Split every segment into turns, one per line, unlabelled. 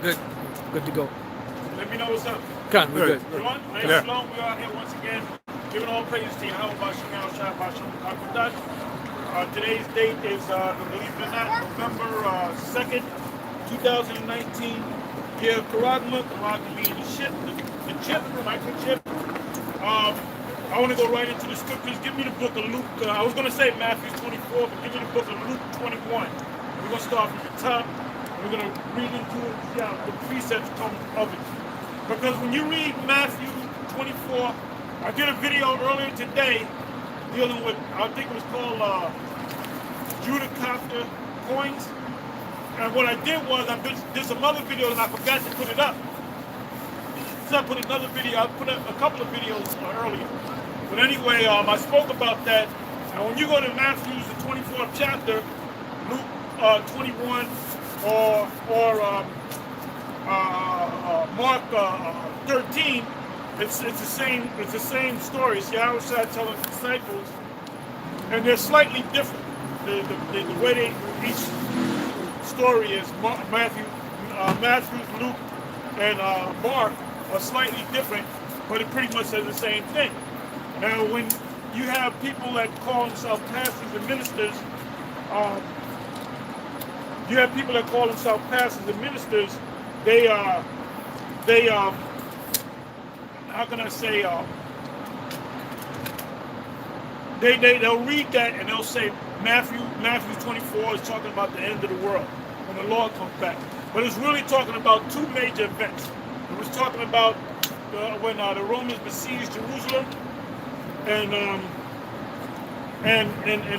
Good. Good to go.
Let me know what's up.
Come, we're good.
You on? I am
Yeah.
Shalom. We are here once again, giving all praises to Yahweh Bashim Shah Bashim Kakudat. Today's date is, believe it or not, November 2nd, 2019. Year of Karagma. Karagma meaning the chip, microchip. I want to go right into the scriptures. Give me the book of Luke. I was going to say Matthew 24, but give me the book of Luke 21. We're going to start from the top. We're going to read into it, see how the precepts come of it. Because when you read Matthew 24, I did a video earlier today dealing with, I think it was called Judicata coins. And what I did was, I did some other videos and I forgot to put it up. So I put another video, I put a couple of videos earlier. But anyway, I spoke about that. And when you go to Matthew's the 24th chapter, Luke 21, or Mark 13, it's the same story. See, I was telling the disciples, and they're slightly different. The way each story is Matthew, Luke, and Mark are slightly different, but it pretty much says the same thing. Now, when you have people that call themselves pastors and ministers, they how can I say, they'll read that and they'll say Matthew 24 is talking about the end of the world when the Lord comes back, but it's really talking about two major events. It was talking about when the Romans besieged Jerusalem, and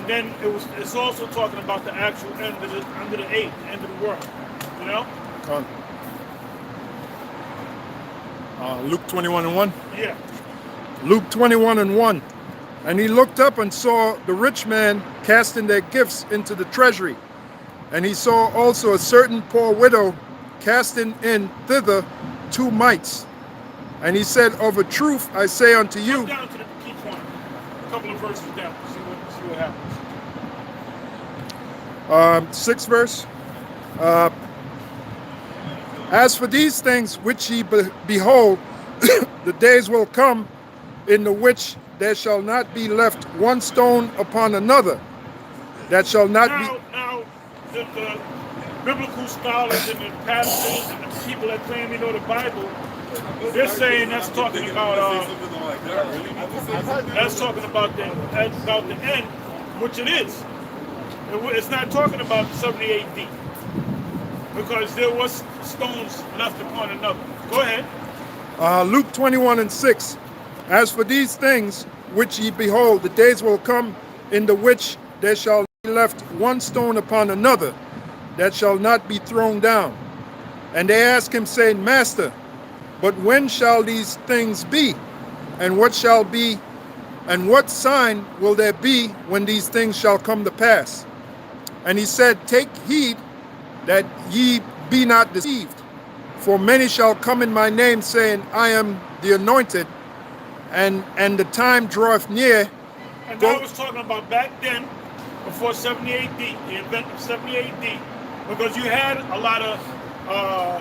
then it's also talking about the actual end of the age, end of the world. You know?
Luke 21:1.
Yeah.
Luke 21:1. And he looked up and saw the rich man casting their gifts into the treasury. And he saw also a certain poor widow casting in thither 2 mites. And he said, of a truth I say unto you.
Come down to the key point. A couple of verses down. See what happens.
6th verse. As for these things which ye behold, the days will come in the which there shall not be left one stone upon another, that shall not be.
Now, the biblical scholars and the pastors and the people that claim they know the Bible, they're saying that's talking about the end, which it is. It's not talking about 70 AD, because there was stones left upon another. Go ahead.
Luke 21:6. As for these things which ye behold, the days will come in the which there shall be left one stone upon another, that shall not be thrown down. And they asked him, saying, Master, but when shall these things be? And what shall be, and what sign will there be when these things shall come to pass? And he said, Take heed that ye be not deceived. For many shall come in my name, saying, I am the anointed, and the time draweth near.
And that was talking about back then, before 70 AD, the event of 70 AD, because you had a lot of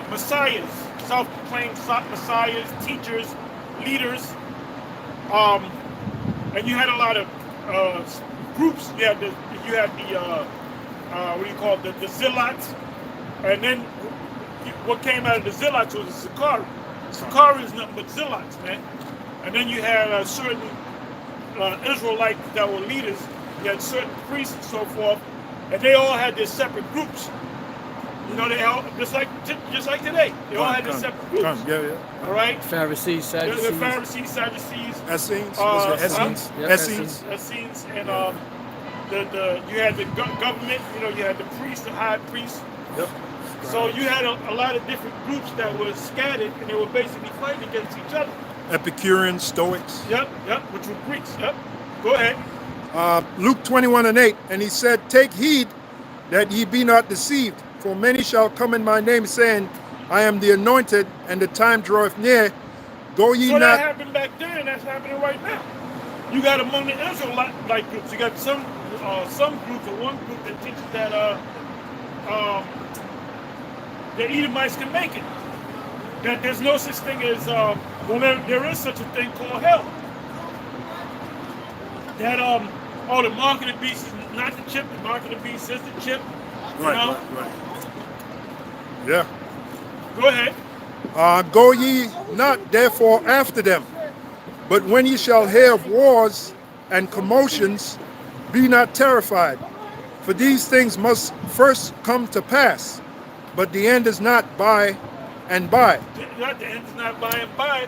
messiahs, self-proclaimed messiahs, teachers, leaders, and you had a lot of groups. You had the what do you call it, the zealots, and then what came out of the zealots was the Sakari. Sakari is nothing but zealots, man. And then you had certain Israelites that were leaders. You had certain priests and so forth, and they all had their separate groups. You know, they all just like today. They all had their separate groups.
Yeah.
All right.
Pharisees, Sadducees.
The Pharisees, Sadducees.
Essenes.
Essenes, and you had the government. You know, you had the priest, the high priest.
Yep.
So you had a lot of different groups that were scattered, and they were basically fighting against each other.
Epicureans, Stoics.
Yep, which were Greeks. Yep. Go ahead.
Luke 21:8, and he said, Take heed that ye be not deceived, for many shall come in my name, saying, I am the anointed, and the time draweth near. Go ye
so
not.
That happened back then, and that's happening right now. You got among the Israelite groups, you got some groups, or one group that teaches that the Edomites can make it. That there's no such thing as, there is such a thing called hell. That, the mark of the beast is not the chip, the mark of the beast is the chip.
Right. Yeah.
Go ahead.
Go ye not therefore after them, but when ye shall hear of wars and commotions, be not terrified. For these things must first come to pass, but the end is not by and by.
The end is not by and by.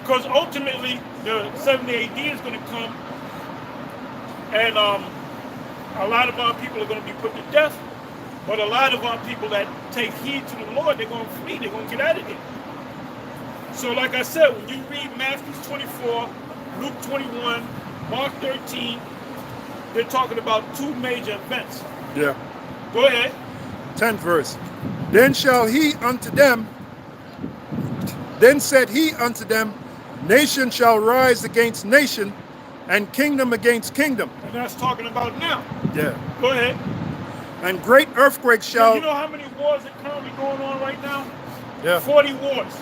Because ultimately, the 70 AD is going to come, and a lot of our people are going to be put to death. But a lot of our people that take heed to the Lord, they're going to flee. They're going to get out of here. So like I said, when you read Matthew 24, Luke 21, Mark 13, they're talking about two major events.
Yeah.
Go ahead.
10th verse. Then said he unto them, nation shall rise against nation, and kingdom against kingdom.
And that's talking about now.
Yeah.
Go ahead.
And great earthquakes shall...
You know how many wars are currently going on right now?
Yeah.
40 wars.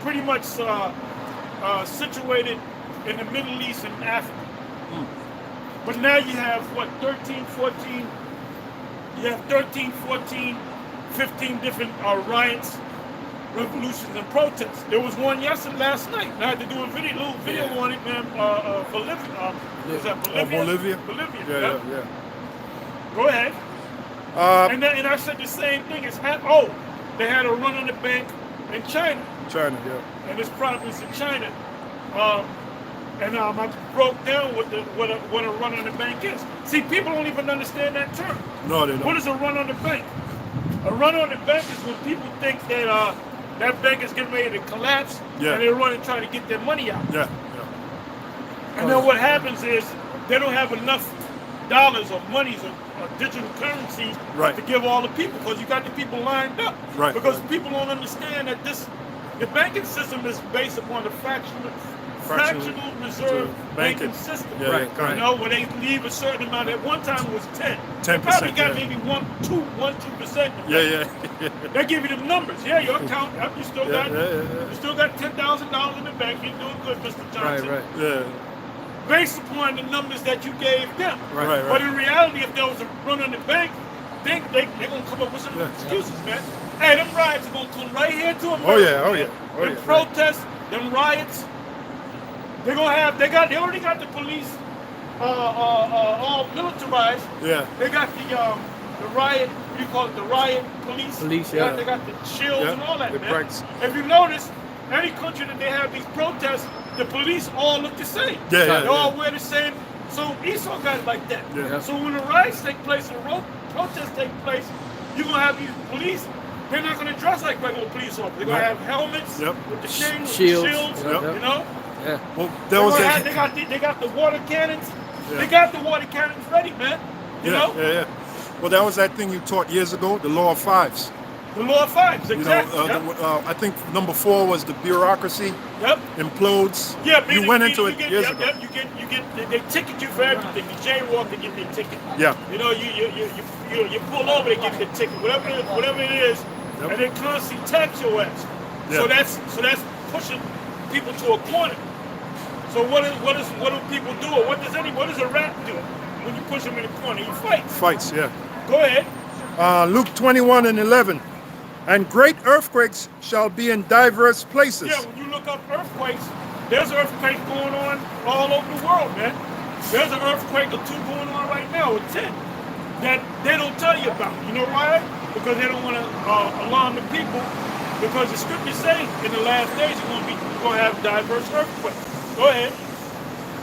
Pretty much situated in the Middle East and Africa. But now you have, 13, 14... You have 13, 14, 15 different riots, revolutions, and protests. There was one last night. I had to do a little video on it, man. Bolivia. Was that Bolivia?
Bolivia?
Bolivia.
Yeah.
Go ahead. And I said the same thing. They had a run on the bank in China.
China, yeah.
And this province in China. I broke down what a run on the bank is. See, people don't even understand that term.
No, they don't.
What is a run on the bank? A run on the bank is when people think that that bank is getting ready to collapse, and they run and try to get their money out.
Yeah.
And then what happens is they don't have enough dollars or monies or digital currency to give all the people, because you got the people lined up.
Right.
Because people don't understand that the banking system is based upon the fractional reserve banking system.
Yeah,
You know, when they leave a certain amount, at one time it was 10.
10%.
They probably got maybe 1-2%.
Yeah.
They give you the numbers. Yeah, your account, you still got $10,000 in the bank. You're doing good, Mr. Johnson.
Right.
Yeah.
Based upon the numbers that you gave them.
Right.
But in reality, if there was a run on the bank, they're going to come up with some excuses, man. Hey, them riots are going to come right here to America.
Oh yeah.
Them protests, them riots, they already got the police all militarized.
Yeah.
They got the riot, what do you call it, the riot police.
Yeah.
They got the shields and all that, man.
Practice.
If you notice, any country that they have these protests, the police all look the same.
Yeah.
They all wear the same. So Esau got it like that.
Yeah.
So when the riots take place and protests take place, you're going to have these police. They're not going to dress like regular police officers. They're going to have helmets with the shields, you know?
Yeah.
Well,
they got the water cannons. Yeah. They got the water cannons ready, man. You know?
Yeah. Well, that was that thing you taught years ago, the law of fives.
The law of fives, exactly.
I think number 4 was the bureaucracy implodes.
Yeah,
you went into it years ago.
They ticket you for everything. You jaywalk, they give you a ticket.
Yeah.
You know, you pull over, they give you a ticket, whatever it is, and they constantly tax your ass. Yeah. So that's pushing people to a corner. So what do people do, or what does a rat do when you push them in a corner? He fights.
Fights, yeah.
Go ahead.
Luke 21:11. And great earthquakes shall be in diverse places.
Yeah, when you look up earthquakes, there's earthquakes going on all over the world, man. There's an earthquake or 2 going on right now, or 10, that they don't tell you about. You know why? Because they don't want to alarm the people. Because the scriptures say in the last days you're going to have diverse earthquakes. Go ahead.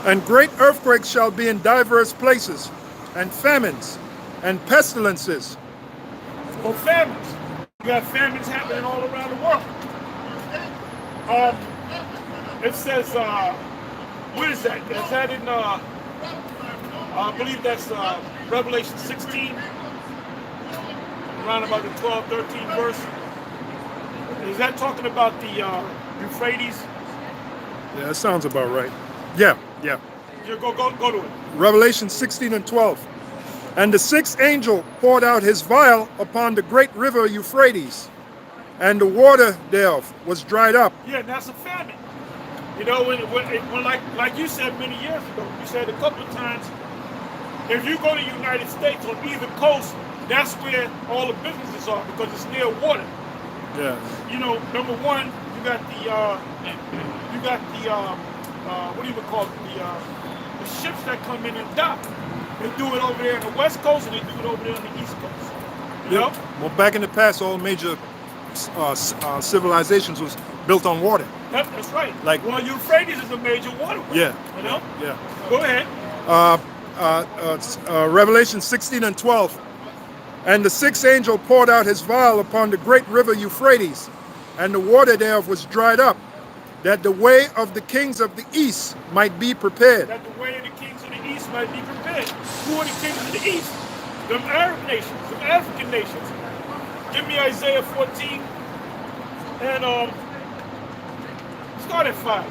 And great earthquakes shall be in diverse places, and famines, and pestilences.
Well, famines. You got famines happening all around the world. It says, what is that? Is that in, I believe that's Revelation 16, around about the 12, 13 verse. Is that talking about the Euphrates?
Yeah, that sounds about right. Yeah.
Go to it.
Revelation 16 and 12. And the sixth angel poured out his vial upon the great river Euphrates, and the water thereof was dried up.
Yeah, and that's a famine. You know, when like you said many years ago, you said a couple of times, if you go to the United States on either coast, that's where all the businesses are because it's near water.
Yeah.
You know, number one, you got the what do you call it? The ships that come in and dock. They do it over there on the West Coast and they do it over there on the East Coast. You know?
Well, back in the past, all major civilizations was built on water.
That's right.
Like,
well, Euphrates is a major waterway.
Yeah.
You know?
Yeah.
Go ahead.
Revelation 16 and 12. And the sixth angel poured out his vial upon the great river Euphrates, and the water thereof was dried up, that the way of the kings of the east might be prepared.
That the way of the kings of the east might be prepared. Who are the kings of the east? Them Arab nations, them African nations. Give me Isaiah 14 and start at 5.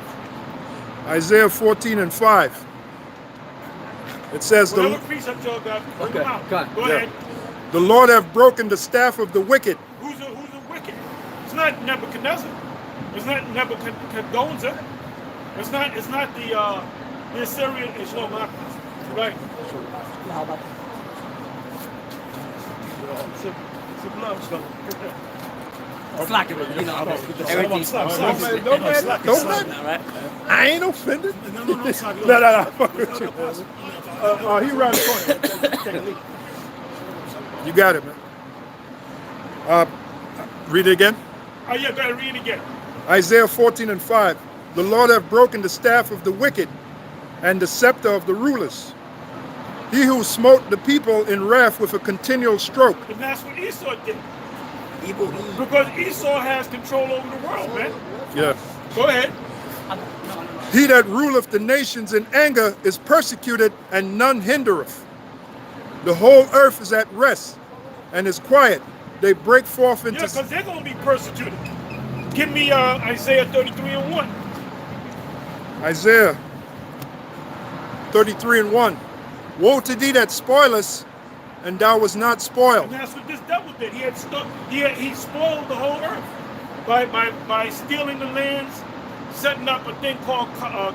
Isaiah 14 and 5. It says,
Whatever precept y'all got, bring them out. Go ahead.
The Lord hath broken the staff of the wicked.
Who's the wicked? It's not Nebuchadnezzar. It's not Nebuchadnezzar. It's not the Assyrian. It's no Marcus. Right. It's a blood stuff.
Slack it, you know, everything's
Don't let I ain't offended.
No.
No. He around the corner. You got it, man. Read it again.
Oh yeah, go ahead, read it again.
Isaiah 14 and 5. The Lord hath broken the staff of the wicked and the scepter of the rulers. He who smote the people in wrath with a continual stroke.
And that's what Esau did. Because Esau has control over the world, man.
Yeah.
Go ahead.
He that ruleth the nations in anger is persecuted, and none hindereth. The whole earth is at rest and is quiet. They break forth into...
Yeah, because they're going to be persecuted. Give me Isaiah 33 and 1.
Isaiah 33 and 1. Woe to thee that spoilest, and thou was not spoiled.
And that's what this devil did. He spoiled the whole earth by stealing the lands, setting up a thing called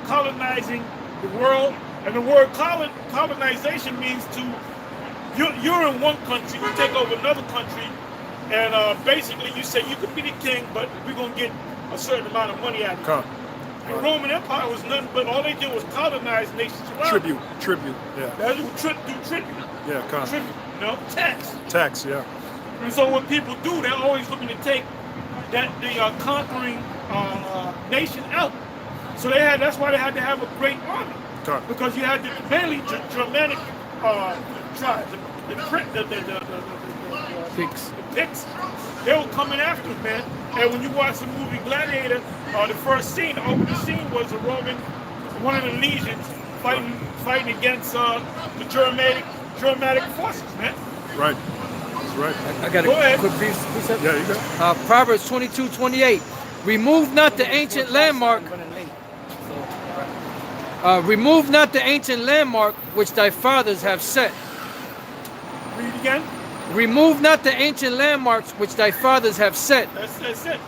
colonizing the world. And the word colonization means you're in one country, you take over another country, and basically you say you could be the king, but we're going to get a certain amount of money out of you. The Roman Empire was nothing but all they did was colonize nations around.
Tribute, yeah.
That's what tribute.
Yeah,
Tribute, you know, tax.
Tax, yeah.
And so what people do, they're always looking to take the conquering nation out. So that's why they had to have a great army. Because you had mainly Germanic tribes, the Picts. They were coming after us, man. And when you watch the movie Gladiator, the first scene, the opening scene was one of the legions fighting against the Germanic forces, man.
Right. That's right.
I got a quick piece.
Yeah, you go.
Proverbs 22:28. Remove not the ancient landmark. Remove not the ancient landmark which thy fathers have set.
Read again.
Remove not the ancient landmarks which thy fathers have set.
That's it.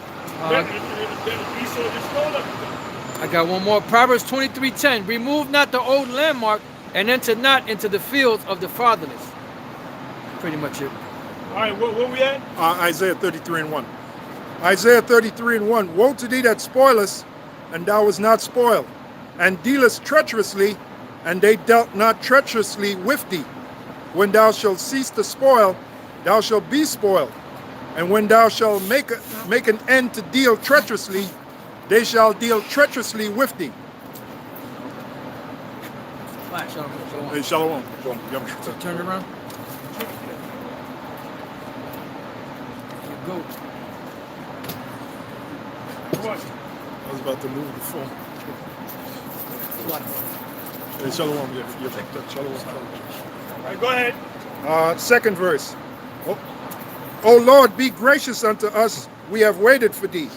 I got one more. Proverbs 23:10. Remove not the old landmark and enter not into the fields of the fatherless. Pretty much it.
All right, where we at?
Isaiah 33 and 1. Isaiah 33 and 1. Woe to thee that spoilest, and thou was not spoiled, and dealest treacherously, and they dealt not treacherously with thee. When thou shalt cease to spoil, thou shalt be spoiled. And when thou shalt make an end to deal treacherously, they shall deal treacherously with thee. Hey, shalom.
Turn it around. Go.
What?
I was about to move the phone. Hey, shalom. Yeah, shalom.
All right, go ahead.
Second verse. O Lord, be gracious unto us. We have waited for thee.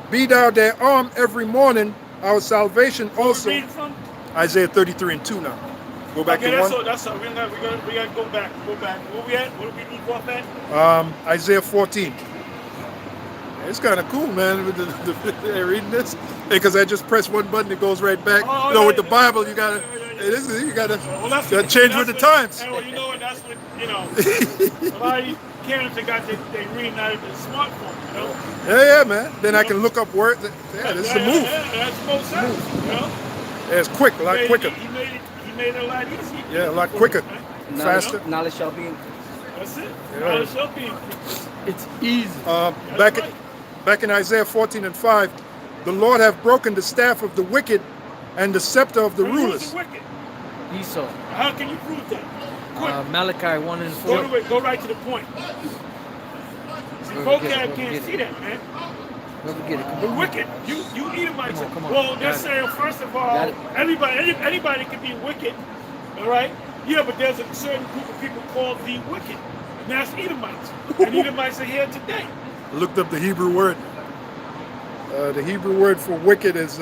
Be thou their arm every morning, our salvation also.
Read from?
Isaiah 33 and 2 now. Go back
Okay,
to
that's
1.
all. That's all. We gotta go back. Go back. Where we at? What do we leave off at?
Isaiah 14. It's kind of cool, man, with reading this. Because I just press one button, it goes right back.
Oh,
You know,
yeah,
with the
yeah,
Bible,
yeah,
you gotta, you gotta
that's
change with the times.
And, well, you know, and that's what, you know, a lot of these parents that got they reading out of the smartphone, you know?
Yeah, man. Then I can look up words. Yeah, this is the move.
Yeah, that's the most sense, you know?
Yeah, it's quick, a lot quicker.
He made it a lot easier.
Yeah, a lot quicker, faster.
Knowledge shall be.
That's it.
Yeah.
Knowledge shall be.
It's easy.
Back in Isaiah 14 and 5, the Lord have broken the staff of the wicked and the scepter of the
Who's
rulers.
the wicked?
Esau.
How can you prove that? Quick.
Malachi 1 and 4.
Go right to the point. See, vocab can't see that, man.
Whoever get it.
The wicked, you Edomites.
Come on.
Well, they're saying first of all, anybody can be wicked, all right? Yeah, but there's a certain group of people called the wicked, and that's Edomites. And Edomites are here today.
I looked up the Hebrew word. The Hebrew word for wicked is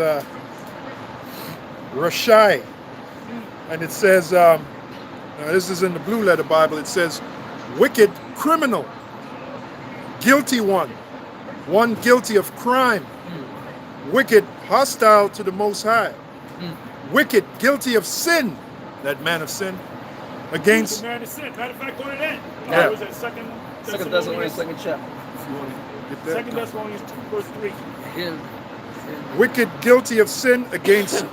Rashai. And it says, this is in the Blue Letter Bible, it says, wicked criminal, guilty one guilty of crime, wicked hostile to the Most High, wicked guilty of sin, that man of sin, against...
The man of sin. Matter of fact, go to that.
Yeah.
Was that Second
Thessalonians, second chapter.
If you want to get that.
Second Thessalonians 2, verse 3.
Yeah.
Wicked guilty of sin against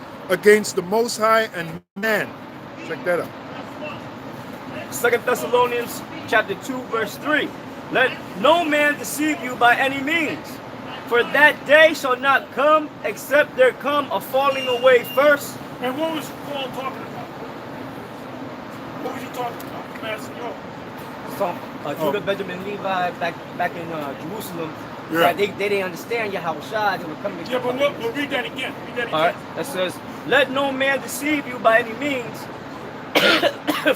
the Most High and man. Check that out.
2 Thessalonians chapter 2, verse 3. Let no man deceive you by any means, for that day shall not come except there come a falling away first.
And what was Paul talking about? What was he talking about? Master Lord.
So, Judah, Benjamin, Levi, back in Jerusalem,
Yeah.
right, they didn't understand Yahushua. They were coming.
Yeah, but we'll read that again. Read that again.
All right, that says, let no man deceive you by any means,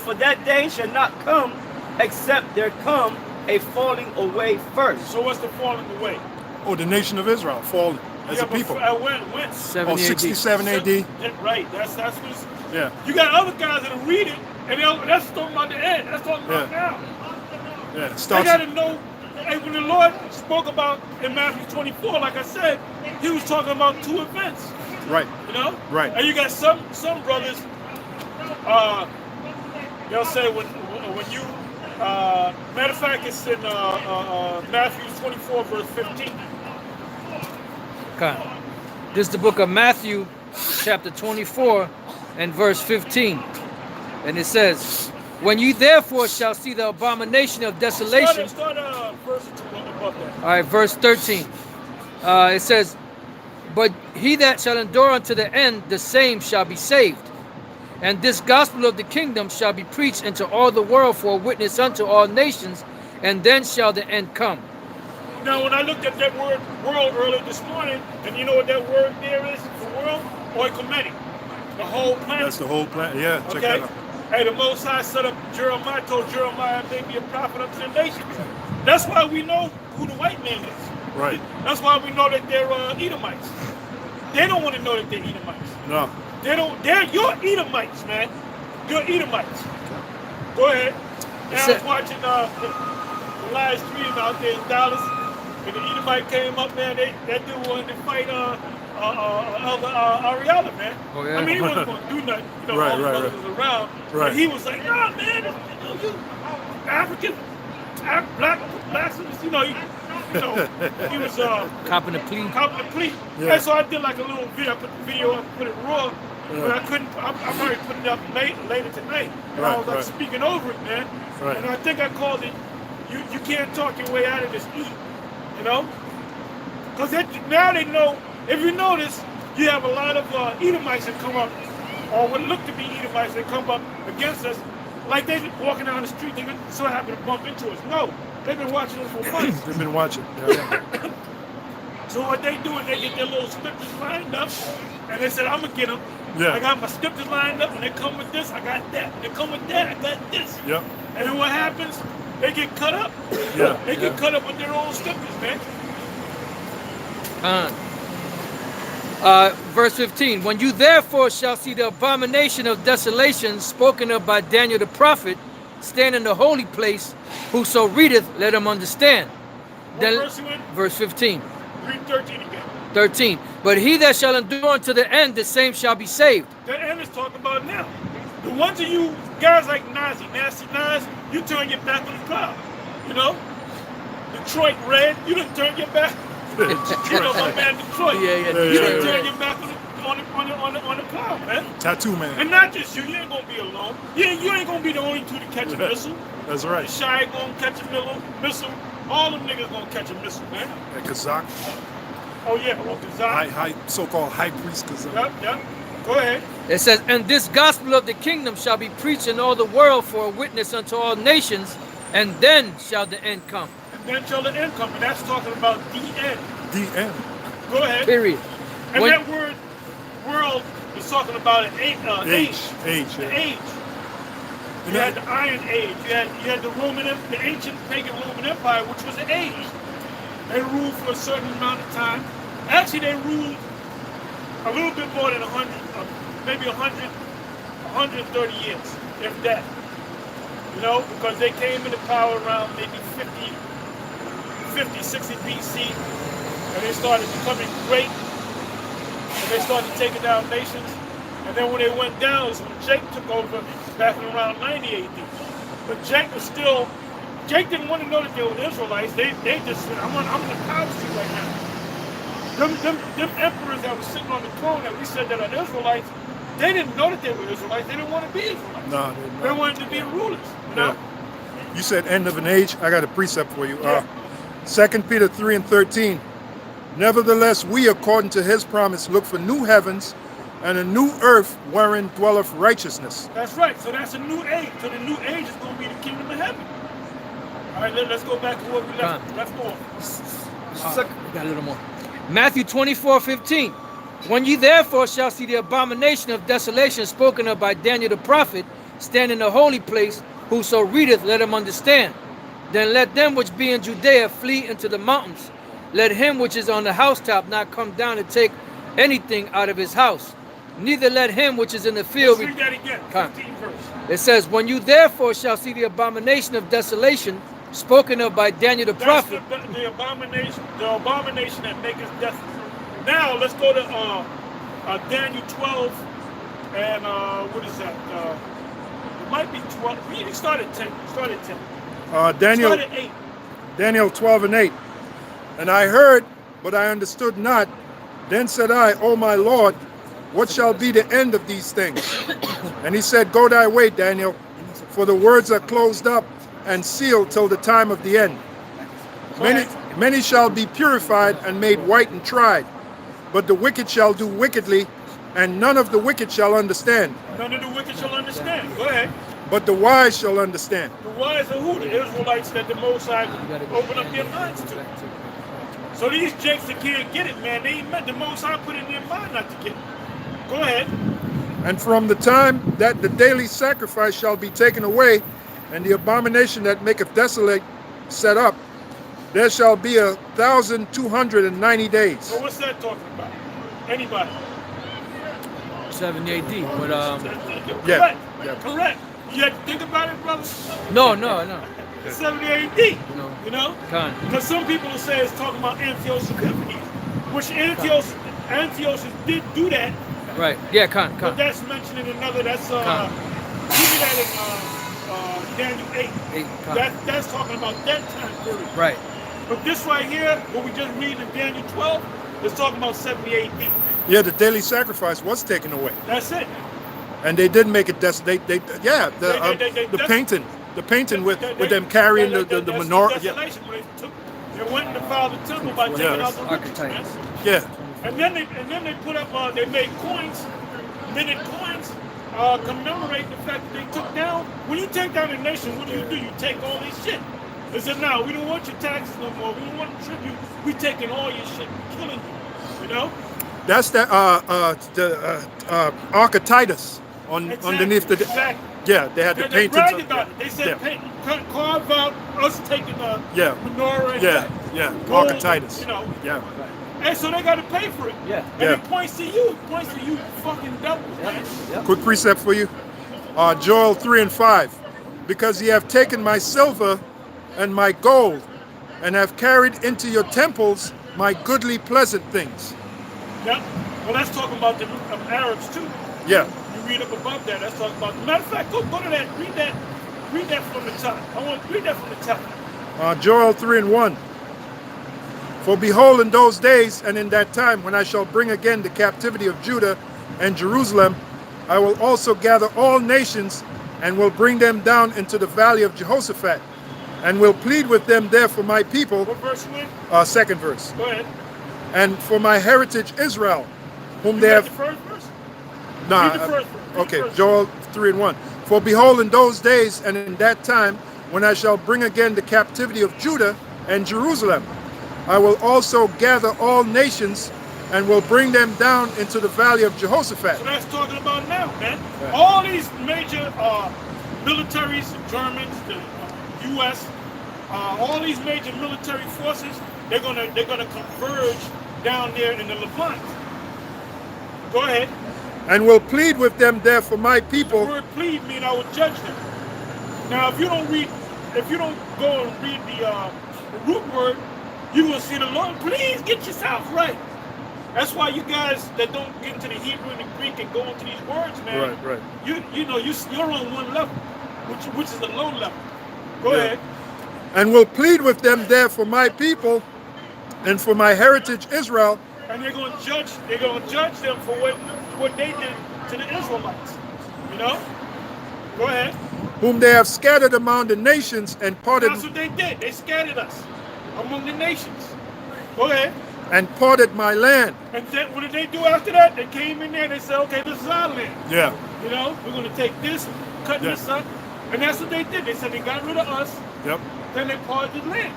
for that day shall not come except there come a falling away first.
So what's the falling away?
Oh, the nation of Israel fallen as a people.
When?
70
67 AD.
Right, that's what's...
Yeah.
You got other guys that'll read it, and that's talking about the end. That's talking about now.
Yeah, it
They
starts.
got to know, and when the Lord spoke about in Matthew 24, like I said, he was talking about two events,
Right.
you know?
Right.
And you got some brothers, they'll say when you, matter of fact, it's in Matthew 24, verse 15.
Okay. This is the book of Matthew, chapter 24, and verse 15. And it says, when you therefore shall see the abomination of desolation.
Start verse 2 above that.
All right, verse 13. It says, but he that shall endure unto the end, the same shall be saved. And this gospel of the kingdom shall be preached into all the world for a witness unto all nations, and then shall the end come.
Now, when I looked at that word world earlier this morning, and you know what that word there is for world? Oikometic. The whole planet.
That's the whole plan. Yeah, check
Okay?
that out.
Hey, the Most High set up Jeremiah, told Jeremiah, make me a prophet unto the nations. That's why we know who the white man is.
Right.
That's why we know that they're Edomites. They don't want to know that they're Edomites.
No.
They're your Edomites, man. You're Edomites. Go ahead. And I was watching the live stream out there in Dallas, and the Edomite came up, man. That dude wanted to fight Elder Ariella, man.
Oh, yeah.
I mean, he wasn't going to do nothing. You know,
Right,
all the
right,
brothers was around.
Right.
But he was like, nah, man, you African, blacks, you know, he was
Copping the plea.
copping the plea.
Yeah.
And so I did like a little video. I put the video up, put it raw, but I couldn't. I'm already putting it up later tonight. And I was like speaking over it, man.
Right.
And I think I called it. You can't talk your way out of this heat, you know? Because now they know. If you notice, you have a lot of Edomites that come up, or what look to be Edomites that come up against us, like they've been walking down the street. They so happen to bump into us. No, they've been watching us for months.
They've been watching. Yeah.
So what they do is they get their little scriptures lined up, and they said, I'm going to get them.
Yeah.
I got my scriptures lined up, and they come with this, I got that. And they come with that, I got this.
Yep.
And then what happens? They get cut up.
Yeah.
They get cut up with their own scriptures, man.
Verse 15. When you therefore shall see the abomination of desolation spoken of by Daniel the prophet stand in the holy place, whoso readeth, let him understand.
What verse you in?
Verse 15.
Read 13 again.
13. But he that shall endure unto the end, the same shall be saved.
The end is talking about now. The ones of you guys like Nazi, Nasty Nas, you turn your back on the cloud. You know? Detroit Red, you done turn your back. You know, my man Detroit. You done turn your back on the cloud, man.
Tattoo man.
And not just you ain't gonna be alone. You ain't gonna be the only two to catch a missile.
That's right.
Shy gonna catch a missile. All them niggas gonna catch a missile, man.
Kazakh.
Oh yeah, well Kazakh.
So-called high priest Kazakh.
Yep. Go ahead.
It says, and this gospel of the kingdom shall be preached in all the world for a witness unto all nations, and then shall the end come.
And then shall the end come. And that's talking about the end.
The end.
Go ahead.
Period.
And that word world is talking about an age.
Age.
The age. You had the Iron Age. You had the ancient pagan Roman Empire, which was an age. They ruled for a certain amount of time. Actually, they ruled a little bit more than 100, maybe 130 years, if that. You know, because they came into power around maybe 60 BC, and they started becoming great, and they started taking down nations. And then when they went down, was when Jake took over back in around 90 AD. But Jake didn't want to know that they were Israelites. They just said, I'm in the power seat right now. Them emperors that were sitting on the throne that we said that are Israelites, they didn't know that they were Israelites. They didn't want to be Israelites.
No,
they wanted to be rulers. You know?
You said end of an age. I got a precept for you. 2 Peter 3 and 13. Nevertheless, we, according to his promise, look for new heavens and a new earth wherein dwelleth righteousness.
That's right. So that's a new age. So the new age is going to be the kingdom of heaven. All right, let's go back to what we left off.
Got a little more. Matthew 24:15. When ye therefore shall see the abomination of desolation spoken of by Daniel the prophet stand in the holy place, whoso readeth, let him understand. Then let them which be in Judea flee into the mountains. Let him which is on the housetop not come down to take anything out of his house. Neither let him which is in the field.
Let's read that again. 15 verse.
It says, when you therefore shall see the abomination of desolation spoken of by Daniel the prophet.
The abomination that maketh desolate. Now let's go to Daniel 12 and what is that? It might be 12. We started 10. Started 10. Started 8.
Daniel 12 and 8. And I heard, but I understood not. Then said I, O my Lord, what shall be the end of these things? And he said, go thy way, Daniel, for the words are closed up and sealed till the time of the end. Many shall be purified and made white and tried, but the wicked shall do wickedly, and none of the wicked shall understand.
None of the wicked shall understand. Go ahead.
But the wise shall understand.
The wise are who? The Israelites that the Most High open up their minds to. So these jakes that can't get it, man, they ain't meant the Most High put in their mind not to get it. Go ahead.
And from the time that the daily sacrifice shall be taken away, and the abomination that maketh desolate set up, there shall be 1,290 days.
So what's that talking about? Anybody?
70 AD. But
correct. Correct. You had to think about it, brother?
No.
70 AD.
No.
You know?
Con.
Because some people will say it's talking about Antiochus Epiphanes, which Antiochus did do that.
Right. Yeah, con.
But that's mentioned in another. That's give me that in Daniel 8. That's talking about that time period.
Right.
But this right here, what we just read in Daniel 12, is talking about 70 AD.
Yeah, the daily sacrifice was taken away.
That's it.
And they did make it desolate. The painting with them carrying the menorah.
They went and defiled the temple by taking out the archetypes.
Yeah.
And then they put up. They made coins, minute coins, commemorating the fact that they took down. When you take down a nation, what do? You take all this shit. They said, no, we don't want your taxes no more. We don't want the tribute. We taking all your shit, we killing you. You know.
That's the Archetypus underneath the.
Exactly.
Yeah, they had the paintings.
They bragged about it. They said, carve out us taking the menorah.
Yeah,
gold,
Archetypus.
You know.
Yeah.
And so they got to pay for it.
Yeah.
And
Yeah.
it points to you. It points to you fucking devils, man.
Yep.
Quick precept for you. Joel 3 and 5. Because ye have taken my silver and my gold, and have carried into your temples my goodly pleasant things.
Yep. Well, that's talking about the Arabs too.
Yeah.
You read up above that. That's talking about. Matter of fact, go to that. Read that. Read that from the top. I want to read that from the top.
Joel 3 and 1. For behold, in those days and in that time, when I shall bring again the captivity of Judah and Jerusalem, I will also gather all nations and will bring them down into the valley of Jehoshaphat, and will plead with them there for my people.
What verse you in?
Second verse.
Go ahead.
And for my heritage Israel, whom
You
they
read
have.
the first verse?
Nah,
Read the first verse. Read the
okay,
first
Joel 3 and 1. For behold, in those days and in that time, when I shall bring again the captivity of Judah and Jerusalem, I will also gather all nations and will bring them down into the valley of Jehoshaphat.
So that's talking about now, man.
Right.
All these major militaries, the Germans, the U.S., all these major military forces, they're gonna converge down there in the Levant. Go ahead.
And will plead with them there for my
The
people.
word plead mean I will judge them. Now, if you don't go and read the root word, you're gonna see the Lord. Please get yourself right. That's why you guys that don't get into the Hebrew and the Greek and go into these words, man.
Right.
You're on one level, which is a low level. Go
Yeah.
ahead.
And will plead with them there for my people and for my heritage Israel,
And they're gonna judge. They're gonna judge them for what they did to the Israelites. You know. Go ahead.
whom they have scattered among the nations and parted
That's what they did. They scattered us among the nations. Go ahead.
my land.
And then what did they do after that? They came in there and they said, okay, this is our land.
Yeah.
You know, we're going to take this, cut
Yeah.
this up. And that's what they did. They said they got rid of us,
Yep.
then they parted the land.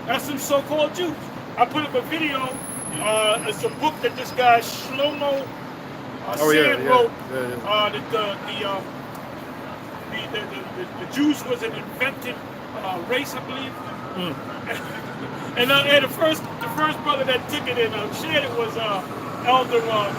That's some so-called Jews. I put up a video. It's a book that this guy Shlomo Sand wrote. The Jews was an invented race, I believe. And the first brother that took it and shared it was Elder Malcolm.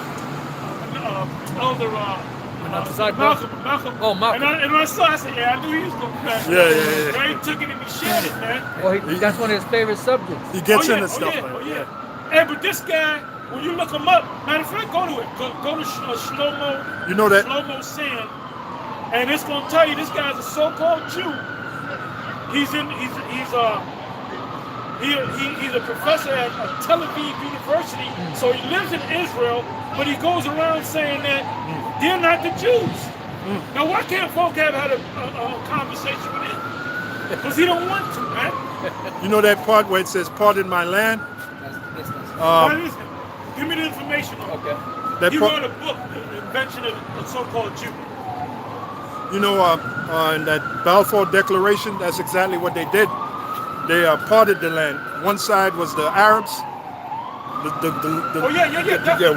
Oh, Malcolm.
And I saw, I said, yeah, I knew he was going to pass.
Yeah.
So he took it and he shared it, man.
Well, that's one of his favorite subjects.
He gets
Oh, yeah,
into stuff.
Oh,
like
yeah.
that.
Hey, but this guy, when you look him up, matter of fact, go to it. Go to Shlomo.
You know that?
Shlomo Sand, and it's gonna tell you this guy's a so-called Jew. He's a professor at Tel Aviv University, so he lives in Israel, but he goes around saying that they're not the Jews. Now, why can't folk have had a conversation with him? Because he don't want to, man.
You know that part where it says, "Pardon my land."
What is it? Give me the information on it.
Okay.
That
He
part,
wrote a book, The Invention of a So-Called Jew.
you know, in that Balfour Declaration, that's exactly what they did. They parted the land. One side was the Arabs.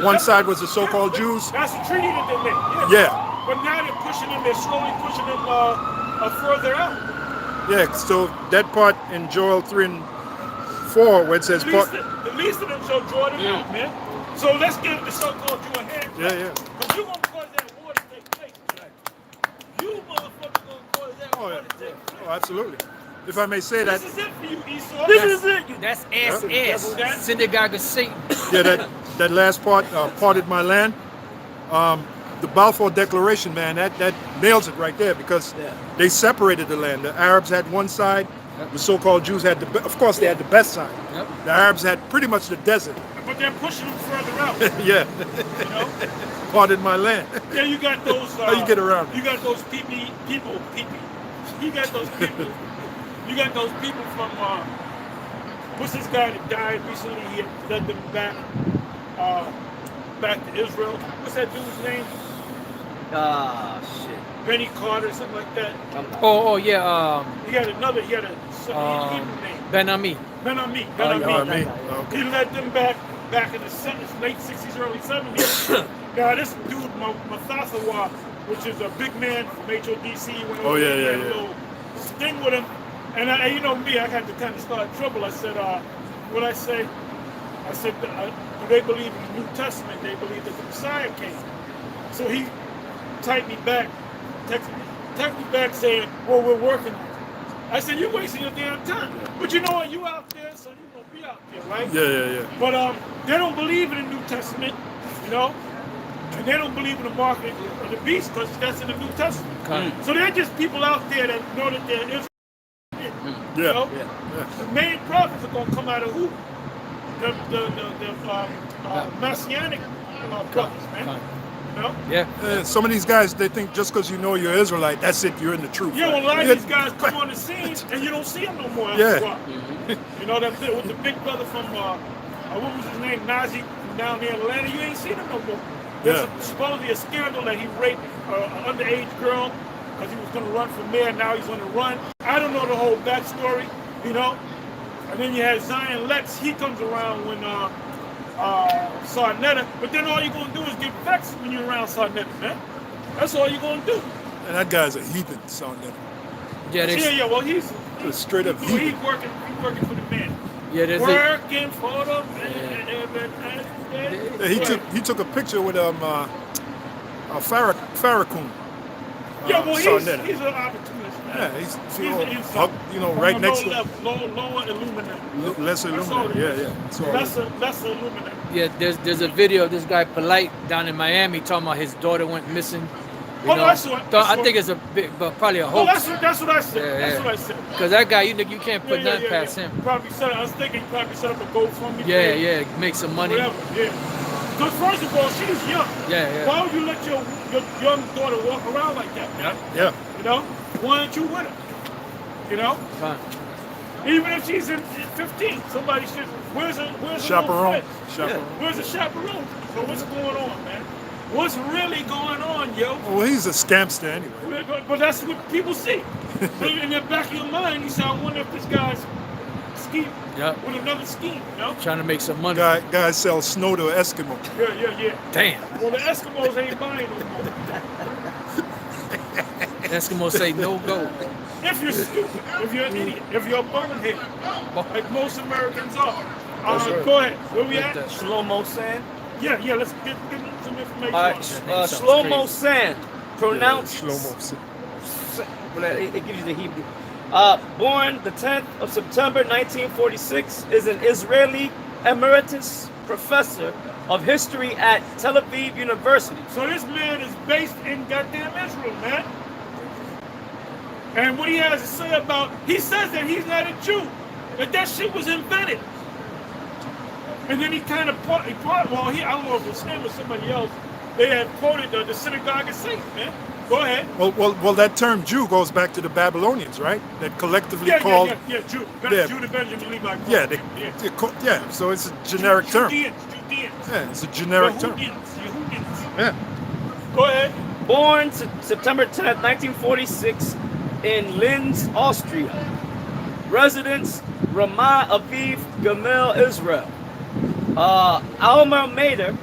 One side was the so-called Jews.
That's a treaty that they made.
Yeah.
But now they're pushing them. They're slowly pushing them further out.
Yeah. So that part in Joel 3 and 4, where it says,
The least of them shall draw them out, man. So let's give the so-called Jew a hand.
Yeah.
Because you're going to cause that war to take place tonight. You motherfuckers going to cause that war to take place.
Oh, absolutely. If I may say that.
This is it for you, Esau.
This is it.
That's SS. Synagogue of Satan.
Yeah, that last part, parted my land. The Balfour Declaration, man, that nails it right there, because they separated the land. The Arabs had one side, the so-called Jews had of course they had the best side.
Yep.
The Arabs had pretty much the desert.
But they're pushing them further out.
Yeah,
You know?
parted my land.
Yeah, you got those.
How you get around it?
You got those people. You got those people. You got those people from. What's this guy that died recently? He had led them back to Israel. What's that dude's name?
Shit.
Benny Carter, something like that.
Oh yeah.
He had another. He had a Hebrew name.
Ben Ami.
Ben Ami.
Me.
He led them back in the late 60s, early 70s. Now this dude, Mathasawa, which is a big man from HODC, went over there and had a little sting with him. And you know me, I had to kind of start trouble. I said, what I say? I I said, do they believe in the New Testament? They believe that the Messiah came. So he typed me back, text me back saying, well, we're working on it. I said, you're wasting your damn time. But you know what? You out there, so you're going to be out there, right?
Yeah.
But they don't believe in the New Testament, you know? And they don't believe in the mark of the beast because that's in the New Testament. So they're just people out there that know that there is. You know? The main prophets are going to come out of who? The Messianic brothers, man. You know?
Yeah.
Some of these guys, they think just because you know you're Israelite, that's it, you're in the truth.
Yeah, well, a lot of these guys come on the scene and you don't see them no more. You know, that with the big brother from, what was his name, Nazi, down there in Atlanta, you ain't seen him no more. There's supposedly a scandal that he raped an underage girl because he was going to run for mayor. Now he's on the run. I don't know the whole backstory, you know. And then you had Zion Lex. He comes around when Sarnetta. But then all you're going to do is get vexed when you're around Sarnetta, man. That's all you're going to do.
And that guy's a heathen, Sarnetta.
Yeah. Well, he's
a straight up heathen.
He's working for the man.
Yeah, there's
working for the man.
He took a picture with Farrakhan.
Yeah, well, he's
Sarnetta.
an opportunist, man.
Yeah, he's right next to
lower illuminati.
lesser illuminati. Yeah.
Lesser illuminati.
Yeah, there's a video of this guy Polite down in Miami talking about his daughter went missing. You know,
I saw it.
I think it's a big, but probably a hoax.
That's what I said. That's what I said.
Because that guy, you can't put nothing past him.
I was thinking he probably set up a GoFundMe.
Yeah, make some money.
Whatever, Because first of all, she's young.
Yeah.
Why would you let your young daughter walk around like that, man?
Yeah.
You know? Why aren't you with her? You know?
Fine.
Even if she's in 15, somebody should. Where's the
chaperone?
Where's the chaperone? So what's going on, man? What's really going on, yo?
Well, he's a scamster anyway.
But that's what people see. But in the back of your mind, you say, I wonder if this guy's scheme with another scheme, you know?
Trying to make some money.
Guy sells snow to Eskimo.
Yeah.
Damn.
Well, the Eskimos ain't buying no more.
Eskimos say no go.
If you're stupid, if you're an idiot, if you're a bonehead, like most Americans are. Go ahead. Where we at?
Shlomo Sand.
Yeah. Let's get some information.
All right. Shlomo Sand, pronounced.
Shlomo Sand.
It gives you the Hebrew. Born the 10th of September 1946, is an Israeli emeritus professor of history at Tel Aviv University.
So this man is based in goddamn Israel, man. And what he has to say about, he says that he's not a Jew, that shit was invented. And then he kind of I don't know if it's him or somebody else, they had quoted the synagogue of Satan, man. Go ahead.
Well, that term Jew goes back to the Babylonians, right? That collectively called.
Jew. Judah Benjamin Levi.
So it's a generic term.
Judeans.
Yeah, it's a generic term.
Yehudins.
Yeah.
Go ahead.
Born September 10th, 1946, in Linz, Austria. Residence, Ramat Aviv, Gamil, Israel. Alma mater.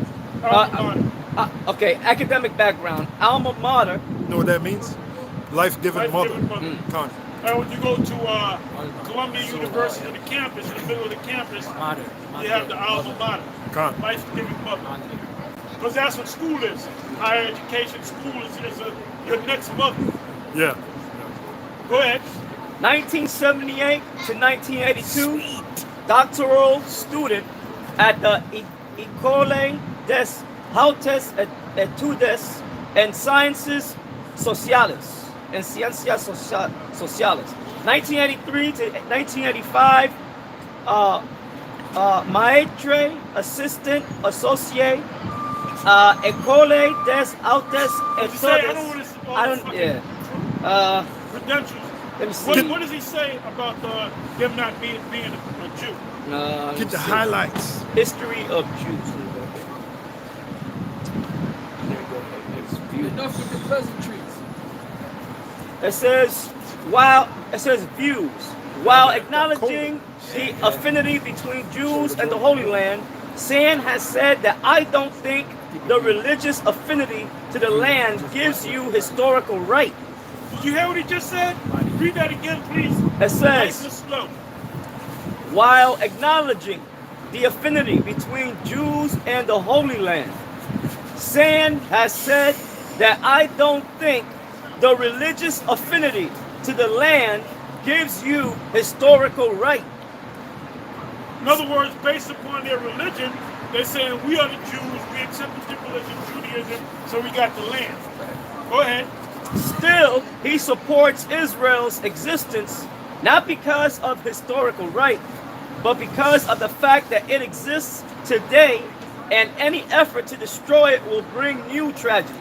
Okay, academic background. Alma mater.
You know what that means? Life-giving mother. Con.
When you go to Columbia University, the campus, in the middle of the campus, you have the alma mater.
Con.
Life-giving mother. Because that's what school is. Higher education school is your next mother.
Yeah.
Go ahead.
1978 to 1982, doctoral student at the École des Hautes Études en Sciences Sociales and Ciencias Sociales. 1983 to 1985, Maître Assistant Associate, École des Hautes Études.
Credentials. What does he say about them not being a Jew?
Get the highlights.
History of Jews.
Enough with the pleasantries.
It says views. While acknowledging the affinity between Jews and the Holy Land, Sand has said that I don't think the religious affinity to the land gives you historical right.
Did you hear what he just said? Read that again, please.
It says,
Nice and slow.
while acknowledging the affinity between Jews and the Holy Land. Sand has said that I don't think the religious affinity to the land gives you historical right.
In other words, based upon their religion, they're saying we are the Jews, we accept the stipulation of Judaism, so we got the land. Go ahead.
Still, he supports Israel's existence not because of historical right, but because of the fact that it exists today, and any effort to destroy it will bring new tragedies.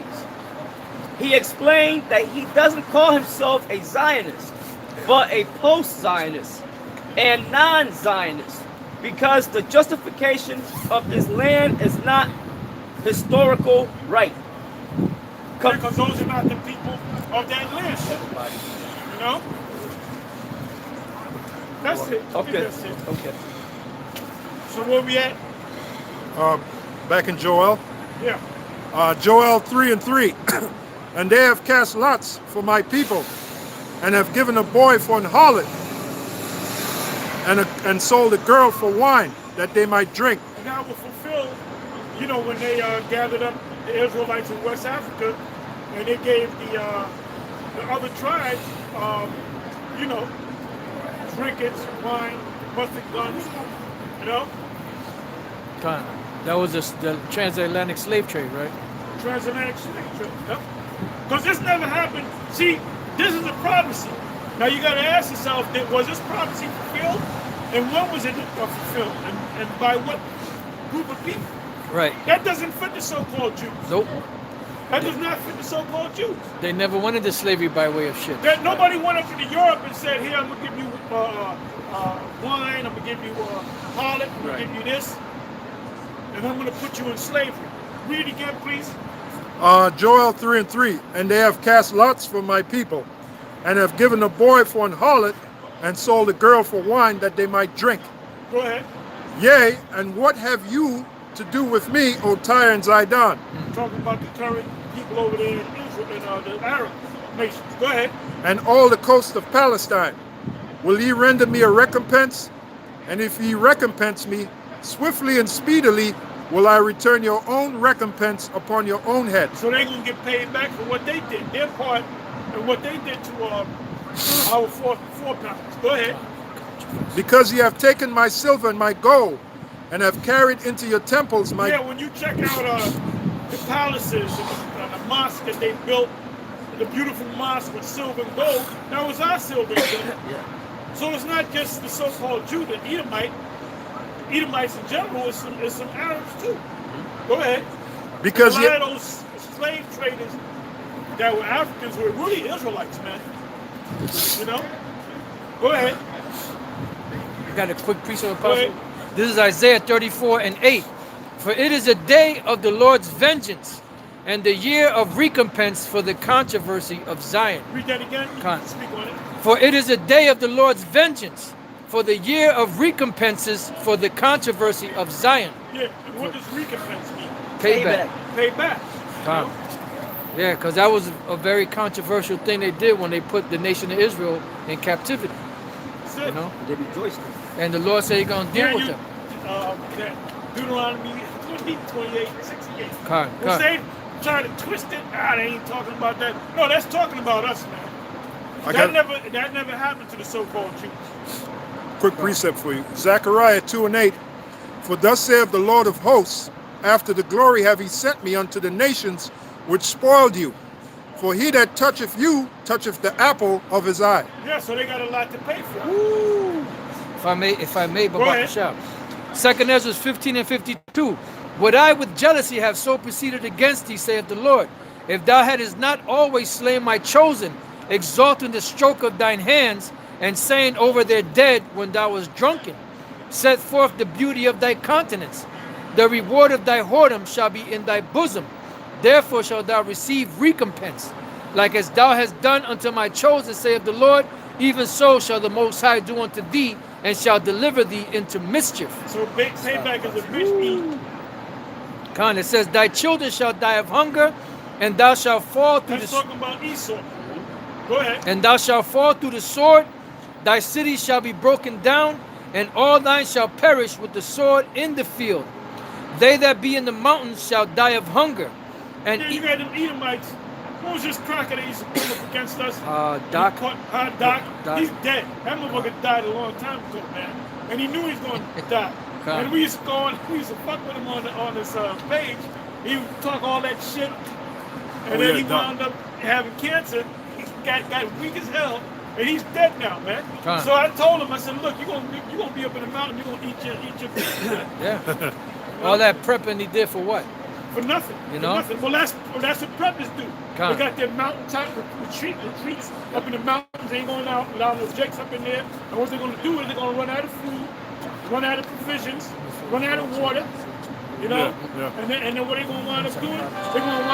He explained that he doesn't call himself a Zionist, but a post-Zionist and non-Zionist, because the justification of this land is not historical right.
Because those are not the people of that land. You know? That's it. I think
Okay.
that's it.
Okay.
So where we at?
Back in Joel.
Yeah.
Joel 3:3. And they have cast lots for my people, and have given a boy for an harlot, and sold a girl for wine, that they might drink.
And that will fulfill, you know, when they gathered up the Israelites in West Africa, and they gave the other tribes, you know, trinkets, wine, mustard guns, you know,
Con. That was the transatlantic slave trade, right?
transatlantic slave trade. Yep. Because this never happened. See, this is a prophecy. Now you got to ask yourself, was this prophecy fulfilled? And when was it fulfilled? And by what group of people?
Right.
That doesn't fit the so-called Jews.
Nope.
That does not fit the so-called Jews.
They never went into slavery by way of shit.
That nobody went up into Europe and said, "Here, I'm gonna give you wine. I'm gonna give you harlot. I'm gonna give you this, and I'm gonna put you in slavery." Read it again, please.
Joel 3:3. And they have cast lots for my people, and have given a boy for an harlot, and sold a girl for wine, that they might drink.
Go ahead.
Yea, and what have you to do with me, O Tyre and Zidon?
Talking about the current people over there in Israel and the Arab nations. Go ahead.
And all the coast of Palestine? Will ye render me a recompense? And if ye recompense me, swiftly and speedily will I return your own recompense upon your own head.
So they're gonna get paid back for what they did, their part, and what they did to our forefathers. Go ahead.
Because ye have taken my silver and my gold, and have carried into your temples my...
Yeah, when you check out the palaces and the mosque that they built, the beautiful mosque with silver and gold, that was our silver and gold. So it's not just the so-called Jew, the Edomites in general, it's some Arabs too. Go ahead.
Because
a lot of those slave traders that were Africans were really Israelites, man. You know? Go ahead.
I got a quick precept, Apostle. This is Isaiah 34:8. For it is a day of the Lord's vengeance, and the year of recompense for the controversy of Zion.
Read that again.
Con.
Speak on it.
For it is a day of the Lord's vengeance, for the year of recompenses for the controversy of Zion.
Yeah, and what does recompense mean?
Payback.
Pay back.
Con. Yeah, because that was a very controversial thing they did when they put the nation of Israel in captivity.
That's
You
it.
know?
They rejoiced.
And the Lord said he's going to deal with them.
That Deuteronomy 20, 28, 68.
Con.
When they try to twist it, they ain't talking about that. No, that's talking about us, man. That never happened to the so-called Jews.
Quick precept for you. Zechariah 2:8. For thus saith the Lord of hosts, after the glory have he sent me unto the nations which spoiled you. For he that toucheth you, toucheth the apple of his eye.
Yeah, so they got a lot to pay for.
Woo. If I may,
Go
Baba
ahead.
Shah. 2 Ezra 15:52. Would I with jealousy have so proceeded against thee, saith the Lord, if thou hadst not always slain my chosen, exalting the stroke of thine hands, and saying over their dead when thou wast drunken, set forth the beauty of thy countenance. The reward of thy whoredom shall be in thy bosom. Therefore shalt thou receive recompense. Like as thou hast done unto my chosen, saith the Lord, even so shall the Most High do unto thee, and shall deliver thee into mischief.
So payback is a bitch eat.
Con, it says, thy children shall die of hunger, and thou shalt fall through
That's
the
talking about Esau. Go ahead.
and thou shalt fall through the sword. Thy cities shall be broken down, and all thine shall perish with the sword in the field. They that be in the mountains shall die of hunger. And
Then you got them Edomites. What was this cracker that used to come up against us?
Doc.
Doc.
Doc.
He's dead. That motherfucker died a long time ago, man. And he knew he was going to die.
Okay.
And we used to go on, we used to fuck with him on this page. He would talk all that shit. And then he wound up having cancer. He got weak as hell. And he's dead now, man.
Okay.
So I told him, I said, look, you're gonna be up in the mountain, you're gonna eat your food, man.
Yeah. All that prepping he did for what?
For nothing.
You know?
For nothing. Well, that's what preppers do.
Come.
They got their mountaintop retreats up in the mountains. They ain't going out allow those jakes up in there. And what they're going to do is they're going to run out of food, run out of provisions, run out of water. You know?
Yeah.
And then what they're going to wind up doing? They're going to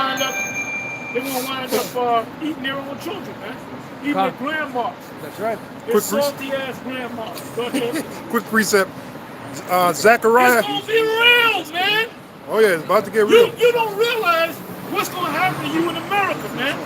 wind up eating their own children, man. Eating their grandmas.
That's right.
Their salty ass grandmas. Go ahead.
Quick precept. Zechariah.
It's going to be real, man.
Oh yeah, it's about to get real.
You don't realize what's going to happen to you in America, man.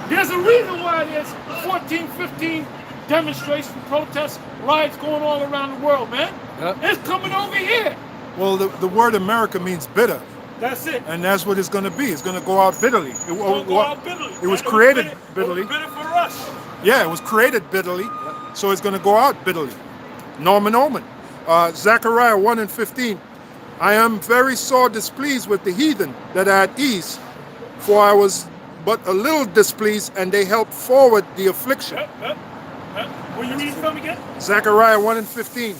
There's a reason why there's 14, 15 demonstrations, protests, riots going all around the world, man.
Yep.
It's coming over here.
Well, the word America means bitter,
That's it.
and that's what it's going to be. It's going to go out bitterly.
It's going to go out bitterly.
It was
man.
created
It was
bitterly.
bitter for us.
Yeah, it was created bitterly, so it's going to go out bitterly. Norman Omen. Zechariah 1 and 15. I am very sore displeased with the heathen that are at ease, for I was but a little displeased, and they helped forward the affliction.
Will you read it from again?
Zechariah 1 and 15.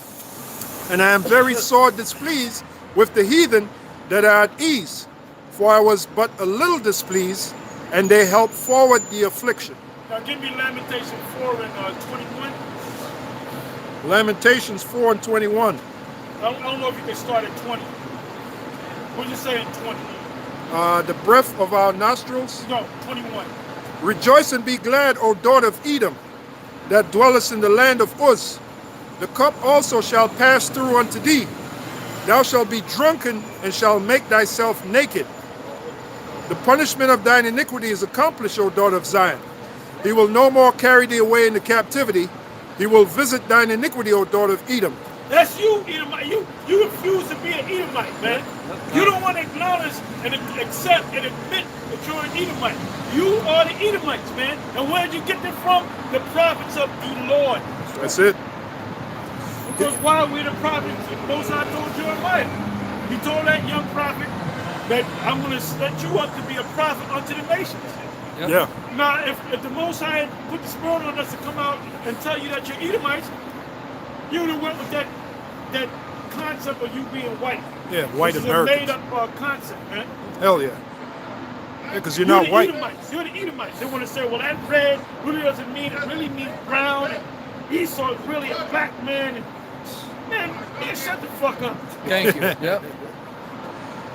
And I am very sore displeased with the heathen that are at ease, for I was but a little displeased, and they helped forward the affliction.
Now give me Lamentation 4 and 21.
Lamentations 4 and 21.
I don't know if you can start at 20. What did you say at 20?
The breath of our nostrils.
No, 21.
Rejoice and be glad, O daughter of Edom, that dwellest in the land of Uz. The cup also shall pass through unto thee. Thou shalt be drunken and shalt make thyself naked. The punishment of thine iniquity is accomplished, O daughter of Zion. He will no more carry thee away into captivity. He will visit thine iniquity, O daughter of Edom.
That's you, Edomite. You refuse to be an Edomite, man. You don't want to acknowledge and accept and admit that you're an Edomite. You are the Edomites, man. And where did you get them from? The prophets of the Lord.
That's it.
Because while we're the prophets, Most High told Jeremiah. He told that young prophet that I'm going to set you up to be a prophet unto the nations.
Yep.
Yeah.
Now, if the Most High put the spirit on us to come out and tell you that you're Edomites, you would have went with that concept of you being white.
Yeah, white
Which
Americans.
is a made-up concept, man.
Hell yeah. Because you're not white.
Edomites. You're the Edomites. They want to say, well, that red really doesn't mean, it really means brown. And Esau is really a black man. And, man, shut the fuck up.
Thank you. Yep.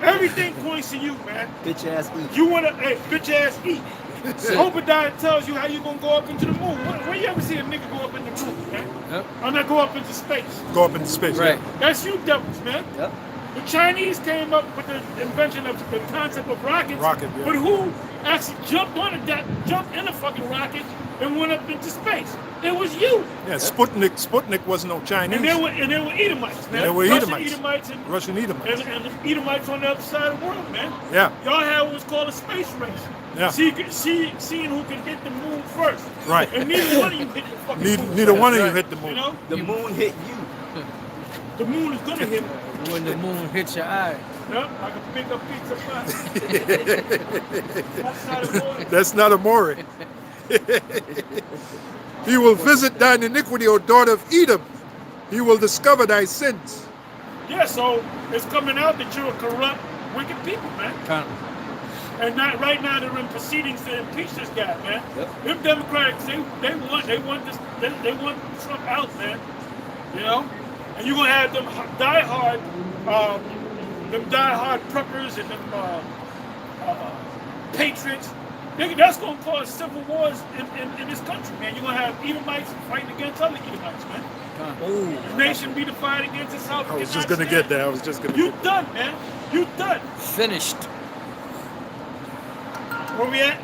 Everything points to you, man.
Bitch ass eat.
You want to, hey, bitch ass eat. Obadiah tells you how you going to go up into the moon. When you ever see a nigga go up in the moon, man?
Yep.
I'm not go up into space.
Go up into space.
Right.
That's you devils, man.
Yep.
The Chinese came up with the invention of the concept of rockets.
Rocket, yeah.
But who actually jumped in the fucking rocket and went up into space? It was you.
Yeah, Sputnik wasn't no Chinese.
And they were Edomites, man.
They were
Russian
Edomites.
and
Russian Edomites.
and the Edomites on the other side of the world, man.
Yeah.
Y'all had what was called a space race.
Yeah.
Seeing who can hit the moon first.
Right.
And neither one of you hit the fucking moon.
Neither one of you
right.
hit the moon.
You know?
The moon hit you.
The moon is gonna hit me.
When the moon hits your eye.
Yep, like a big up pizza pie. That's not a boy.
That's not a more. He will visit thine iniquity, O daughter of Edom. He will discover thy sins.
Yeah, so it's coming out that you're a corrupt, wicked people, man.
Kind
And not right now they're in proceedings to impeach this guy, man.
Yep.
Them Democrats, they want Trump out, man. You know? And you're gonna have them diehard preppers and them patriots. That's gonna cause civil wars in this country, man. You're gonna have Edomites fighting against other Edomites, man.
of.
The nation be divided against itself.
I was just going to get there.
You done, man. You done.
Finished.
Where we at?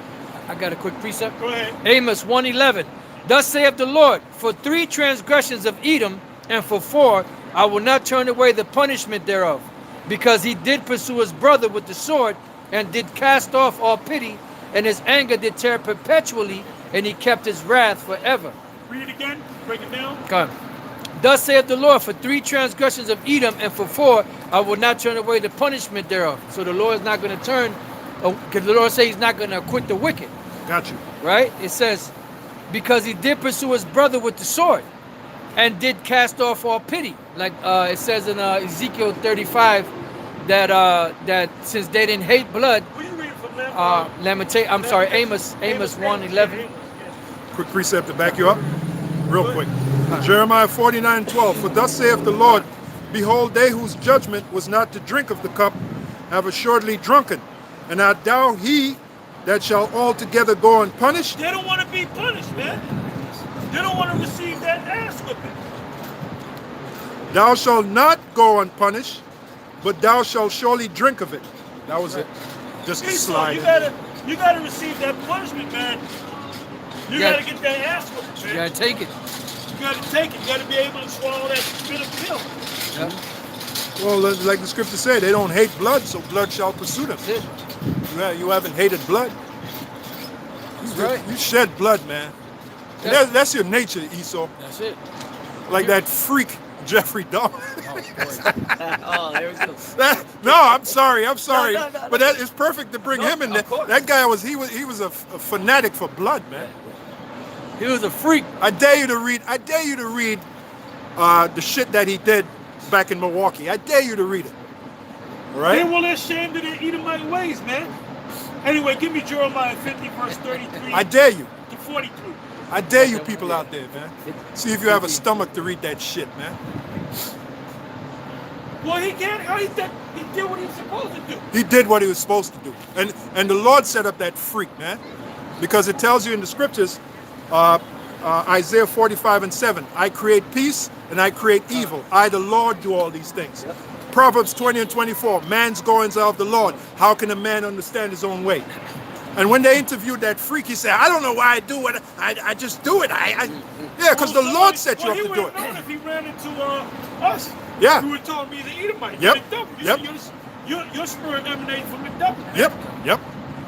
I got a quick precept.
Go ahead.
Amos 1:11. Thus saith the Lord, for 3 transgressions of Edom And for 4, I will not turn away the punishment thereof, because he did pursue his brother with the sword, and did cast off all pity, and his anger did tear perpetually, and he kept his wrath forever.
Read it again. Break it down.
God. Thus saith the Lord, for 3 transgressions of Edom, and for 4, I will not turn away the punishment thereof. So the Lord is not going to turn, because the Lord says he's not going to acquit the wicked.
Got you.
Right? It says, because he did pursue his brother with the sword, and did cast off all pity. Like it says in Ezekiel 35, that since they didn't hate blood,
Where you reading from that?
I'm sorry, Amos 1:11.
Quick precept to back you up. Real quick. Jeremiah 49:12. For thus saith the Lord, behold, they whose judgment was not to drink of the cup have assuredly drunken, and art thou he that shall altogether go unpunished?
They don't want to be punished, man. They don't want to receive that ass whipping.
Thou shalt not go unpunished, but thou shalt surely drink of it. That was it. Just a
Esau,
slide.
you gotta receive that punishment, man. You
Yeah.
gotta get that ass whipping,
You
man.
gotta take it.
You gotta take it. You gotta be able to swallow that bitter pill.
Yeah.
Well, like the scripture say, they don't hate blood, so blood shall pursue them.
That's it.
You haven't hated blood.
That's right.
You shed blood, man. And
Yeah.
that's your nature, Esau.
That's it.
Like that freak Jeffrey Dahmer.
Oh, boy.
Oh, there we go.
No, I'm sorry.
No,
But that is perfect to bring him in there.
of course.
That guy was a fanatic for blood, man.
He was a freak.
I dare you to read the shit that he did back in Milwaukee. I dare you to read it. All
They
right?
were ashamed of their Edomite ways, man. Anyway, give me Jeremiah 50, verse 33
I dare you.
to 43.
I dare you people out there, man. See if you have a stomach to read that shit, man.
Well, he can't. He did what he was supposed to do.
He did what he was supposed to do. And the Lord set up that freak, man. Because it tells you in the scriptures, Isaiah 45:7, I create peace and I create evil. I, the Lord, do all these things.
Yep.
Proverbs 20:24, man's goings are of the Lord. How can a man understand his own way? And when they interviewed that freak, he said, I don't know why I do it. I just do it. Yeah, because the Lord set you up to do
He would
it.
have known if he ran into us.
Yeah.
You would told me the Edomite.
Yep.
The devil.
Yep.
Your spirit emanates from the devil.
Yep.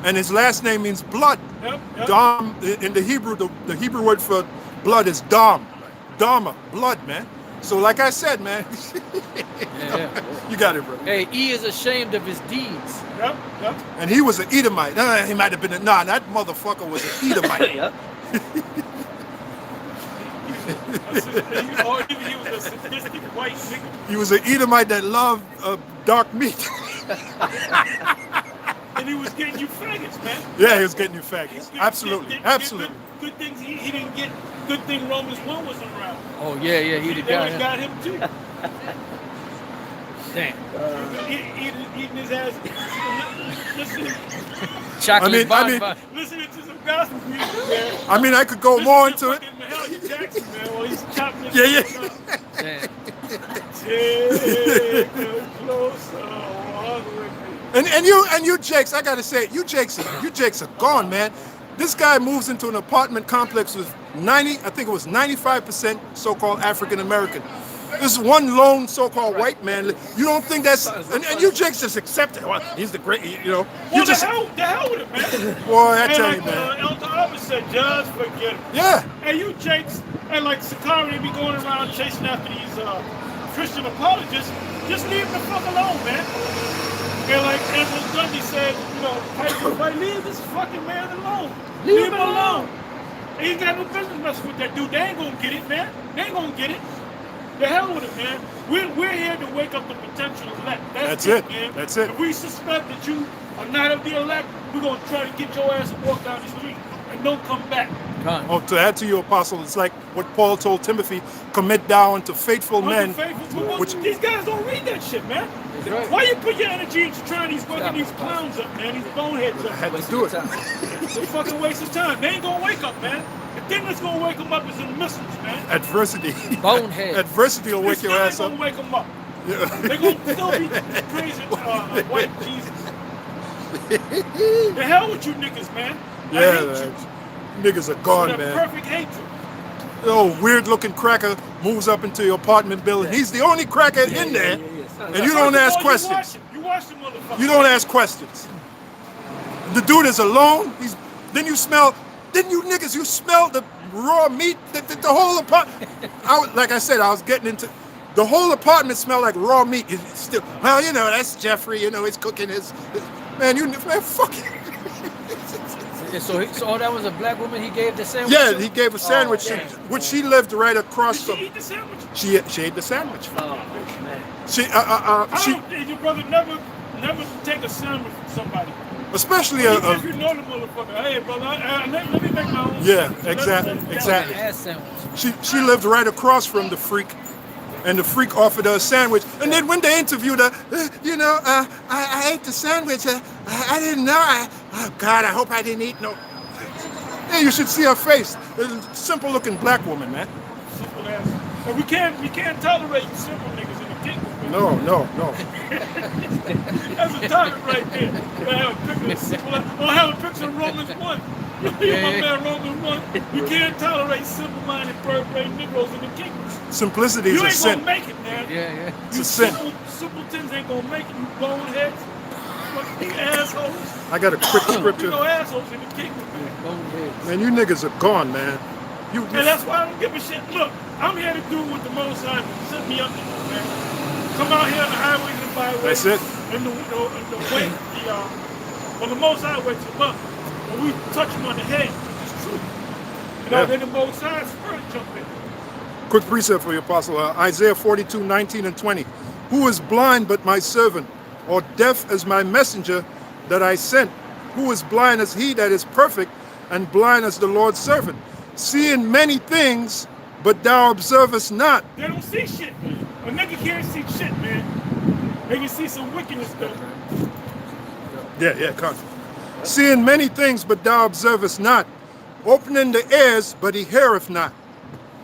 And his last name means blood.
Yep.
Dom, in the Hebrew, the Hebrew word for blood is dom. Dharma, blood, man. So like I said, man,
Yeah.
you got it, bro.
Hey, he is ashamed of his deeds.
Yep.
And he was an Edomite. He might have been that motherfucker was an Edomite.
Yep.
Or even he was a sadistic white nigga.
He was an Edomite that loved dark meat.
And he was getting you faggots, man.
Yeah, he was getting you faggots.
Good-
Absolutely.
good-
Absolutely.
Good things he didn't get. Good thing Romans 1 wasn't around.
Oh, yeah, he the
They
guy.
would've got him too.
Damn.
Eating his ass. Listen,
Chocolate
I mean-
bonbon.
listening to some gospel music, man.
I mean, I could go more into it.
Fucking Mahalia Jackson, man, while he's chopping his
Yeah.
foot up.
Damn.
Take a closer walk with me.
And you Jakes, I gotta say, you Jakes are gone, man. This guy moves into an apartment complex with 95% so-called African American. This one lone so-called white man. You don't think that's and you Jakes just accept it. Well, he's the great, you know.
Well,
You just
the hell with it, man.
boy, I
And
tell
like
you, man.
Elton Albert said, just forget it.
Yeah.
And you Jakes, and like Sakari, they be going around chasing after these Christian apologists. Just leave them the fuck alone, man. And like Anthony Gundy said, you know, like, leave this fucking man alone. Leave him alone. He ain't got no business messing with that dude. They ain't gonna get it, man. They ain't gonna get it. The hell with it, man. We're here to wake up the potential elect.
That's it.
Man.
That's it.
If we suspect that you are not of the elect, we're gonna try to get your ass and walk down the street and don't come back.
Con.
Oh, to add to you, Apostle, it's like what Paul told Timothy, commit thou unto faithful men. Which
These guys don't read that shit, man.
That's right.
Why you put your energy into trying these fucking these clowns up, man? These boneheads
I had
up.
to do it.
It's a fucking waste of time. They ain't gonna wake up, man. The thing that's gonna wake them up is the missiles, man.
Adversity.
Bonehead.
Adversity will wake
It's
your
still
ass
ain't
up.
gonna wake them up.
Yeah.
They're gonna still be praising white Jesus. The hell with you niggas, man. I
Yeah,
hate
man.
you.
Niggas are gone,
With a
man.
perfect hatred.
weird looking cracker moves up into your apartment building. He's the only cracker in there, and you don't ask questions.
You watch the motherfucker.
You don't ask questions. The dude is alone. Then you smell the raw meat. The whole apartment. Like I said, I was getting into. The whole apartment smelled like raw meat. It's still, well, that's Jeffrey. He's cooking his. Man, fuck it.
So that was a black woman he gave the sandwich
Yeah,
to?
he gave a sandwich, which she lived right across
Did
from.
she eat the sandwich?
She ate the sandwich.
Oh, man.
Your brother never take a sandwich from somebody.
Especially
Even if you know the motherfucker. Hey, brother, let me make my own sandwich.
exactly.
Ass sandwich.
She lived right across from the freak, and the freak offered her a sandwich. And then when they interviewed her, I ate the sandwich. I didn't know. Oh God, I hope I didn't eat no. Yeah, you should see her face. Simple looking black woman, man.
Simple ass. And we can't tolerate simple niggas in the kingdom.
No.
That's a topic right there. We'll have a picture of simple. We'll have a picture of Romans 1. My man Romans 1. You can't tolerate simple-minded, bird-brained Negroes in the kingdom.
Simplicity is a sin.
You ain't gonna make it, man.
Yeah.
It's a sin.
Simpletons ain't gonna make it. You boneheads, fucking assholes.
I got a quick
You
scripture.
know assholes in the kingdom, man.
Man, you niggas are gone, man.
And that's why I don't give a shit. Look, I'm here to do what the Most High sent me up to do, man. Come out here on the highways and byways.
That's it.
And the way, when the Most High wakes him up, when we touch him on the head, it's true. Then the Most High's spirit jump in.
Quick precept for you, Apostle. Isaiah 42:19 and 20. Who is blind but my servant, or deaf as my messenger that I sent? Who is blind as he that is perfect, and blind as the Lord's servant? Seeing many things, but thou observest not.
They don't see shit. A nigga can't see shit, man. They can see some wickedness though.
Yeah, come. Seeing many things, but thou observest not. Opening the ears, but he heareth not.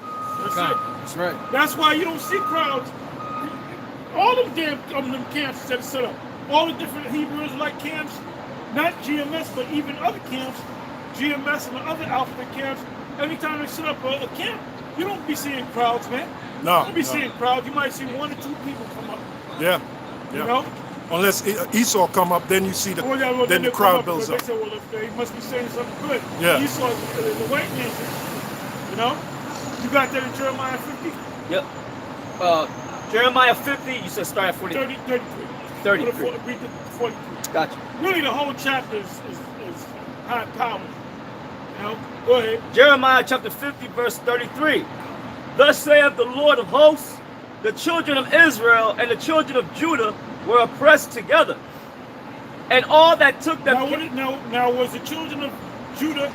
That's it.
That's right.
That's why you don't see crowds. All them damn them camps that are set up. All the different Hebrew Israelite camps, not GMS, but even other camps, GMS and the other alphabet camps, anytime they set up a camp, you don't be seeing crowds, man.
No.
You don't be seeing crowds. You might see 1 or 2 people come up.
Yeah.
You know?
Unless Esau come up, then you see the
Well,
then the crowd builds
They
up.
said, well, if they must be saying something good.
Yeah.
Esau is the white nation. You know? You got that in Jeremiah 50?
Yep. Jeremiah 50, you said start at
33.
33.
Read the 43.
Gotcha.
Really, the whole chapter is high power. You know? Go ahead.
Jeremiah chapter 50, verse 33. Thus saith the Lord of hosts, the children of Israel and the children of Judah were oppressed together. And all that took them...
Now, was the children of Judah,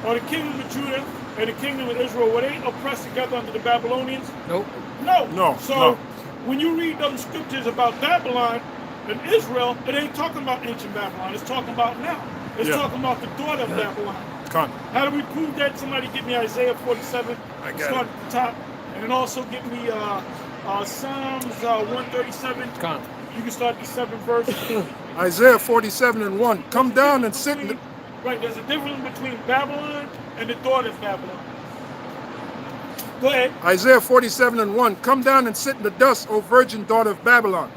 or the kingdom of Judah, and the kingdom of Israel, were they oppressed together under the Babylonians?
Nope.
No. So,
no.
when you read those scriptures about Babylon and Israel, it ain't talking about ancient Babylon. It's talking about now. It's talking about the daughter of Babylon.
Come.
How do we prove that? Somebody get me Isaiah 47.
I got
Start at the top. And then also get me Psalms 137.
Come.
You can start the 7th verse.
Isaiah 47:1. Come down and sit in the...
Right, there's a difference between Babylon and the daughter of Babylon. Go ahead.
Isaiah 47:1. Come down and sit in the dust, O virgin daughter of Babylon.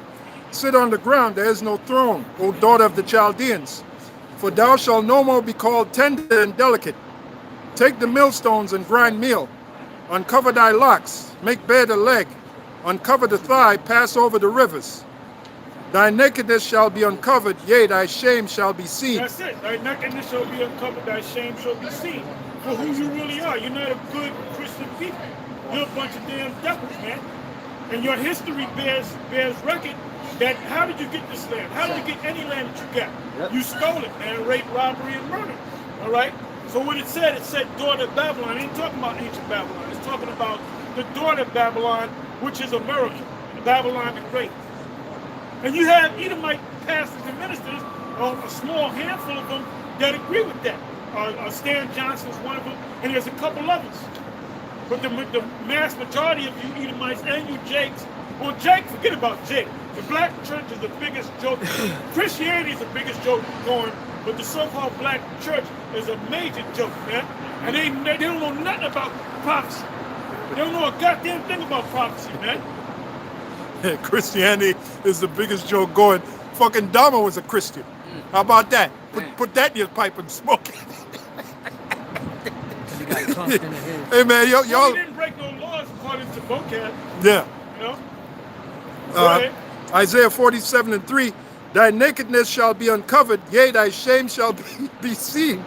Sit on the ground, there is no throne, O daughter of the Chaldeans. For thou shalt no more be called tender and delicate. Take the millstones and grind meal. Uncover thy locks, make bare the leg. Uncover the thigh, pass over the rivers. Thy nakedness shall be uncovered, yea, thy shame shall be seen.
That's it. Thy nakedness shall be uncovered, thy shame shall be seen. For who you really are. You're not a good Christian people. You're a bunch of damn devils, man. And your history bears record that how did you get this land? How did you get any land that you got?
Yep.
You stole it, man. Rape, robbery, and murder. All right? So what it said daughter of Babylon. It ain't talking about ancient Babylon. It's talking about the daughter of Babylon, which is America. Babylon the Great. And you have Edomite pastors and ministers, a small handful of them that agree with that. Stan Johnson is one of them, and there's a couple others. But the mass majority of you Edomites and you Jakes, well, Jake, forget about Jake. The black church is the biggest joke. Christianity is the biggest joke going, but the so-called black church is a major joke, man. And they don't know nothing about prophecy. They don't know a goddamn thing about prophecy, man.
Christianity is the biggest joke going. Fucking Dharma was a Christian. How about that? Put that in your pipe and smoke it.
He got clumped in the head.
Hey man,
Well,
y'all.
he didn't break no laws according to vocab,
Yeah.
you know? Go ahead.
Isaiah 47:3. Thy nakedness shall be uncovered, yea, thy shame shall be seen.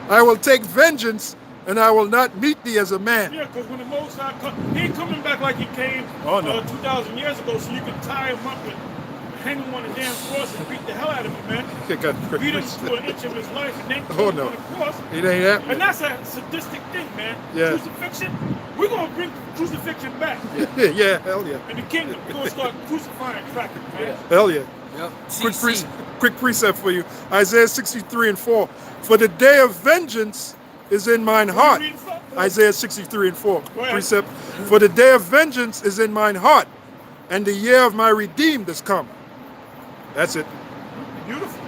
I will take vengeance, and I will not meet thee as a man.
Yeah, because when the Most High he ain't coming back like he came
Oh, no.
2,000 years ago, so you can tie him up and hang him on a damn cross and beat the hell out of him, man. Beat him to an inch of his life and then
Oh,
put him
no.
on the cross.
It ain't happening.
And that's a sadistic thing, man.
Yeah.
Crucifixion, we're going to bring crucifixion back
Yeah, hell yeah.
in the kingdom. We're going to start crucifying crackers, man.
Hell yeah.
Yep.
Quick precept for you. Isaiah 63:4. For the day of vengeance is in mine heart.
reading something?
Isaiah 63:4.
Go ahead.
Precept. For the day of vengeance is in mine heart, and the year of my redeemed is come. That's it.
Beautiful.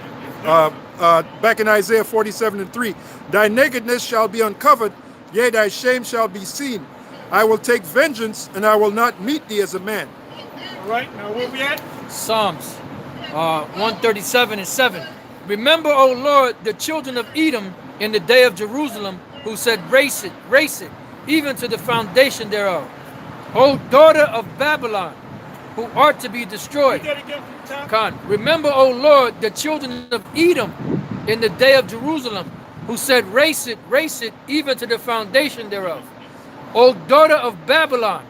Back in Isaiah 47:3. Thy nakedness shall be uncovered, yea, thy shame shall be seen. I will take vengeance, and I will not meet thee as a man.
All right, now where we at?
Psalms 137:7. Remember, O Lord, the children of Edom in the day of Jerusalem, who said, race it, even to the foundation thereof. O daughter of Babylon, who art to be destroyed.
Read that again from the top.
Khan, remember, O Lord, the children of Edom in the day of Jerusalem, who said, race it, even to the foundation thereof. O daughter of Babylon,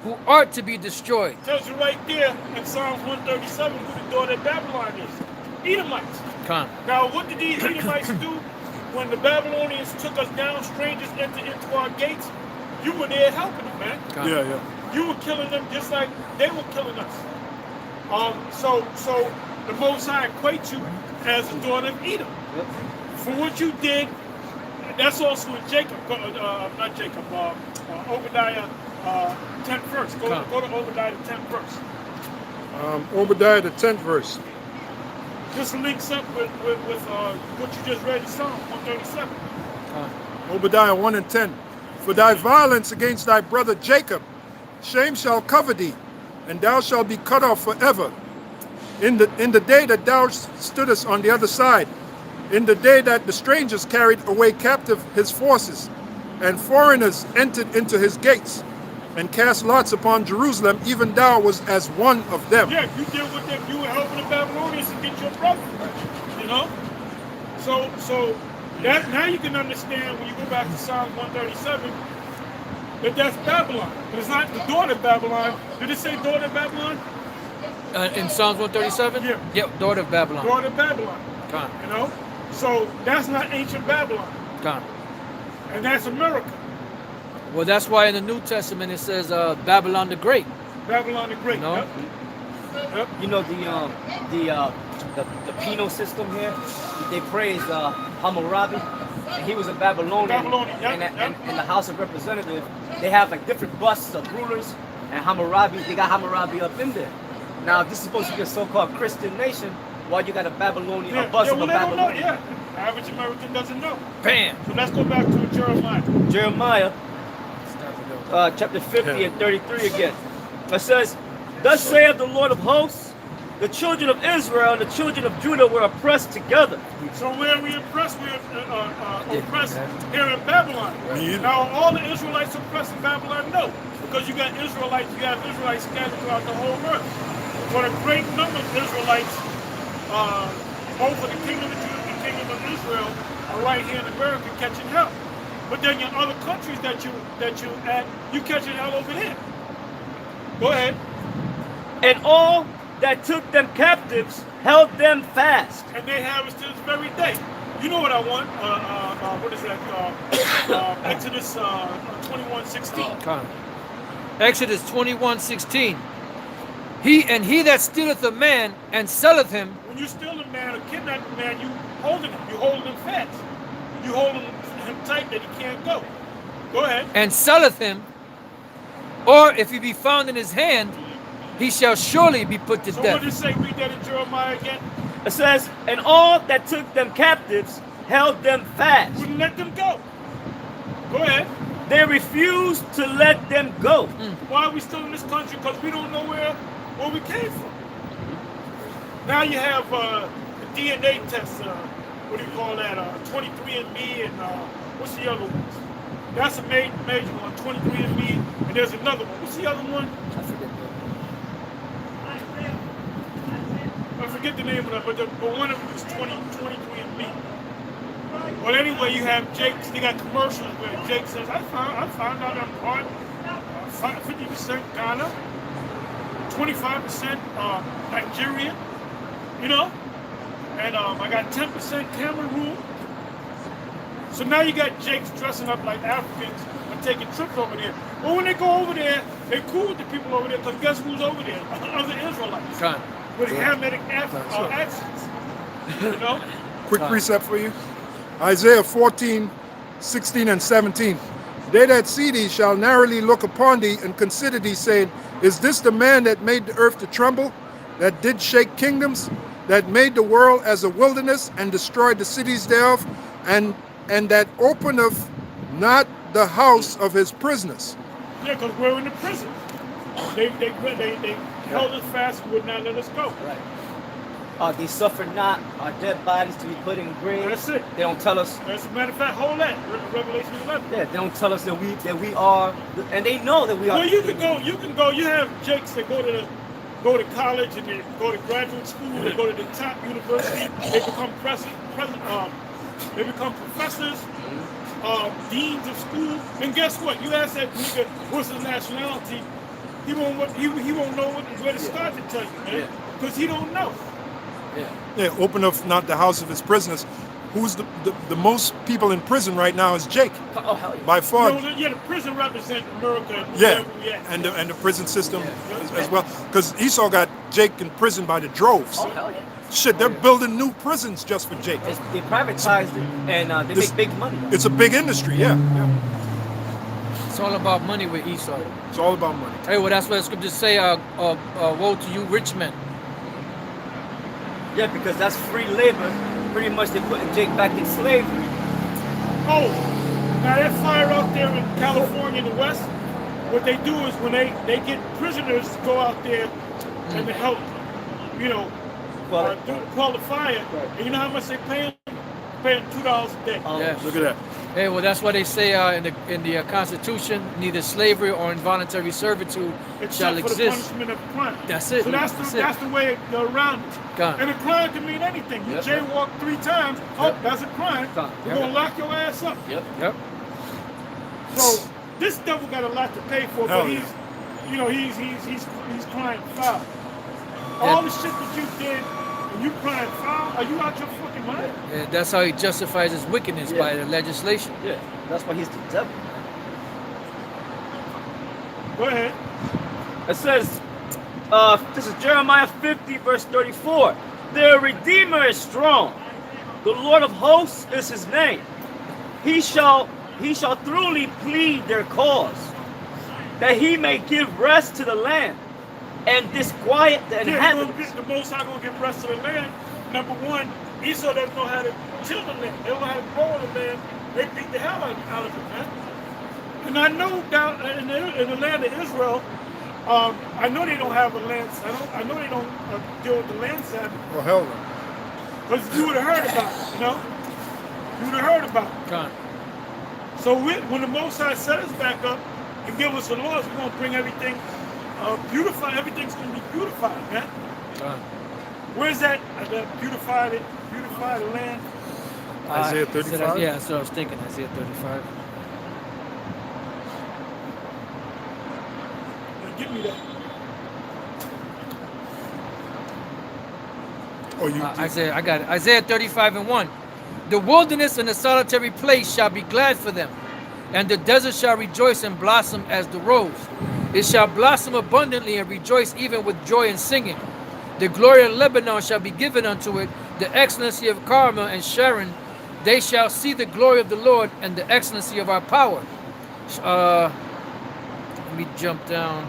who art to be destroyed.
Tells you right there in Psalms 137 who the daughter of Babylon is. Edomites.
Khan.
Now, what did these Edomites do when the Babylonians took us down, strangers entered into our gates? You were there helping them, man.
Khan.
Yeah.
You were killing them just like they were killing us. So the Most High equates you as a daughter of Edom.
Yep.
For what you did, that's also in Jacob, not Jacob, Obadiah 10th verse. Go to Obadiah 10th verse.
Obadiah the 10th verse.
This links up with what you just read in Psalm 137.
Obadiah 1:10. For thy violence against thy brother Jacob, shame shall cover thee, and thou shalt be cut off forever. In the day that thou stoodest on the other side, in the day that the strangers carried away captive his forces, and foreigners entered into his gates, and cast lots upon Jerusalem, even thou was as one of them.
Yeah, you did with them. You were helping the Babylonians to get your brother. You know? So that now you can understand when you go back to Psalm 137 that's Babylon. But it's not the daughter of Babylon. Did it say daughter of Babylon?
In Psalms 137?
Yeah.
Yep, daughter of Babylon.
Daughter of Babylon.
Khan.
You know? So that's not ancient Babylon.
Khan.
And that's America.
Well, that's why in the New Testament it says Babylon the Great.
Babylon the Great.
No.
Yep. Yep.
You know the penal system here. They praise Hammurabi, and he was a Babylonian.
Babylonian, yep,
And in the House of Representatives, they have like different busts of rulers, and Hammurabi. They got Hammurabi up in there. Now, if this is supposed to be a so-called Christian nation, why you got a Babylonian, a bust of a
they don't know.
Babylonian?
Yeah. Average American doesn't know.
Bam!
So let's go back to Jeremiah.
Jeremiah, chapter 50 and 33 again. It says, thus saith the Lord of hosts, the children of Israel and the children of Judah were oppressed together.
So where we oppressed? We're oppressed here in Babylon.
Yeah.
Now all the Israelites oppressed in Babylon? No. Because you have Israelites scattered throughout the whole earth. But a great number of Israelites over the kingdom of Judah and the kingdom of Israel are right here in America catching hell. But then your other countries that you at, you catching hell over there. Go ahead.
And all that took them captives held them fast.
And they have us to this very day. You know what I want? What is that? Exodus 21:16.
Khan. Exodus 21:16. He that stealeth a man and selleth him.
When you steal a man or kidnap a man, you holding him. You holding him fast. You holding him tight that he can't go. Go ahead.
And selleth him, or if he be found in his hand, he shall surely be put to
So
death.
what did it say? Read that in Jeremiah again.
It says, and all that took them captives held them fast.
Wouldn't let them go. Go ahead.
they refuse to let them go.
Why are we still in this country? Because we don't know where we came from. Now you have DNA tests. What do you call that? 23andMe and what's the other ones? That's a major one. 23andMe, and there's another one. What's the other one? I forget the name of that, but one of them is 23andMe. Well, anyway, you have Jake's. They got commercials where Jake says, "I found out I'm part 50% Ghana, 25% Nigerian, you know, and I got 10% Cameroon." So now you got Jake's dressing up like Africans and taking trips over there. Well, when they go over there, they cool with the people over there because guess who's over there? Other Israelites with Hamitic accents, you know.
Quick precept for you. Isaiah 14, 16 and 17. They that see thee shall narrowly look upon thee and consider thee, saying, is this the man that made the earth to tremble, that did shake kingdoms, that made the world as a wilderness and destroyed the cities thereof, and that openeth not the house of his prisoners?
Yeah, because we're in the prison. They held us fast and would not let us go.
Right. They suffer not our dead bodies to be put in graves.
That's it.
They don't tell us.
As a matter of fact, hold that. Revelation 11.
Yeah, they don't tell us that we are, and they know that we are.
Well, you can go. You have Jakes that go to college and they go to graduate school. They go to the top university. They become they become professors, deans of school. And guess what? You ask that nigga what's his nationality, he won't know where to start to tell you, man, because he don't know.
Yeah, open up not the house of his prisoners. Who's the most people in prison right now is Jake.
Oh, hell yeah.
By far.
The prison represents America.
And the prison system as well. Because Esau got Jake in prison by the droves.
Oh, hell yeah.
Shit, they're building new prisons just for Jake.
They privatized it, and they make big money.
It's a big industry, yeah.
It's all about money with Esau.
It's all about money.
Hey, well, that's what the scriptures say, woe to you rich men.
Yeah, because that's free labor. Pretty much they're putting Jake back in slavery.
Oh, now that fire out there in California in the West, what they do is when they get prisoners to go out there and to help, you know, quell the fire. Right. And you know how much they pay them? Pay them $2 a day.
Yeah.
Look at that.
Hey, well, that's why they say in the Constitution, neither slavery or involuntary servitude shall
except for the
exist.
punishment of crime.
That's it.
So that's the way around it.
Gone.
And a crime can mean anything. You jaywalk 3 times, that's a crime. We're gonna lock your ass up.
Yep.
So this devil got a lot to pay for, but he's crying foul. All the shit that you did, and you crying foul, are you out your fucking mind?
Yeah, that's how he justifies his wickedness by the legislation.
Yeah, that's why he's the devil.
Go ahead.
It says, this is Jeremiah 50, verse 34. Their Redeemer is strong. The Lord of hosts is his name. He shall truly plead their cause, that he may give rest to the land and disquiet the inhabitants.
The Most High gonna give rest to the land. Number one, Esau doesn't know how to till the land. They don't know how to grow the land. They beat the hell out of it, man. And I know down in the land of Israel, I know they don't have a land. I know they don't deal with the land side.
Well, hell no.
Because you would have heard about it, you know? You would have heard about it.
Gone.
So when the Most High set us back up and give us the laws, we're going to bring everything beautified. Everything's going to be beautified, man.
Gone.
Where's that beautified land?
Isaiah 35?
Yeah, that's what I was thinking, Isaiah 35.
Give me that.
Oh, you
Isaiah, I got it. Isaiah 35 and 1. The wilderness and the solitary place shall be glad for them, and the desert shall rejoice and blossom as the rose. It shall blossom abundantly and rejoice even with joy and singing. The glory of Lebanon shall be given unto it, the excellency of Carmel and Sharon. They shall see the glory of the Lord and the excellency of our power. Let me jump down.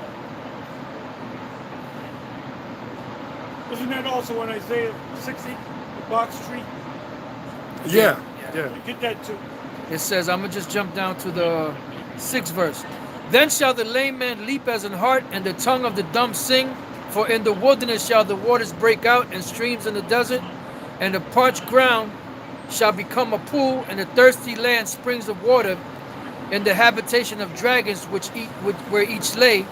Isn't that also in Isaiah 60, the box tree?
Yeah.
Get that too.
It says, I'm going to just jump down to the 6th verse. Then shall the lame man leap as an hart, and the tongue of the dumb sing. For in the wilderness shall the waters break out, and streams in the desert, and the parched ground shall become a pool, and the thirsty land springs of water. In the habitation of dragons, where each lay,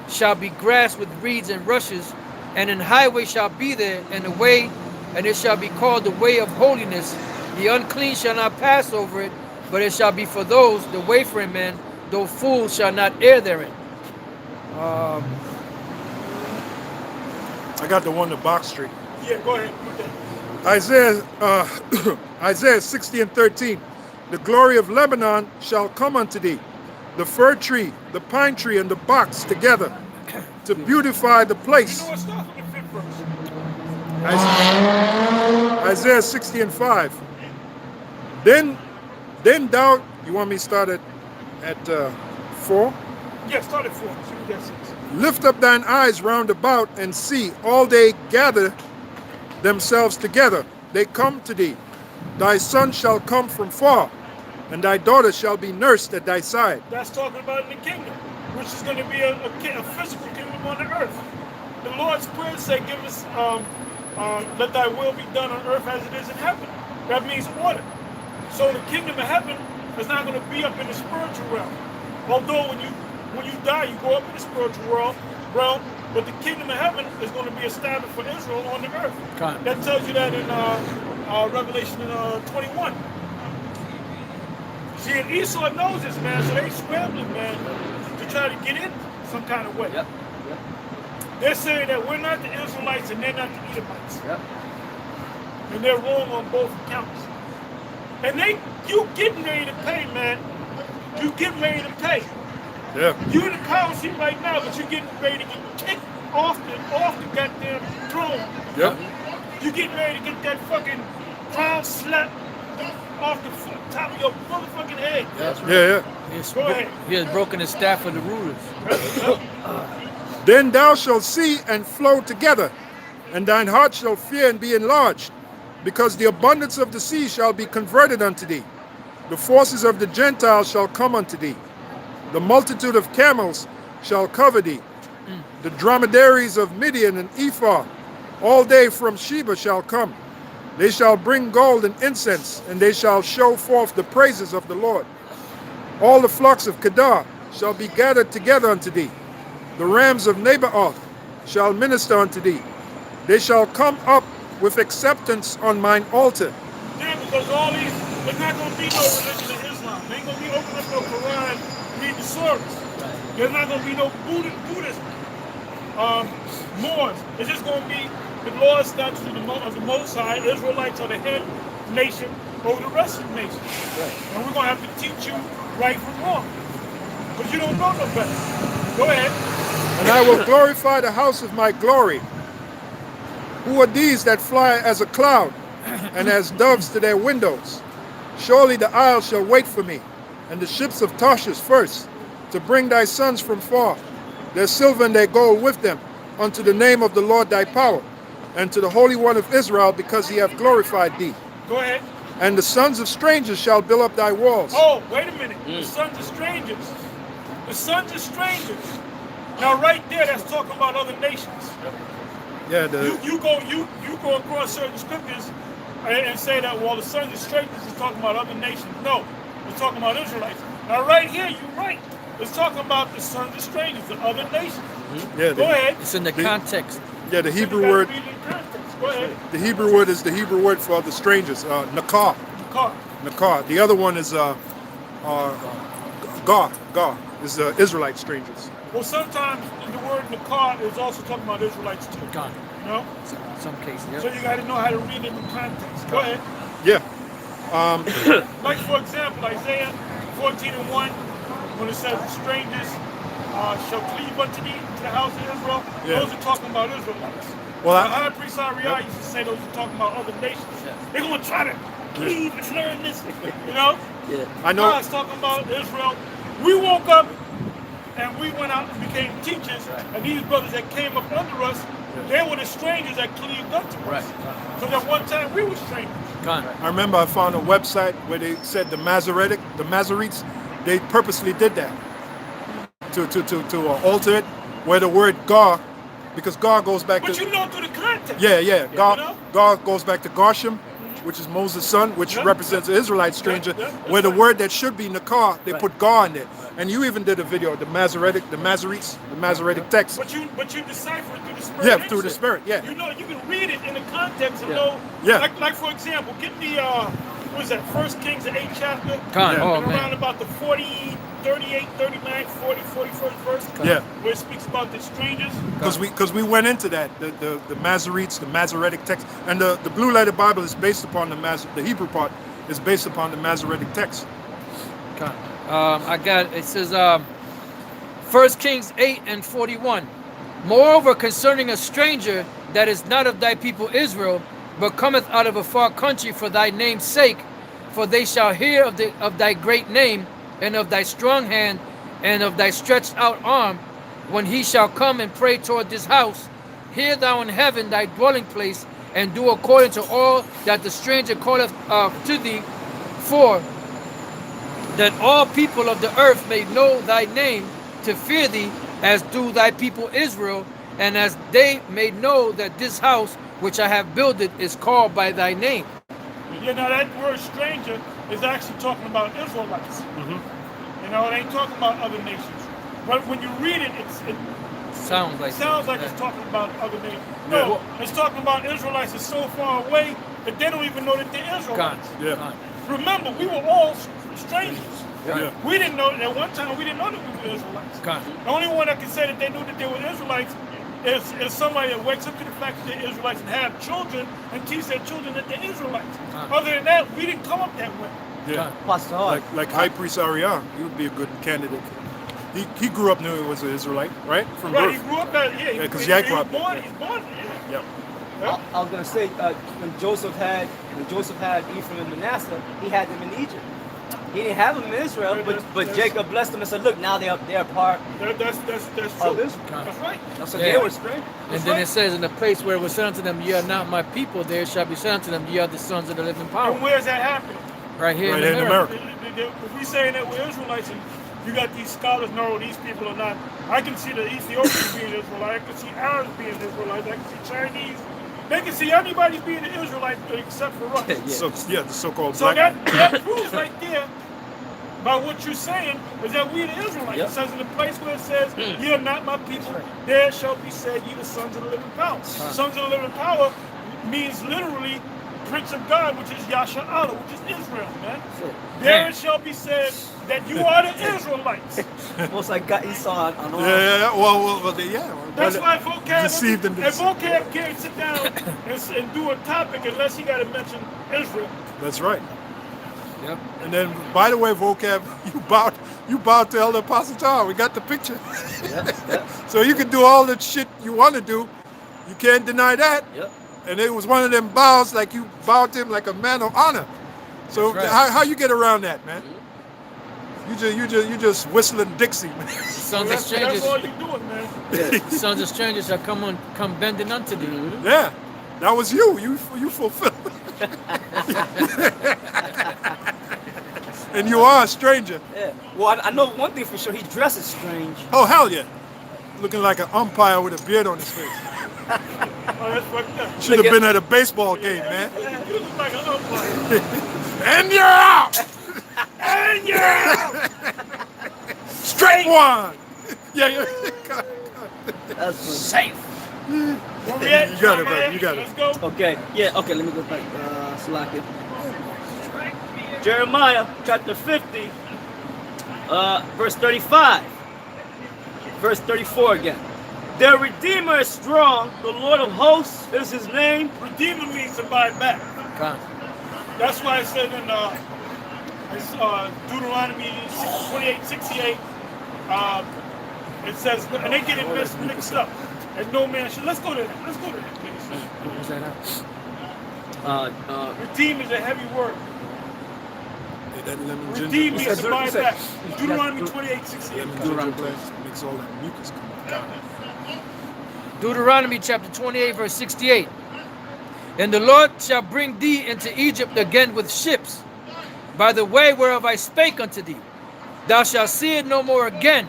shall be grass with reeds and rushes, and an highway shall be there, and a way, and it shall be called the way of holiness. The unclean shall not pass over it, but it shall be for those, the wayfaring men, though fools shall not err therein.
I got the one to Box Street.
Yeah, go ahead.
Isaiah 60 and 13. The glory of Lebanon shall come unto thee, the fir tree, the pine tree, and the box together, to beautify the
You
place.
know what starts with the 5th verse?
Isaiah 60 and 5. Then thou, you want me to start at 4?
Yeah, start at 4. See what that says.
Lift up thine eyes round about and see, all they gather themselves together. They come to thee. Thy son shall come from far, and thy daughter shall be nursed at thy side.
That's talking about in the kingdom, which is going to be a physical kingdom on the earth. The Lord's Prayer say, give us, let thy will be done on earth as it is in heaven. That means order. So the kingdom of heaven is not going to be up in the spiritual realm. Although when you die, you go up in the spiritual realm, but the kingdom of heaven is going to be established for Israel on the earth.
God.
That tells you that in Revelation 21. See, and Esau knows this, man, so they scrambling, man, to try to get in some kind of way.
Yep.
They're saying that we're not the Israelites and they're not the Edomites.
Yep.
And they're wrong on both accounts. And you getting ready to pay, man. You getting ready to pay.
Yeah.
You in the power seat right now, but you're getting ready to get kicked off the goddamn throne.
Yep.
You getting ready to get that fucking crown slapped off the top of your motherfucking head.
That's right.
Yeah.
Go ahead.
He has broken the staff of the rulers.
Then thou shalt see and flow together, and thine heart shall fear and be enlarged, because the abundance of the sea shall be converted unto thee. The forces of the Gentiles shall come unto thee. The multitude of camels shall cover thee. The dromedaries of Midian and Ephah, all day from Sheba shall come. They shall bring gold and incense, and they shall show forth the praises of the Lord. All the flocks of Kedar shall be gathered together unto thee. The rams of Nabaoth shall minister unto thee. They shall come up with acceptance on mine altar.
Yeah, because all these, there's not going to be no religion in Islam. They ain't going to be opening up no Quran, reading the surahs. There's not going to be no Buddhism. Moors. It's just going to be the Lord's statutes of the Most High. Israelites are the head nation over the rest of the nation.
Right.
And we're going to have to teach you right from wrong. But you don't know no better. Go ahead.
And I will glorify the house of my glory. Who are these that fly as a cloud, and as doves to their windows? Surely the isle shall wait for me, and the ships of Tarshish first, to bring thy sons from far, their silver and their gold with them, unto the name of the Lord thy power, and to the Holy One of Israel, because he hath glorified thee.
Go ahead.
And the sons of strangers shall build up thy walls.
Oh, wait a minute. The sons of strangers. The sons of strangers. Now, right there, that's talking about other nations.
Yeah,
You go across certain scriptures and say that, well, the sons of strangers is talking about other nations. No, it's talking about Israelites. Now, right here, you're right. It's talking about the sons of strangers, the other nations.
yeah,
Go ahead.
It's in the context.
yeah, the Hebrew word.
Go ahead.
The Hebrew word is the Hebrew word for the strangers. Nakar.
Car.
Nakar. The other one is Gar. Gar is Israelite strangers.
Well, sometimes the word Nakar is also talking about Israelites too.
God.
You know?
Some cases, yeah.
So you got to know how to read it in context. Go ahead.
Yeah.
Like, for example, Isaiah 14:1, when it says the strangers shall cleave unto thee to the house of Israel,
Yeah.
those are talking about Israelites.
Well,
The high priest Ariah used to say those are talking about other nations. They're going to try to cleave and learn this, you know?
Yeah.
I know.
God's talking about Israel. We woke up and we went out and became teachers, and these brothers that came up under us, they were the strangers that cleaved up to us.
Right.
So at one time we were strangers.
God.
I remember I found a website where they said the Masoretes they purposely did that to alter it, where the word God, because God goes back
But
to
you know through the context.
yeah. God,
You know?
God goes back to Garshim, which is Moses' son, which
Yeah.
represents the Israelite stranger,
Yeah, that's
where the
right.
word that should be Nakar, they
Right.
put God in there. And you even did a video, the Masoretic text.
But you decipher it through the spirit.
Yeah,
ain't
through the
you?
spirit, yeah.
You know, you can read it in the context and
Yeah.
know.
Yeah.
Like for example, get the what is that? First Kings, the 8th chapter.
Con,
Yeah.
oh
And around
man.
about the 40, 38, 39, 40, 41st verse.
Yeah.
Where it speaks about the strangers.
Because we went into that, the Masoretes, the Masoretic text, and the Blue Letter Bible is based upon the Hebrew part is based upon the Masoretic text.
Con. I got it says 1 Kings 8 and 41. Moreover, concerning a stranger that is not of thy people Israel, but cometh out of a far country for thy name's sake, for they shall hear of thy great name, and of thy strong hand, and of thy stretched out arm, when he shall come and pray toward this house. Hear thou in heaven thy dwelling place, and do according to all that the stranger calleth to thee, for that all people of the earth may know thy name, to fear thee, as do thy people Israel, and as they may know that this house which I have builded is called by thy name.
You know, that word stranger is actually talking about Israelites. You know, it ain't talking about other nations. But when you read it, it
Sounds like
sounds like
that.
it's talking about other nations. No, it's talking about Israelites that's so far away that they don't even know that they're
Con.
Israelites.
Yeah.
Con.
Remember, we were all strangers.
Yeah.
We didn't know, at one time, we didn't know that we were Israelites.
Con.
The only one that can say that they knew that they were Israelites is somebody that wakes up to the fact that they're Israelites and have children and teach their children that they're Israelites. Other than that, we didn't come up that way.
Yeah.
Pastor Hart.
Like High Priest Arian, he would be a good candidate. He grew up knowing he was an Israelite, right? From
Right,
birth.
he grew up that,
Yeah, 'cause
he was
Yaakov-
born,
yeah.
he's born,
Yeah.
yeah.
I was gonna say when Joseph had Ephraim and Manasseh, he had them in Egypt. He didn't have them in Israel, but Jacob blessed them and said, "Look, now they're part
That's
of
true.
Israel."
That's right.
So
Yeah.
they were strange.
And then it says, in the place where it was said unto them, ye are not my people, there shall be said unto them, ye are the sons of the living power.
And where's that happening?
Right here
Right
in
in
America.
America.
If we saying that we're Israelites and you got these scholars, no, these people are not. I can see the Ethiopians being Israelites. I can see Arabs being Israelites. I can see Chinese. They can see everybody being an Israelite except for us.
Yeah.
So yeah, the so-called
So
black.
that proves right there by what you're saying is that we the Israelites.
Yep.
It says in the place where it says, ye are not my people, there shall be said, ye the sons of the living power. Sons of the living power means literally Prince of God, which is Yasha'Allah, which is Israel, man. There it shall be said that you are the Israelites.
Almost like got Esau on all.
Yeah. Well, yeah.
That's why
Deceived and
vocab can't sit down and do a topic unless he got to mention Israel.
That's right.
Yep.
And then, by the way, vocab, you bowed to Elder Apostle Tom. We got the picture. So you can do all the shit you want to do. You can't deny that.
Yep.
And it was one of them bows, like you bowed to him like a man of honor. So
That's right.
how you get around that, man? You just whistling Dixie, man.
Sons of
That's
strangers,
all you doing, man.
sons of strangers shall come bending unto thee.
Yeah, that was you. You fulfilled. And you are a stranger.
Yeah. Well, I know one thing for sure. He dresses strange.
Oh hell yeah, looking like an umpire with a beard on his face.
Oh, that's fucked up.
Should have been at a baseball game, man.
You look like an umpire.
And you're out.
And yeah!
Straight one. Yeah.
That's safe.
Where we at?
You got it, brother. You got it.
Let's go.
Okay. Yeah. Okay. Let me go back. Slack it. Jeremiah chapter 50, verse 35. Verse 34 again. Their Redeemer is strong. The Lord of hosts is his name.
Redeemer means to buy back.
Con.
That's why it said in Deuteronomy 28:68, it says, and they get it mixed up. And no man should. Let's go to that. Let's go to that, please.
Where's that at?
Redeem is a heavy word.
That lemon ginger.
Redeem means to buy
said-
back. Deuteronomy 28:68.
Lemon ginger blend makes all that mucus come out.
Deuteronomy chapter 28, verse 68. And the Lord shall bring thee into Egypt again with ships, by the way whereof I spake unto thee. thou shalt see it no more again.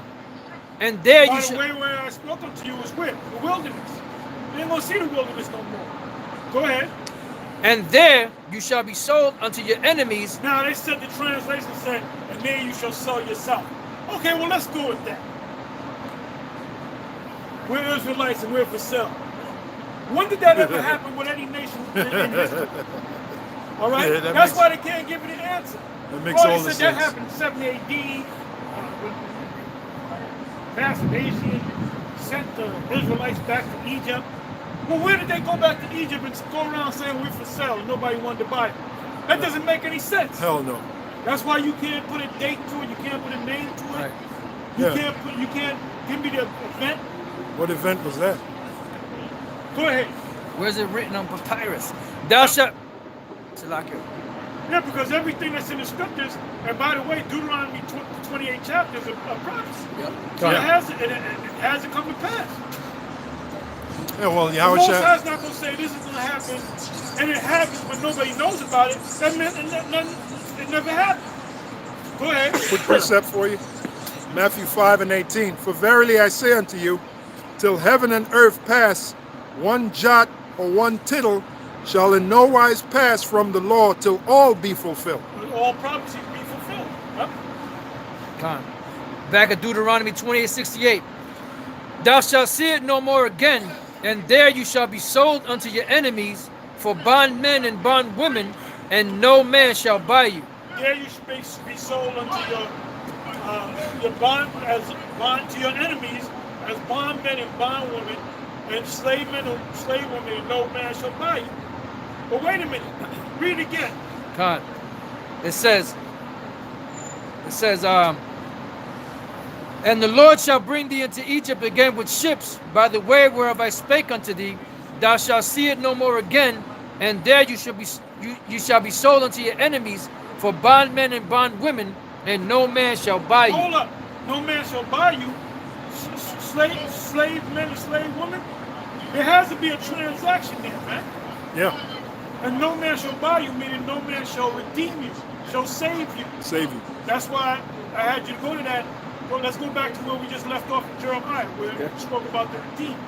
And there
By
you
the
shall,
way, where I spoke unto you is where? The wilderness. You ain't gonna see the wilderness no more. Go ahead.
and there you shall be sold unto your enemies.
Now they said the translation said, and there you shall sell yourself. Okay, well let's go with that. We're Israelites and we're for sale. When did that ever happen with any nation in history? All right?
Yeah,
That's why they can't give it an answer.
That makes all the
They said that
sense.
happened in 70 AD. Vespasian sent the Israelites back to Egypt. Well, where did they go back to Egypt and go around saying we're for sale and nobody wanted to buy it? That doesn't make any sense.
Hell no.
That's why you can't put a date to it. You can't put a name to it.
Right.
You can't give me the event.
What event was that?
Go ahead.
Where's it written on papyrus? Thou shalt. Salakia.
Yeah, because everything that's in the scriptures, and by the way, Deuteronomy 28 chapters are prophecy.
Yep.
So
Yeah.
it hasn't come to pass.
Yeah, well,
The Most
Yahweh
High's not going to say this is going to happen, and it happens, but nobody knows about it. That meant it never happened. Go ahead.
quick precept for you. Matthew 5:18. For verily I say unto you, till heaven and earth pass, one jot or one tittle shall in no wise pass from the law till all be fulfilled.
All prophecies be fulfilled. Huh?
Con. Back at Deuteronomy 28:68. Thou shalt see it no more again, and there you shall be sold unto your enemies for bondmen and bondwomen, and no man shall buy you.
There you should be sold unto your bond as bond to your enemies as bondmen and bondwomen, and slave men and slave women, and no man shall buy you. But wait a minute, read again.
Con. It says, and the Lord shall bring thee into Egypt again with ships by the way whereof I spake unto thee. Thou shalt see it no more again, and there you shall be sold unto your enemies for bondmen and bondwomen, and no man shall buy you.
Hold up, no man shall buy you. Slave men and slave women. There has to be a transaction there, man.
Yeah,
And no man shall buy you, meaning no man shall redeem you, shall save you.
save you.
That's why I had you to go to that. Well, let's go back to where we just left off in Jeremiah, where we spoke about the redeemed.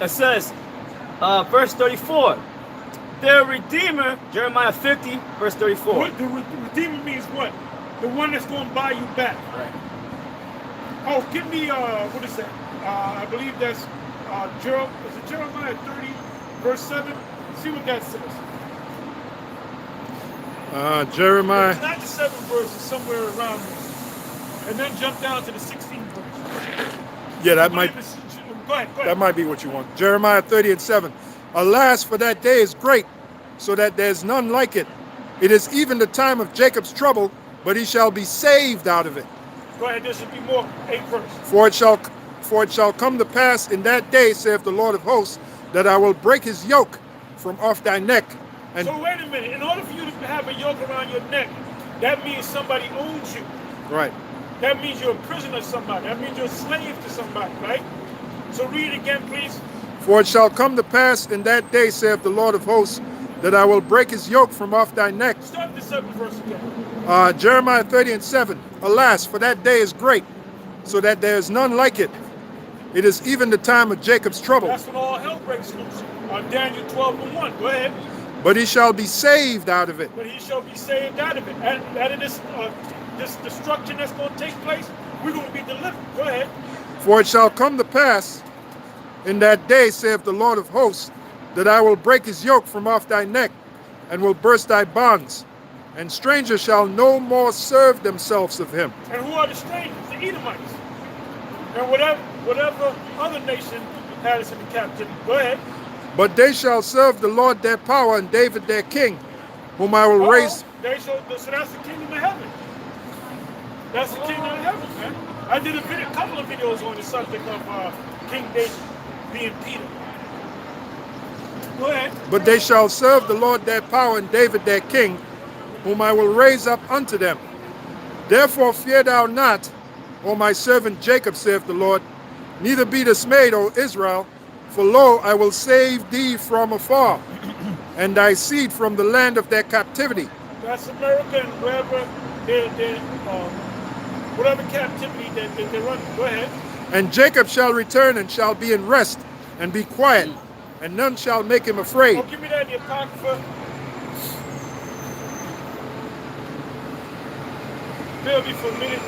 It says, verse 34, their Redeemer, Jeremiah 50, verse 34.
What the redeemer means what? The one that's going to buy you back.
Right.
Oh, give me, what is that? I believe that's Jeremiah 30, verse 7. See what that says.
Jeremiah.
It's not the 7th verse, it's somewhere around there. And then jump down to the 16th verse.
Yeah, that might
Go ahead.
that might be what you want. Jeremiah 30:7. Alas, for that day is great, so that there's none like it. It is even the time of Jacob's trouble, but he shall be saved out of it.
Go ahead, there should be more. 8th verse.
For it shall come to pass in that day, saith the Lord of hosts, that I will break his yoke from off thy neck. And
So wait a minute. In order for you to have a yoke around your neck, that means somebody owns you.
right.
That means you're a prisoner of somebody. That means you're a slave to somebody, right? So read again, please.
For it shall come to pass in that day, saith the Lord of hosts, that I will break his yoke from off thy neck.
Start the 7th verse again.
Jeremiah 30:7. Alas, for that day is great, so that there is none like it. It is even the time of Jacob's trouble.
That's when all hell breaks loose. Daniel 12:1. Go ahead.
But he shall be saved out of it.
But he shall be saved out of it. Out of this destruction that's going to take place, we're going to be delivered. Go ahead.
For it shall come to pass in that day, saith the Lord of hosts, that I will break his yoke from off thy neck, and will burst thy bonds, and strangers shall no more serve themselves of him.
And who are the strangers? The Edomites. And whatever other nation had us in the captivity. Go ahead.
But they shall serve the Lord their power, and David their king, whom I will raise.
So that's the kingdom of heaven. That's the kingdom of heaven, man. I did a couple of videos on the subject of King David being Peter. Go ahead.
But they shall serve the Lord their power, and David their king, whom I will raise up unto them. Therefore fear thou not, O my servant Jacob, saith the Lord, neither be dismayed, O Israel, for lo, I will save thee from afar, and thy seed from the land of their captivity.
That's America, and wherever whatever captivity that they're running. Go ahead.
And Jacob shall return and shall be in rest and be quiet, and none shall make him afraid.
Oh, give me that in the Apocrypha. Bear with me for a minute.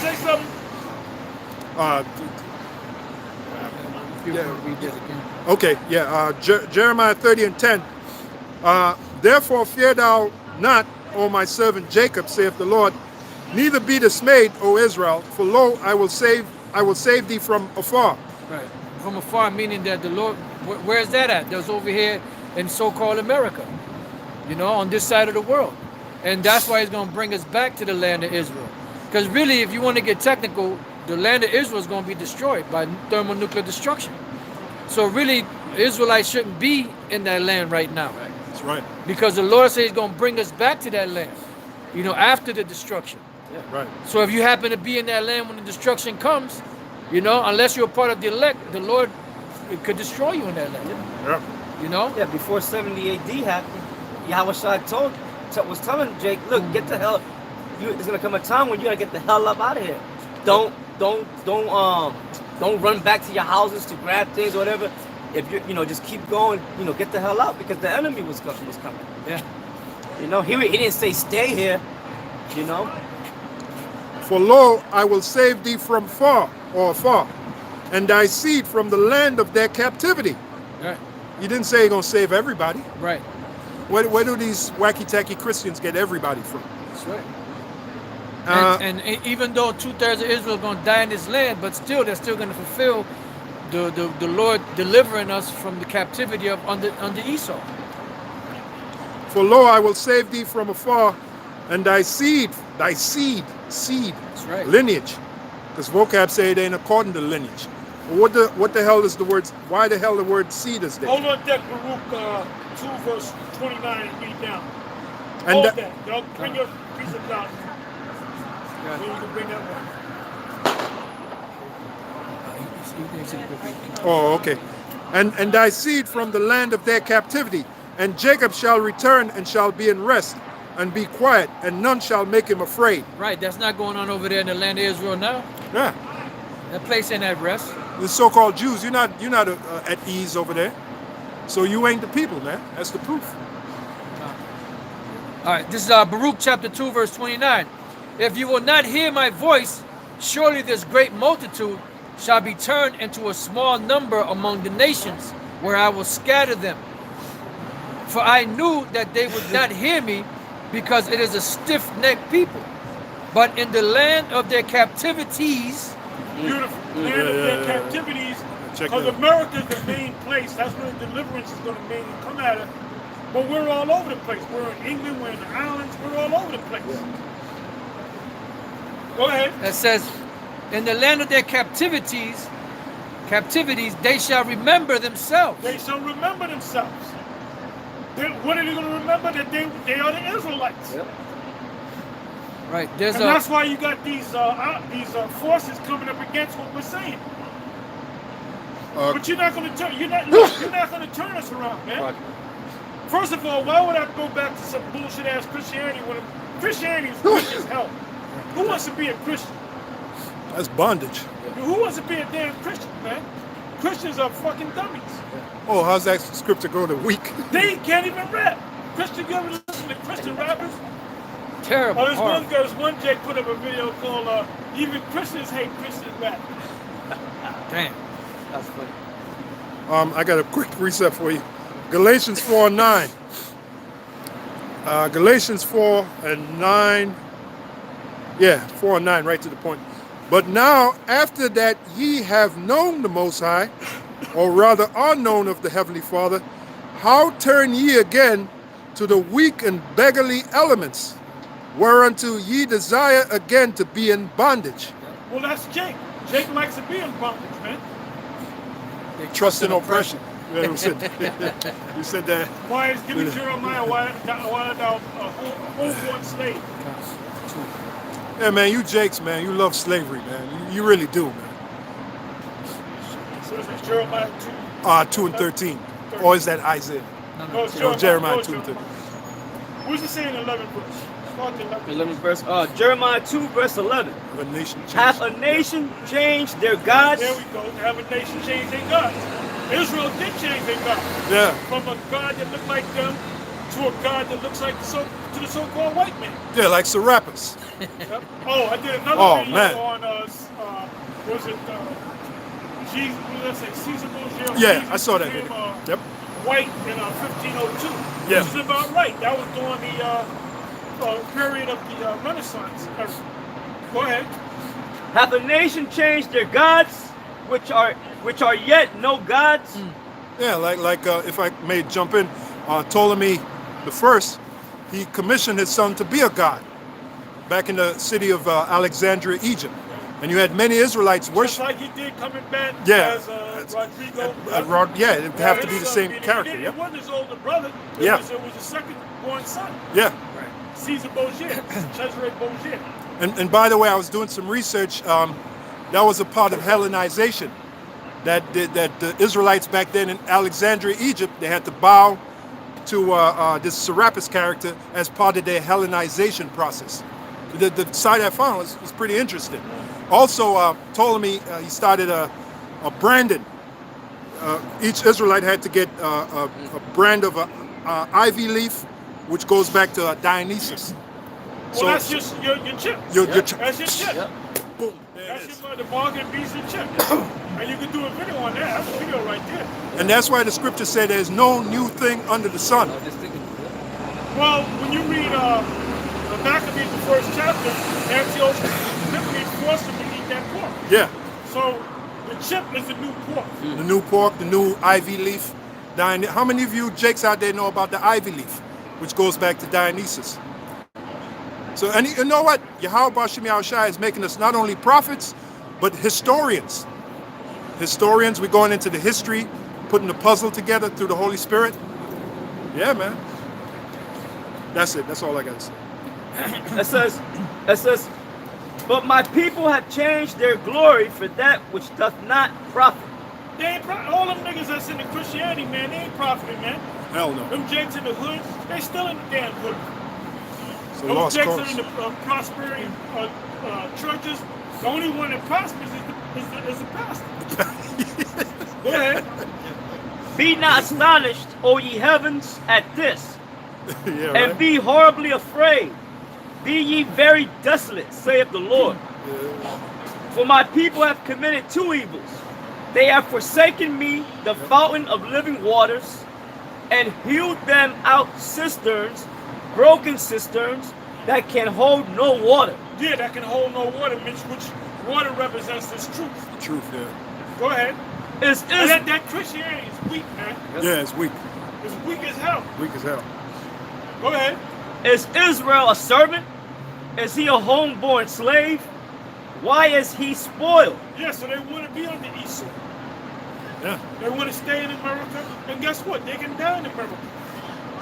Say something.
Read that again.
Okay, yeah. Jeremiah 30 and 10. Therefore fear thou not, O my servant Jacob, saith the Lord, neither be dismayed, O Israel, for lo, I will save thee from afar.
Right. From afar, meaning that the Lord, where's that at? That's over here in so-called America, you know, on this side of the world. And that's why he's going to bring us back to the land of Israel. Because really, if you want to get technical, the land of Israel is going to be destroyed by thermonuclear destruction. So really, Israelites shouldn't be in that land right now.
That's right.
Because the Lord says he's going to bring us back to that land, you know, after the destruction.
Yeah.
Right.
So if you happen to be in that land when the destruction comes, you know, unless you're a part of the elect, the Lord could destroy you in that land.
Yeah.
You know?
Yeah, before 70 AD happened, Yahweh was telling Jake, look, get the hell. There's gonna come a time when you gotta get the hell up out of here. Don't run back to your houses to grab things or whatever. If you just keep going, get the hell out because the enemy was coming.
Yeah.
He didn't say stay here.
For lo, I will save thee from far, and thy seed from the land of their captivity.
Right.
He didn't say he's going to save everybody.
Right.
Where do these wacky-tacky Christians get everybody from?
That's right. And even though 2/3 of Israel is going to die in this land, but still, they're still going to fulfill the Lord delivering us from the captivity of under Esau.
For lo, I will save thee from afar, and thy seed,
That's right.
lineage. Because vocab say it ain't according to lineage. What the hell is the word? Why the hell the word seed is there?
Hold on deck, Baruch 2 verse 29 and read down.
And
Hold
that-
that. Y'all bring your piece of down. Then you can bring that one.
Oh, okay. And thy seed from the land of their captivity, and Jacob shall return and shall be in rest and be quiet, and none shall make him afraid.
Right. That's not going on over there in the land of Israel now.
Yeah,
That place ain't at rest.
the so-called Jews, you're not at ease over there. So you ain't the people, man. That's the proof.
All right. This is Baruch chapter 2, verse 29. If you will not hear my voice, surely this great multitude shall be turned into a small number among the nations, where I will scatter them. For I knew that they would not hear me, because it is a stiff-necked people. But in the land of their captivities,
Beautiful. Land of their captivities.
Check
Because
that out.
America's the main place. That's where the deliverance is going to mainly come at us. But we're all over the place. We're in England, we're in the islands, we're all over the place. Go ahead.
it says, in the land of their captivities, they shall remember themselves.
They shall remember themselves. What are they going to remember? That they are the Israelites.
Yep.
Right. There's
And that's why you got these forces coming up against what we're saying. But you're not going to turn. You're not going to turn us around, man.
Right.
First of all, why would I go back to some bullshit ass Christianity when Christianity is weak as hell? Who wants to be a Christian?
That's bondage.
Who wants to be a damn Christian, man? Christians are fucking dummies.
Oh, how's that scripture go to weak?
They can't even rap. Christian, you ever listen to Christian rappers?
terrible.
Oh, there's
horrible.
one Jake put up a video called "Even Christians Hate Christian Rap."
Damn.
That's funny.
I got a quick reset for you. Galatians 4:9. Galatians 4:9. Yeah, 4:9, right to the point. But now, after that ye have known the Most High, or rather are known of the Heavenly Father, how turn ye again to the weak and beggarly elements, whereunto ye desire again to be in bondage?
Well, that's Jake. Jake likes to be in bondage, man.
They
Trust in oppression. Yeah, you said that.
Why is giving Jeremiah why thou a wholeborn slave?
Yeah, man, you Jakes, man, you love slavery, man. You really do, man.
So is it Jeremiah 2?
2 and 13. Or is that Isaiah?
No, it's
No, Jeremiah 2 and
Jeremiah.
13.
What does it say in 11 verse? Start the
11th verse. Jeremiah 2, verse 11.
A nation changed.
Hath a nation changed their gods?
There we go. Have a nation change their gods. Israel did change their God.
Yeah.
From a God that looked like them to a God that looks like the so-called white man.
Yeah, like Serapis.
Yep. Oh, I did another video
man.
on was it Jesus? Let's say Caesar Borgia.
Yeah,
Jesus
I saw that
became,
video. Yep.
White in 1502.
Yeah.
Which is about right. That was during the period of the Renaissance era. Go ahead.
Hath a nation changed their gods, which are yet no gods?
Yeah, like if I may jump in, Ptolemy the First, he commissioned his son to be a god back in the city of Alexandria, Egypt. And you had many Israelites
Just
worship.
like he did coming back
Yeah.
as Rodrigo.
Yeah, it'd have to be
his
the
son
same
did.
character.
It
Yep.
wasn't his older brother. It
Yeah.
was his second born son.
Yeah.
Caesar Borgia. Cesare Borgia.
And by the way, I was doing some research. That was a part of Hellenization. That the Israelites back then in Alexandria, Egypt, they had to bow to this Serapis character as part of their Hellenization process. The site I found was pretty interesting. Also, Ptolemy, he started a branding. Each Israelite had to get a brand of ivy leaf, which goes back to Dionysus.
Well, that's just your chip.
Your chip.
That's your chip.
Yep.
Boom. There it
That's
is.
your the bargain beast and chip. And you can do a video on that. That's a video right there.
And that's why the scripture said there's no new thing under the sun.
Well, when you read the Maccabees, the first chapter, Antiochus Epiphanes forced him to eat that pork.
Yeah.
So the chip is the new pork.
The new pork, the new ivy leaf. How many of you Jakes out there know about the ivy leaf, which goes back to Dionysus? So, and you know what? Yahweh Bashim Yahushua is making us not only prophets, but historians. Historians, we're going into the history, putting the puzzle together through the Holy Spirit. Yeah, man. That's it. That's all I got to say.
It says, but my people have changed their glory for that which doth not profit.
They ain't all them niggas that's in the Christianity, man, they ain't profiting, man.
Hell no.
Them jakes in the hood, they still in the damn hood.
It's a
Those
lost
jakes
cause.
are in the prosperity churches. The only one that prospers is the pastor. Go ahead.
Be not astonished, O ye heavens, at this,
Yeah,
and
right?
be horribly afraid. Be ye very desolate, saith the Lord. For my people have committed two evils. They have forsaken me, the fountain of living waters, and hewed them out cisterns, broken cisterns, that can hold no water.
Yeah, that can hold no water, which water represents this truth.
Truth, yeah.
Go ahead.
Is
That Christianity is weak, man.
Yeah, it's weak.
It's weak as hell.
Weak as hell.
Go ahead.
Is Israel a servant? Is he a homeborn slave? Why is he spoiled?
Yeah, so they want to be on the Esau.
Yeah.
They want to stay in America, and guess what? They can die in America.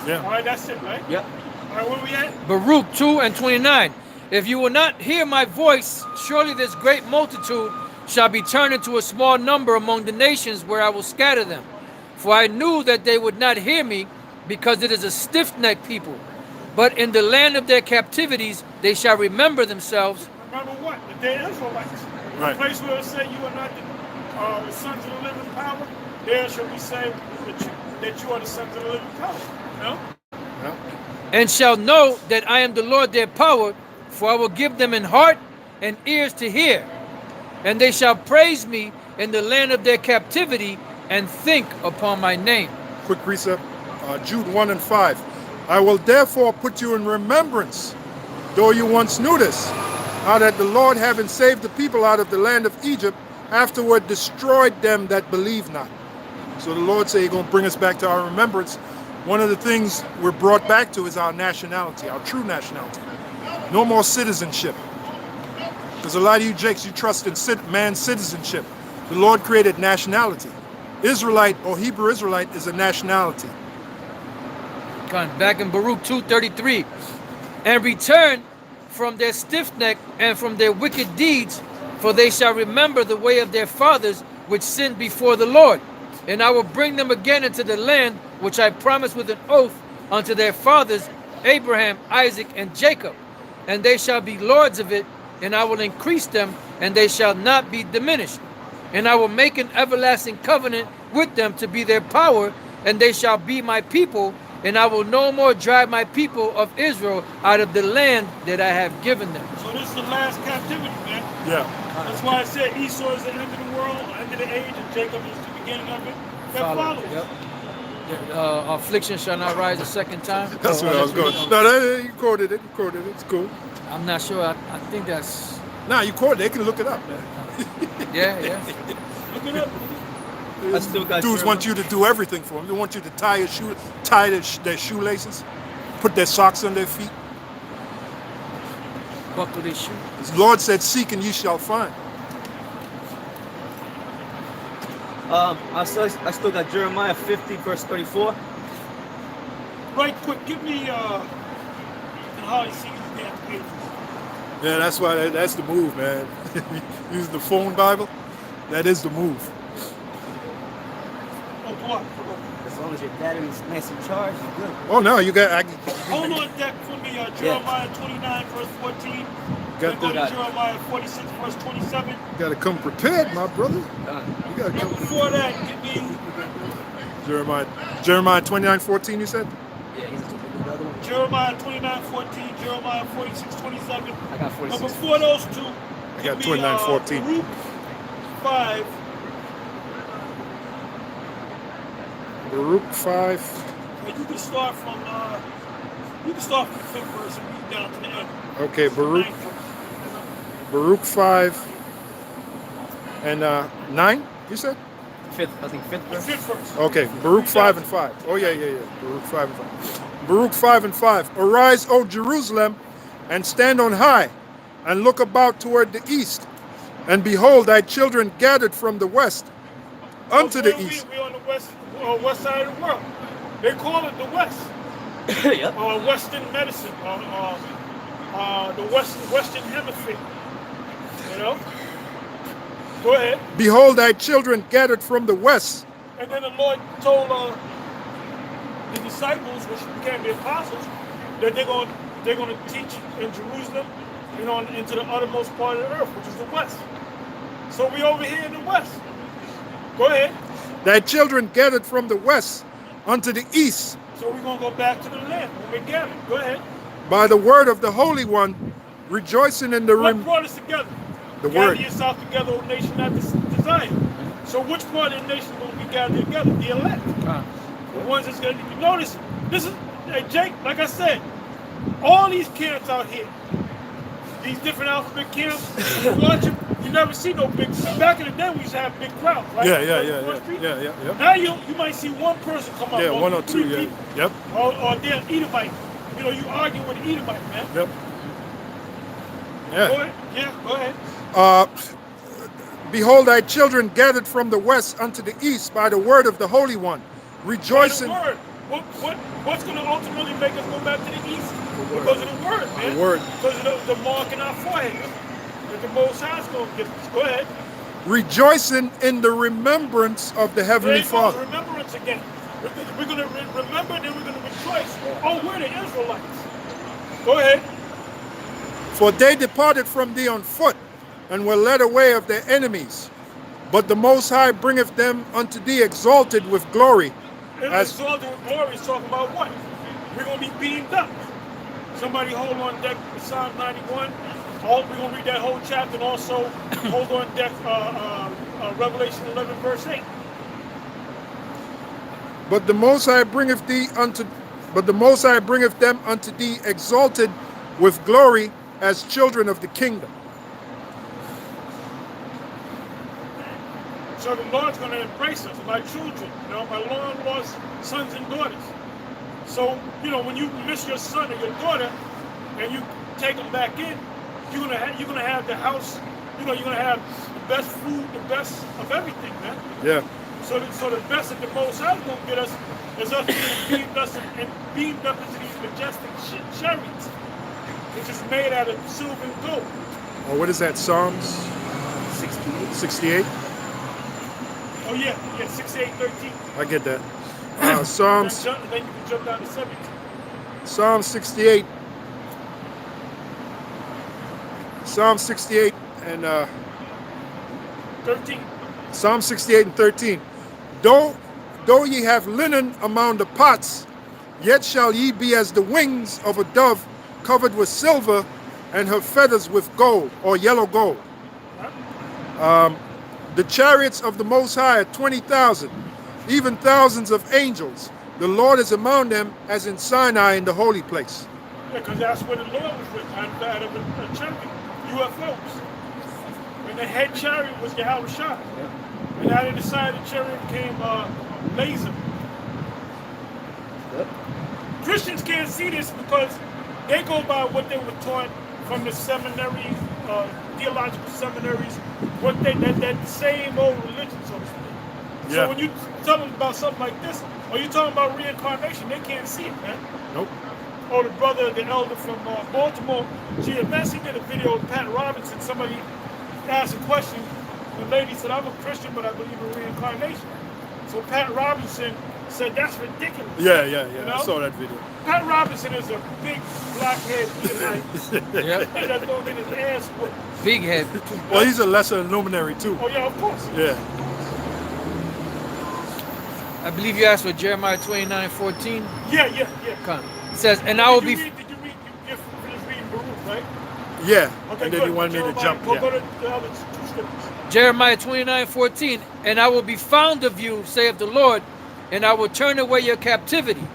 All
Yeah.
right, that's it, right?
Yep.
All right, where we at?
Baruch 2 and 29. If you will not hear my voice, surely this great multitude shall be turned into a small number among the nations where I will scatter them. For I knew that they would not hear me, because it is a stiff-necked people. But in the land of their captivities they shall remember themselves.
Remember what? The dead Israelites.
Right.
The place where it said you are not the sons of the living power, there shall we say that you are the sons of the living power. No?
Yeah.
And shall know that I am the Lord their power, for I will give them an heart and ears to hear. And they shall praise me in the land of their captivity and think upon my name.
Quick precept, Jude 1 and 5. I will therefore put you in remembrance, though you once knew this, how that the Lord, having saved the people out of the land of Egypt, afterward destroyed them that believe not. So the Lord said he's going to bring us back to our remembrance. One of the things we're brought back to is our nationality, our true nationality. No more citizenship. Because a lot of you Jakes, you trust in man's citizenship. The Lord created nationality. Israelite or Hebrew Israelite is a nationality.
Back in Baruch 2:33. And return from their stiff neck and from their wicked deeds, for they shall remember the way of their fathers which sinned before the Lord. And I will bring them again into the land which I promised with an oath unto their fathers, Abraham, Isaac, and Jacob, and they shall be lords of it, and I will increase them, and they shall not be diminished. And I will make an everlasting covenant with them to be their power, and they shall be my people, and I will no more drive my people of Israel out of the land that I have given them.
So this is the last captivity, man.
Yeah.
That's why I said Esau is the end of the world, end of the age, and Jacob is the beginning of it. That follows.
Yep. Affliction shall not rise a second time.
That's where I was going. No, you quoted it. You quoted it. It's cool.
I'm not sure. I think that's.
Nah, you quoted it. They can look it up, man.
Yeah.
Look it up.
I still got
Dudes want you to do everything for them. They want you to tie their shoelaces, put their socks on their feet.
Buckle their shoe.
The Lord said, "Seek and ye shall find."
I still got Jeremiah 50, verse 34.
Right quick, give me how you see these damn pages.
Yeah, that's why that's the move, man. Use the phone Bible. That is the move.
Oh, boy.
As long as your battery's nice and charged, you're good.
Oh no, you got.
Hold on deck for me, Jeremiah 29, verse 14. Then go to Jeremiah 46, verse 27.
You got to come prepared, my brother. You got to
And
come.
before that, give me
Jeremiah 29:14. You said.
Yeah, he's the other one.
Jeremiah 29, 14, Jeremiah 46, 27.
I got
But
46.
before those two,
I got 29:14.
Baruch 5.
Baruch 5.
And you can start from the 5th verse and read down to the end.
Okay,
Ninth verse.
Baruch 5 and 9. You said.
Fifth verse.
5th verse.
Okay, Baruch 5 and 5. Oh yeah. Baruch 5 and 5. Baruch 5 and 5. Arise, O Jerusalem, and stand on high, and look about toward the east, and behold, thy children gathered from the west unto the east.
We on the west side of the world. They call it the West.
Yep.
Western medicine. The Western hemisphere. You know. Go ahead.
Behold, thy children gathered from the west.
And then the Lord told the disciples, which became the apostles, that they're going to teach in Jerusalem, into the uttermost part of the earth, which is the west. So we over here in the west. Go ahead.
Thy children gathered from the west unto the east.
So we're going to go back to the land when we gather. Go ahead.
By the word of the Holy One, rejoicing in the
What brought us together?
The
gather
word.
yourself together, O nation that desire. So which part of the nation will we gather together? The elect. The ones that's going to notice. This is, hey, Jake, like I said, all these camps out here, these different alphabet camps, you watch them, you never see no big. Back in the day, we used to have big crowds, right?
Yeah.
Now you might see one person come up.
Yeah, one or two,
three
yeah.
people.
Yep.
Or they're Edomite. You argue with an Edomite, man.
Yep.
Go
Yeah.
ahead. Yeah, go ahead.
Behold, thy children gathered from the west unto the east by the word of the Holy One, rejoicing.
By the word. What's going to ultimately make us go back to the east? Because of the word, man.
The word.
Because of the mark in our forehead. That the Most High is going to give us. Go ahead.
Rejoicing in the remembrance of the Heavenly Father.
Remembrance again. We're going to remember and then we're going to rejoice. Oh, we're the Israelites. Go ahead.
For they departed from thee on foot, and were led away of their enemies. But the Most High bringeth them unto thee exalted with glory.
And exalted with glory is talking about what? We're going to be beamed up. Somebody hold on deck for Psalm 91. We're going to read that whole chapter, and also hold on deck Revelation 11, verse 8.
But the Most High bringeth them unto thee exalted with glory as children of the kingdom.
So the Lord's going to embrace us, my children, my long lost sons and daughters. So, when you miss your son or your daughter and you take them back in, you're gonna have the house, you're gonna have the best food, the best of everything, man.
Yeah.
So the best that the Most High is gonna get us is us being beamed up into these majestic chariots, which is made out of silver and gold.
Oh, what is that? Psalms 68?
Oh yeah, 68:13.
I get that. Psalms
Then you can jump down to 17.
Psalm 68. Psalm 68 and
13.
Psalm 68 and 13. Though ye have linen among the pots, yet shall ye be as the wings of a dove covered with silver, and her feathers with gold or yellow gold. The chariots of the Most High are 20,000, even thousands of angels. The Lord is among them as in Sinai in the holy place.
Yeah, because that's where the Lord was with, out of a chariot, UFOs. And the head chariot was Yahweh Shah. And out of the side of the chariot came laser. Christians can't see this because they go by what they were taught from the seminaries, theological seminaries, what that same old religion, so to speak.
Yeah.
So when you tell them about something like this, or you talking about reincarnation, they can't see it, man.
Nope.
Or the brother, the elder from Baltimore, she did a video with Pat Robinson. Somebody asked a question. The lady said, I'm a Christian, but I believe in reincarnation. So Pat Robinson said, that's ridiculous.
Yeah.
You know?
I saw that video.
Pat Robinson is a big blackhead Edomite
Yep.
that don't get his ass whipped.
Big head.
Well, he's a lesser luminary too.
Oh yeah, of course.
Yeah.
I believe you asked for Jeremiah 29:14.
Yeah.
Come. It says, and I will
Did
be.
you read, you're finished reading Baruch, right?
Yeah.
Okay,
And then
good.
you wanted me to
Jeremiah,
jump.
Go
Yeah.
to the other two scriptures.
Jeremiah 29:14, and I will be found of you, saith the Lord, and I will turn away your captivity,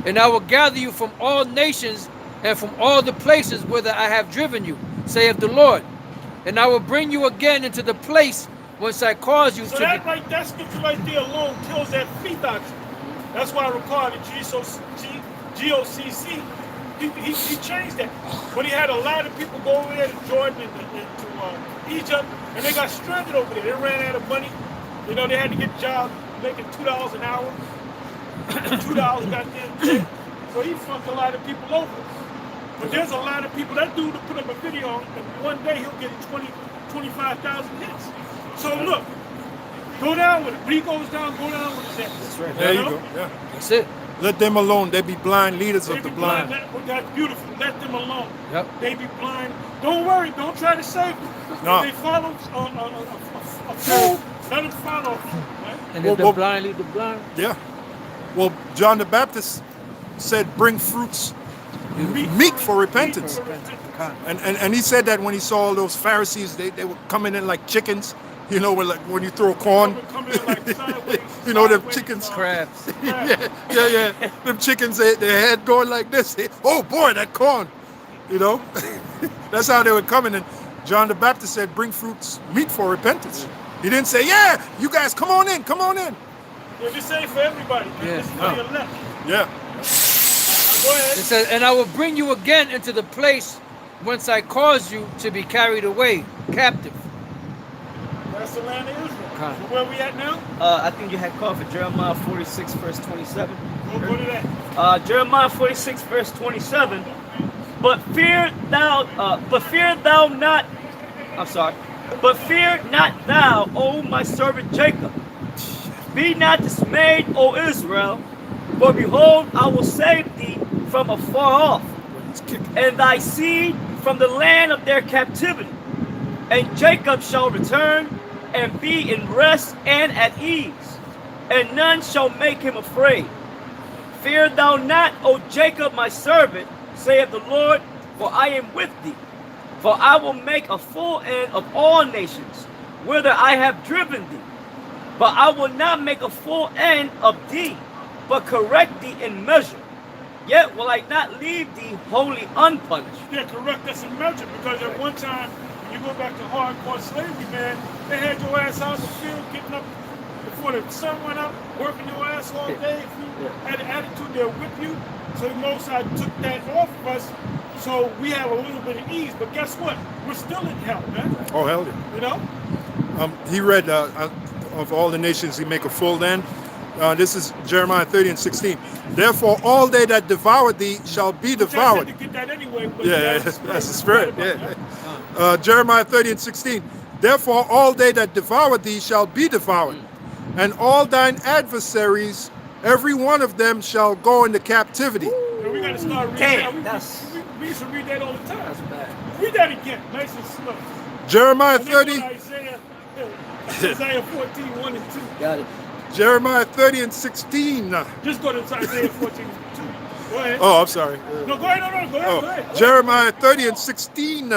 and I will gather you from all nations and from all the places whither I have driven you, saith the Lord, and I will bring you again into the place whence I caused you
So
to
that
be.
right, that scripture right there alone kills that free doctrine. That's why I recall the GOCC, he changed that. When he had a lot of people go over there to Jordan and to Egypt, and they got stranded over there. They ran out of money. You know, they had to get jobs making $2 an hour. $2 goddamn pay. So he fucked a lot of people over. But there's a lot of people, that dude will put up a video on, and one day he'll get 25,000 hits. So look, go down with it. When he goes down, go down with his ass.
That's right.
There you
know?
go. Yeah.
That's it.
Let them alone. They be blind leaders
They
of the
be
blind.
That's beautiful. Let them alone.
Yep.
They be blind. Don't worry. Don't try to save them.
No.
If they follow a fool, let them follow a fool. Right?
And
Well,
if the
well-
blind lead the blind.
Yeah. Well, John the Baptist said, bring fruits meet for repentance. And he said that when he saw all those Pharisees, they were coming in like chickens, you know, when you throw corn,
Coming in like sideways,
you know, them
sideways,
chickens.
Crabs.
Yeah. Them chickens, their head going like this. Oh boy, that corn, you know. That's how they were coming. And John the Baptist said, bring fruits meet for repentance. He didn't say, yeah, you guys, come on in.
Yeah, just say it for everybody. Man.
Yeah.
This is for your left.
Yeah.
Go ahead.
It says, and I will bring you again into the place whence I caused you to be carried away, captive.
That's the land of Israel.
Okay.
So where we at now?
I think you had called for Jeremiah 46, verse 27.
Go to that.
Jeremiah 46, verse 27. But fear not thou, O my servant Jacob. Be not dismayed, O Israel, for behold, I will save thee from afar off, and thy seed from the land of their captivity. And Jacob shall return and be in rest and at ease, and none shall make him afraid. Fear thou not, O Jacob, my servant, saith the Lord, for I am with thee. For I will make a full end of all nations, whither I have driven thee. But I will not make a full end of thee, but correct thee in measure. Yet will I not leave thee wholly unpunished.
Yeah, correct us in measure, because at one time, when you go back to hardcore slavery, man, they had your ass out in the field, getting up before the sun went up, working your ass all day. If you had an attitude, they'll whip you. So the Most High took that off of us, so we have a little bit of ease. But guess what? We're still in hell, man.
Oh, hell yeah.
You know?
He read, of all the nations he make a full end. This is Jeremiah 30 and 16. Therefore, all they that devour thee shall be devoured.
To get that anyway, but
Yeah, that's the spirit. Yeah. Jeremiah 30 and 16. Therefore, all they that devour thee shall be devoured, and all thine adversaries, every one of them shall go into captivity.
And we got to start reading
Damn,
that.
that's-
We used to read that all the time.
That's bad.
Read that again, nice and slow.
Jeremiah
And then go to
30,
Isaiah 14, 1 and 2.
Got it.
Jeremiah 30 and 16.
Just go to Isaiah 14, 2. Go ahead.
Oh, I'm sorry.
No, go ahead. No, go ahead.
Oh,
Go ahead.
Jeremiah 30 and 16.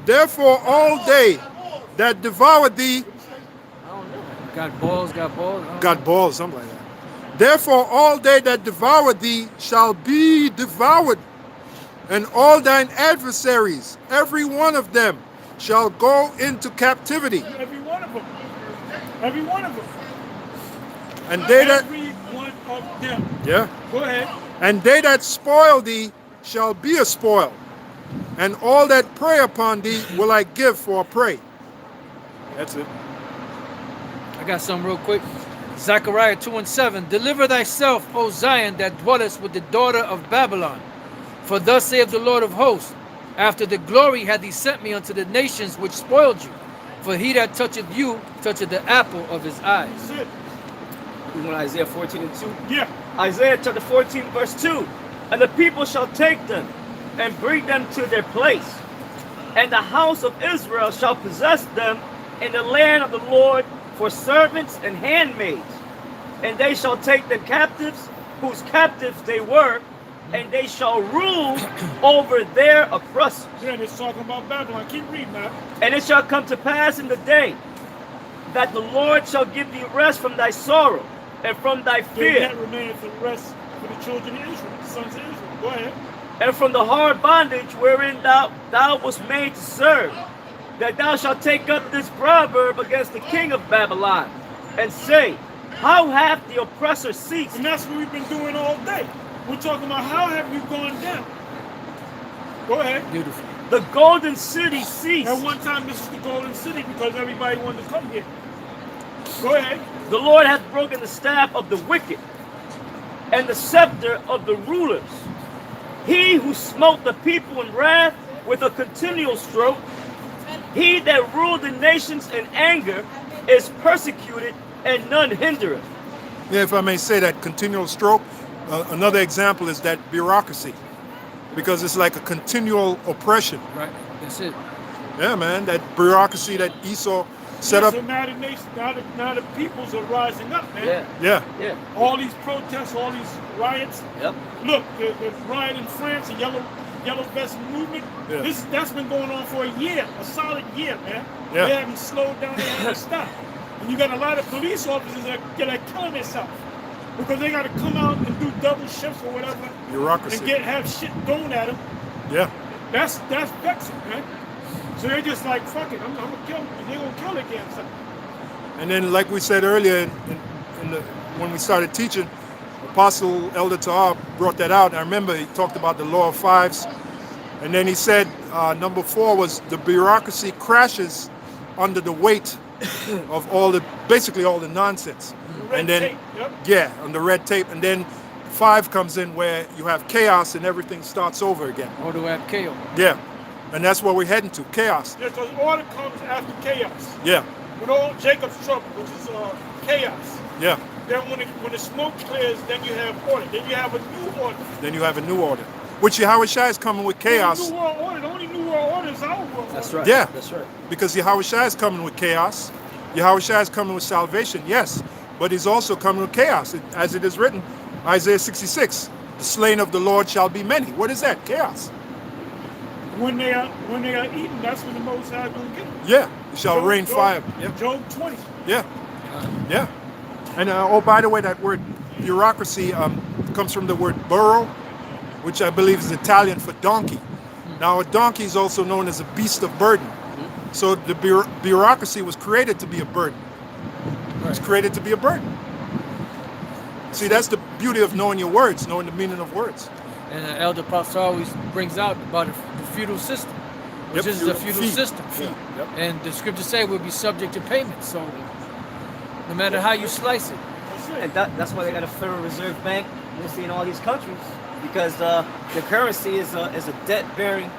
Therefore, all they that devour thee,
Got balls, got balls.
got balls, something like that. Therefore, all they that devour thee shall be devoured, and all thine adversaries, every one of them, shall go into captivity.
Every one of them. Every one of them.
And they that,
Every one of them.
yeah,
Go ahead.
and they that spoil thee shall be a spoil, and all that prey upon thee will I give for a prey. That's it.
I got some real quick. Zechariah 2 and 7. Deliver thyself, O Zion, that dwellest with the daughter of Babylon. For thus saith the Lord of hosts, after the glory hath he sent me unto the nations which spoiled you. For he that toucheth you toucheth the apple of his eyes.
That's it.
We want Isaiah 14 and 2.
Yeah.
Isaiah chapter 14, verse 2. And the people shall take them and bring them to their place. And the house of Israel shall possess them in the land of the Lord for servants and handmaids. And they shall take them captives, whose captives they were, and they shall rule over their oppressors.
Yeah, it's talking about Babylon. Keep reading that.
And it shall come to pass in the day that the Lord shall give thee rest from thy sorrow and from thy
Then
fear,
that remaineth the rest for the children of Israel, the sons of Israel. Go ahead.
and from the hard bondage wherein thou wast made to serve, that thou shalt take up this proverb against the king of Babylon, and say, how hath the oppressor ceased?
And that's what we've been doing all day. We're talking about how have you gone down. Go ahead.
Beautiful.
The golden city ceased.
At one time, this is the golden city because everybody wanted to come here. Go ahead.
The Lord hath broken the staff of the wicked, and the scepter of the rulers. He who smote the people in wrath with a continual stroke, he that ruled the nations in anger, is persecuted, and none hindereth.
Yeah, if I may say that continual stroke, another example is that bureaucracy, because it's like a continual oppression.
Right. That's it.
Yeah, man, that bureaucracy that Esau set up.
So now the nation, now the peoples are rising up, man.
Yeah,
Yeah,
yeah,
All these protests, all these riots.
yep.
Look, the riot in France, the yellow vest movement.
Yeah.
That's been going on for a year, a solid year, man.
Yeah.
They haven't slowed down, they haven't stopped. And you got a lot of police officers that are killing themselves because they got to come out and do double shifts or whatever
bureaucracy.
and have shit thrown at them.
Yeah,
That's vexing, man. So they're just like, fuck it, I'm gonna kill them. They're gonna kill again. So,
and then like we said earlier, when we started teaching, Apostle Elder Tahar brought that out. I remember he talked about the law of fives, and then he said number 4 was the bureaucracy crashes under the weight of basically all the nonsense.
red
And then
tape, yep.
yeah, on the red tape, and then 5 comes in where you have chaos and everything starts over again.
Order have chaos.
Yeah, and that's what we're heading to, chaos.
Yeah, because order comes after chaos.
Yeah,
With all Jacob's trouble, which is chaos.
yeah.
Then when the smoke clears, then you have order. Then you have a new order.
Then you have a new order, which Yahweh Shai is coming with chaos.
The new world order. The only new world order is our world
That's
order.
right.
Yeah.
That's right.
Because Yahweh Shai is coming with chaos. Yahweh Shai is coming with salvation, yes, but he's also coming with chaos. As it is written, Isaiah 66, the slain of the Lord shall be many. What is that? Chaos.
When they are eaten, that's when the Most High is going to get them.
Yeah, it shall rain fire. Yeah,
Job 20.
yeah, yeah. And oh, by the way, that word bureaucracy comes from the word burro, which I believe is Italian for donkey. Now, a donkey is also known as a beast of burden. So the bureaucracy was created to be a burden. It was created to be a burden. See, that's the beauty of knowing your words, knowing the meaning of words.
And the Elder Pastor always brings out about the feudal system, which
Yep,
is the feudal
fee.
system.
Fee, yep.
And the scriptures say we'll be subject to payment. So no matter how you slice it.
That's it.
And that's why they got a Federal Reserve Bank, you see, in all these countries, because the currency is a debt-bearing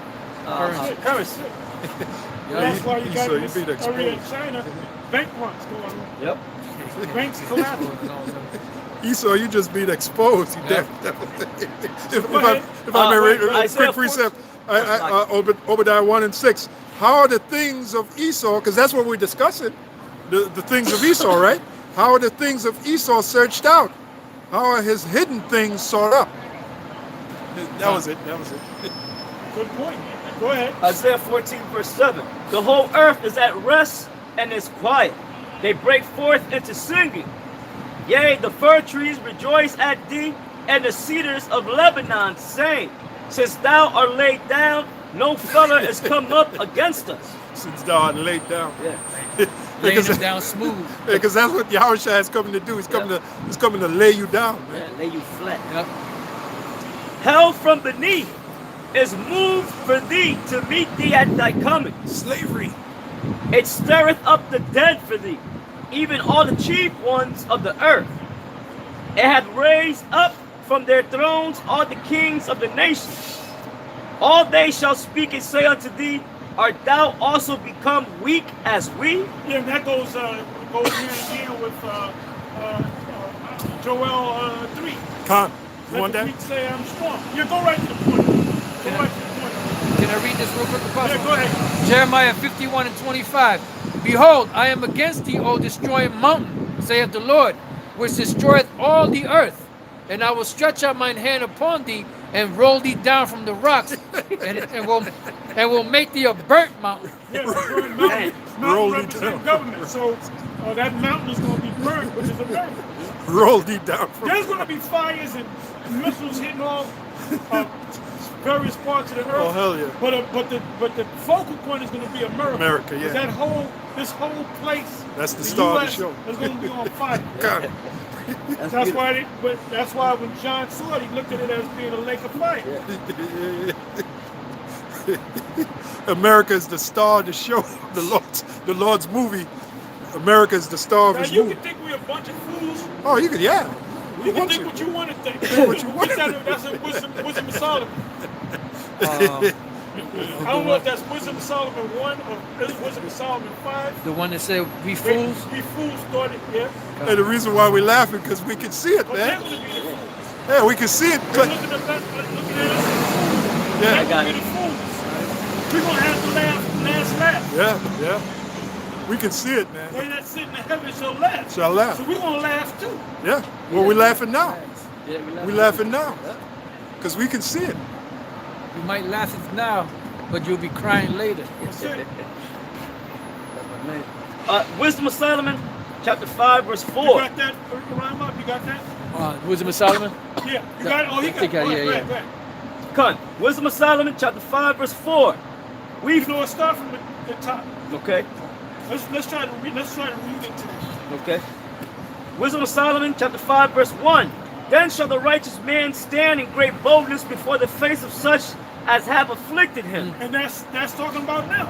currency.
That's why you got
So you
this
beat
area in
exposed.
China, bank runs going on.
Yep.
Banks collapsing.
Esau, you just being exposed. You
Yeah.
if I may read a
Isaiah
quick
14.
precept, Obadiah 1 and 6. How are the things of Esau, because that's what we're discussing, the things of Esau, right? How are the things of Esau searched out? How are his hidden things sought up? That was it.
Good point. Go ahead.
Isaiah 14, verse 7. The whole earth is at rest and is quiet. They break forth into singing. Yea, the fir trees rejoice at thee, and the cedars of Lebanon, saying, since thou art laid down, no fellow is come up against us.
Since thou art laid down.
Yeah.
Laying them down smooth.
Because that's what Yahushua is coming to do. He's coming to lay you down, man.
Yeah, lay you flat.
Yep.
Hell from beneath is moved for thee to meet thee at thy coming.
Slavery.
It stirreth up the dead for thee, even all the chief ones of the earth. It hath raised up from their thrones all the kings of the nations. All they shall speak and say unto thee, art thou also become weak as we?
Yeah, and that goes hand in hand with Joel 3.
Khan, you
Let
want
the
that?
weak say I'm strong. Yeah, go right to the point. Go right to the point.
Can I read this real quick, Apostle?
Yeah, go ahead.
Jeremiah 51 and 25. Behold, I am against thee, O destroying mountain, saith the Lord, which destroyeth all the earth. And I will stretch out mine hand upon thee, and roll thee down from the rocks, and will make thee a burnt mountain.
Yeah, mountain, mountain
Roll it
represents
down.
government. So that mountain is going to be burned, which is a burn.
Roll deep down.
There's going to be fires and missiles hitting all various parts of the earth.
Oh, hell yeah.
But the focal point is going to be America.
America, yeah.
'Cause this whole place.
That's the star of the
US
show.
is going to be on fire.
God.
That's why when John saw it, he looked at it as being a lake of fire.
America is the star of the show. The Lord's movie. America is the star of
Now
his
you
movie.
can think we're a bunch of fools.
Oh, you could, yeah.
You can
want
think
to.
what you want to think.
what you want to
That's a Wisdom of Solomon. I don't know if that's Wisdom of Solomon 1 or is Wisdom of Solomon 5.
The one that said, "We fools."
We fools started, yeah.
And the reason why we're laughing because we can see it,
But they're
man.
going to be the fools.
Yeah, we can see it.
They're looking at us.
Yeah.
They're
I got
going to
it.
be the fools. We're going to have the last laugh.
Yeah. We can see it, man.
They that sit in the heaven shall laugh.
Shall laugh.
So we're going to laugh too.
Yeah. Well, we're laughing now.
Yeah,
We're laughing now. Because we can see it.
You might laugh it now, but you'll be crying later.
That's it.
Wisdom of Solomon, chapter 5, verse
You
4.
got that? Rhyme up. You got that?
Wisdom of Solomon.
Yeah. You got it? Oh, he
I
got
think
it.
I-
Go
yeah,
ahead,
yeah.
go ahead.
Come. Wisdom of Solomon, chapter 5, verse 4.
You know, start from the top.
Okay.
Let's try to read into this.
Okay. Wisdom of Solomon, chapter 5, verse 1. Then shall the righteous man stand in great boldness before the face of such as have afflicted him.
And that's talking about now.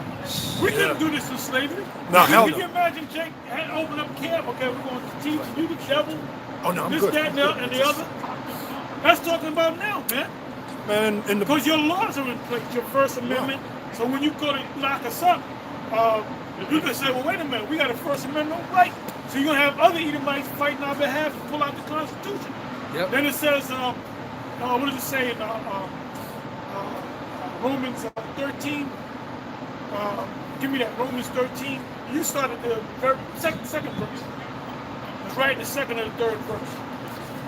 We couldn't do this in slavery.
No, hell
Can
no.
you imagine Jake had opened up camp? Okay, we're going to teach you the devil.
Oh, no, I'm
this,
good.
that, and the other. That's talking about now, man.
Man, in the
Because your laws are in place, your First Amendment. So when you go to lock us up, you can say, well, wait a minute, we got a First Amendment right. So you're going to have other Edomites fighting on our behalf and pull out the Constitution.
Yep.
Then it says, what does it say in Romans 13? Give me that, Romans 13. You started the second verse. It's right in the second and the third verse.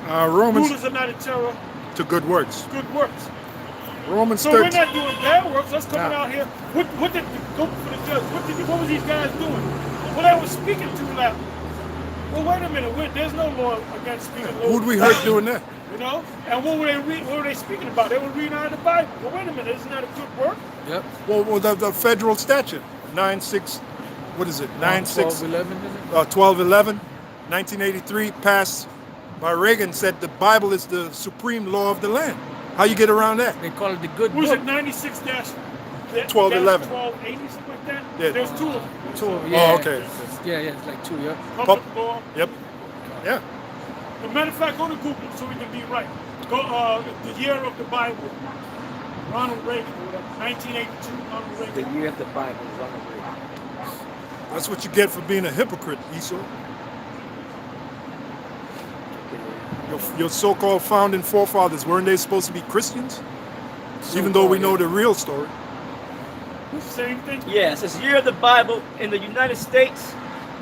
Romans
Rulers are not a terror,
to good works.
good works.
Romans
So
13.
we're not doing bad works. Let's coming
Nah.
out here. What did go for the judge? What was these guys doing? Well, they were speaking too loud. Well, wait a minute. There's no law against speaking loud.
Who'd we hurt doing that?
You know? And what were they speaking about? They were reading out of the Bible. Well, wait a minute. Isn't that a good work?
Yep.
Well, the federal statute, 9-6, what is it? 9-6,
11, isn't it?
1211, 1983, passed by Reagan, said the Bible is the supreme law of the land. How you get around that?
They call it the good
Was
book.
it 96
1211.
1280, something like that?
Yeah.
There's two of them.
Oh, okay.
Yeah, it's like 2, yeah.
Public law.
Yep. Yeah.
As a matter of fact, go to Google so we can be right. Go the year of the Bible. Ronald Reagan, or whatever. 1982, Ronald
The
Reagan.
year of the Bible is on the way.
That's what you get for being a hypocrite, Esau. Your so-called founding forefathers, weren't they supposed to be Christians? Even though we know the real story.
Same thing.
Yes, this year of the Bible in the United States,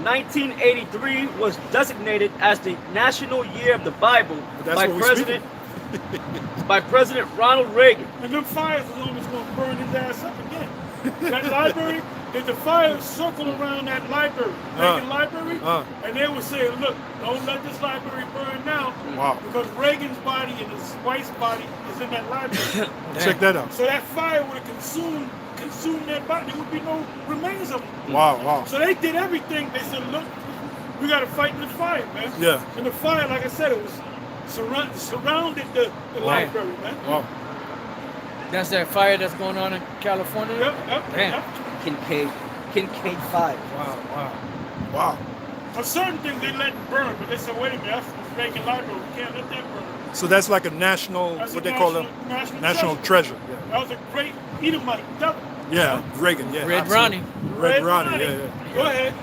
1983 was designated as the National Year of the Bible by President Ronald Reagan.
And them fires is almost going to burn his ass up again. That library, there's a fire circle around that library, Reagan Library, and they were saying, look, don't let this library burn now, because Reagan's body and his wife's body is in that library.
Check that out.
So that fire would have consumed their body. There would be no remains of them.
Wow.
So they did everything. They said, look, we got to fight the fire, man.
Yeah.
And the fire, like I said, it was surrounded the library, man.
Wow.
That's that fire that's going on in California?
Yep.
Damn.
Kincaid 5.
Wow.
For certain things, they let it burn, but they said, wait a minute, that's the Reagan Library. We can't let that burn.
So that's like a national,
That's
what
a
they call them? National treasure. Yeah.
That was a great Edomite devil.
Yeah, Reagan, yeah.
Red
absolutely.
Ronnie.
Red Ronnie, yeah.
Go ahead.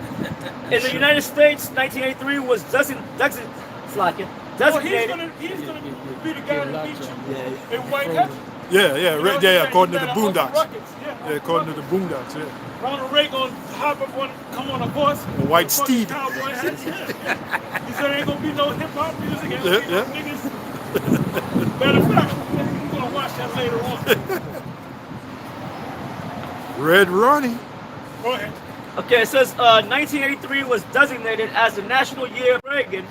In the United States, 1983 was designated.
He's gonna be the guy that beat you in White House.
Yeah, according to the Boondocks.
Yeah,
according to the Boondocks, yeah.
Ronald Reagan hop up on, come on a horse.
A white steed.
Cowboy hat. He said ain't gonna be no hip hop music. Niggas. Matter of fact, we're gonna watch that later on.
Red Ronnie.
Go ahead.
Okay, it says 1983 was designated as the National Year of Reagan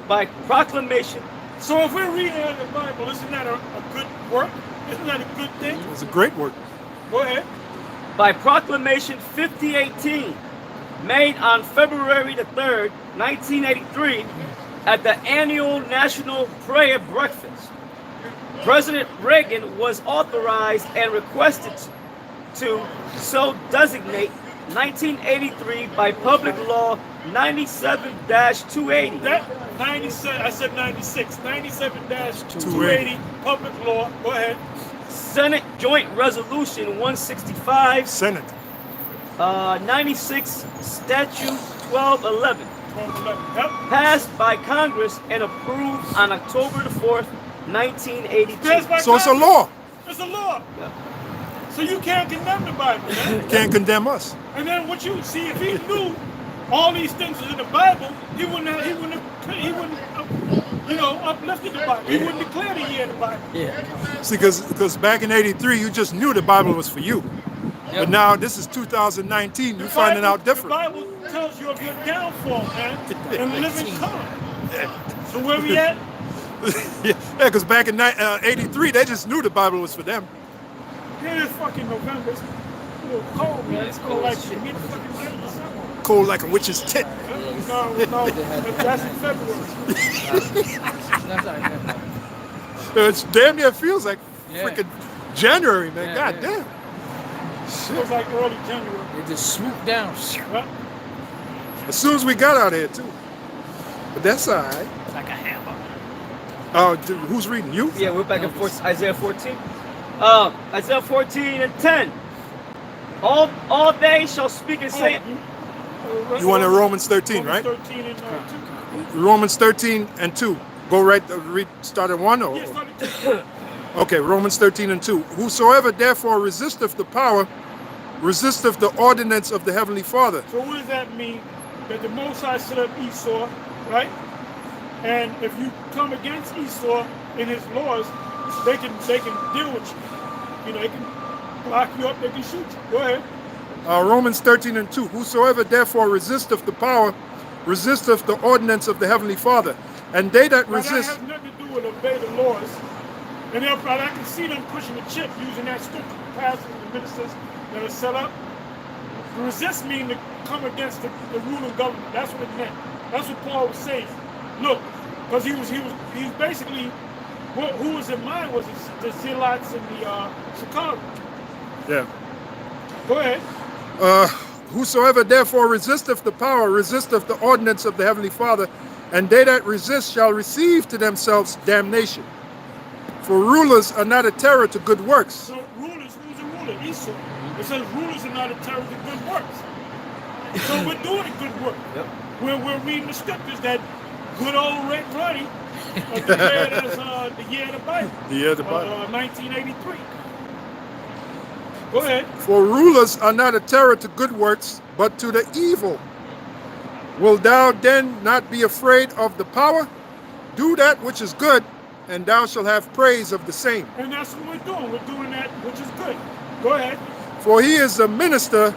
by proclamation.
So if we're reading out the Bible, isn't that a good work? Isn't that a good thing?
It was a great work.
Go ahead.
By proclamation 5018, made on February the 3rd, 1983, at the annual National Prayer Breakfast. President Reagan was authorized and requested to so designate 1983 by Public Law 97-280.
That 97, I said 96, 97-280, Public Law. Go ahead.
Senate Joint Resolution 165.
Senate.
96 Statute 1211.
Yep.
Passed by Congress and approved on October the 4th, 1982.
So it's a law.
It's a law.
Yeah.
So you can't condemn the Bible, man.
Can't condemn us.
And then what you see, if he knew all these things was in the Bible, he wouldn't uplifted the Bible. He wouldn't declare the year of the Bible.
Yeah.
See, because back in '83, you just knew the Bible was for you. But now this is 2019. You're finding out different.
The Bible tells you of your downfall, man, and living color. So where we at?
Yeah, because back in '83, they just knew the Bible was for them.
It is fucking November. It's a little cold, man. It's cold like mid-fucking December.
Cold like a witch's tit.
No, that's in February.
It's damn near feels like freaking January, man. God damn.
Feels like early January.
It just swooped down.
Huh?
As soon as we got out here, too. But that's all right.
Like a hammer.
Who's reading? You?
Yeah, we're back in Isaiah 14. Isaiah 14 and 10. All they shall speak and say.
You want Romans 13, right?
13 and 2.
Romans 13 and 2. Go read, start at 1 or?
Yeah, start at 2.
Okay, Romans 13 and 2. Whosoever therefore resisteth the power, resisteth the ordinance of the Heavenly Father.
So what does that mean? That the Most High set up Esau, right? And if you come against Esau in his laws, they can deal with you. You know, they can lock you up, they can shoot you. Go ahead.
Romans 13 and 2. Whosoever therefore resisteth the power, resisteth the ordinance of the Heavenly Father. And they that resist...
That has nothing to do with obey the laws. And I can see them pushing the chip using that scripture, the pastors and the ministers that are set up. To resist means to come against the ruling government. That's what it meant. That's what Paul was saying. Look, because he was basically, who was in mind was the Zealots in the Chicago.
Yeah.
Go ahead.
Whosoever therefore resisteth the power, resisteth the ordinance of the Heavenly Father, and they that resist shall receive to themselves damnation. For rulers are not a terror to good works.
So rulers, who's a ruler? Esau. It says rulers are not a terror to good works. So we're doing a good work.
Yep.
We're reading the scriptures that good old Red Ronnie declared as the year of the Bible.
The year of the Bible.
1983. Go ahead.
For rulers are not a terror to good works, but to the evil. Will thou then not be afraid of the power? Do that which is good, and thou shalt have praise of the same.
And that's what we're doing. We're doing that which is good. Go ahead.
For he is the minister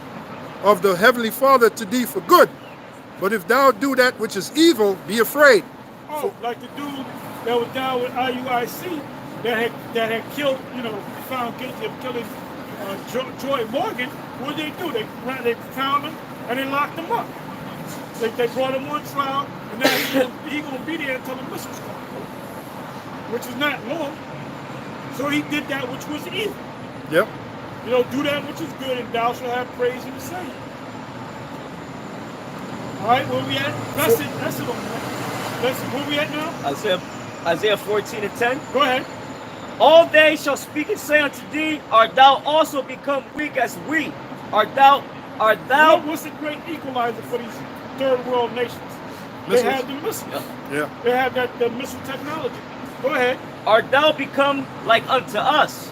of the heavenly Father to thee for good. But if thou do that which is evil, be afraid.
Oh, like the dude that was down with IUIC that had killed, found guilty of killing Joy Morgan. What did they do? They found him and they locked him up. They brought him on trial, and now he's going to be there until the missiles come, which is not long. So he did that which was evil.
Yep.
Do that which is good, and thou shalt have praise in the same. All right, where we at? That's it. That's it. Where we at now?
Isaiah 14:10.
Go ahead.
All they shall speak and say unto thee, art thou also become weak as we? Art thou?
What's the great equalizer for these third world nations? They
Missiles.
have the missiles.
Yeah.
They have the missile technology. Go ahead.
Art thou become like unto us?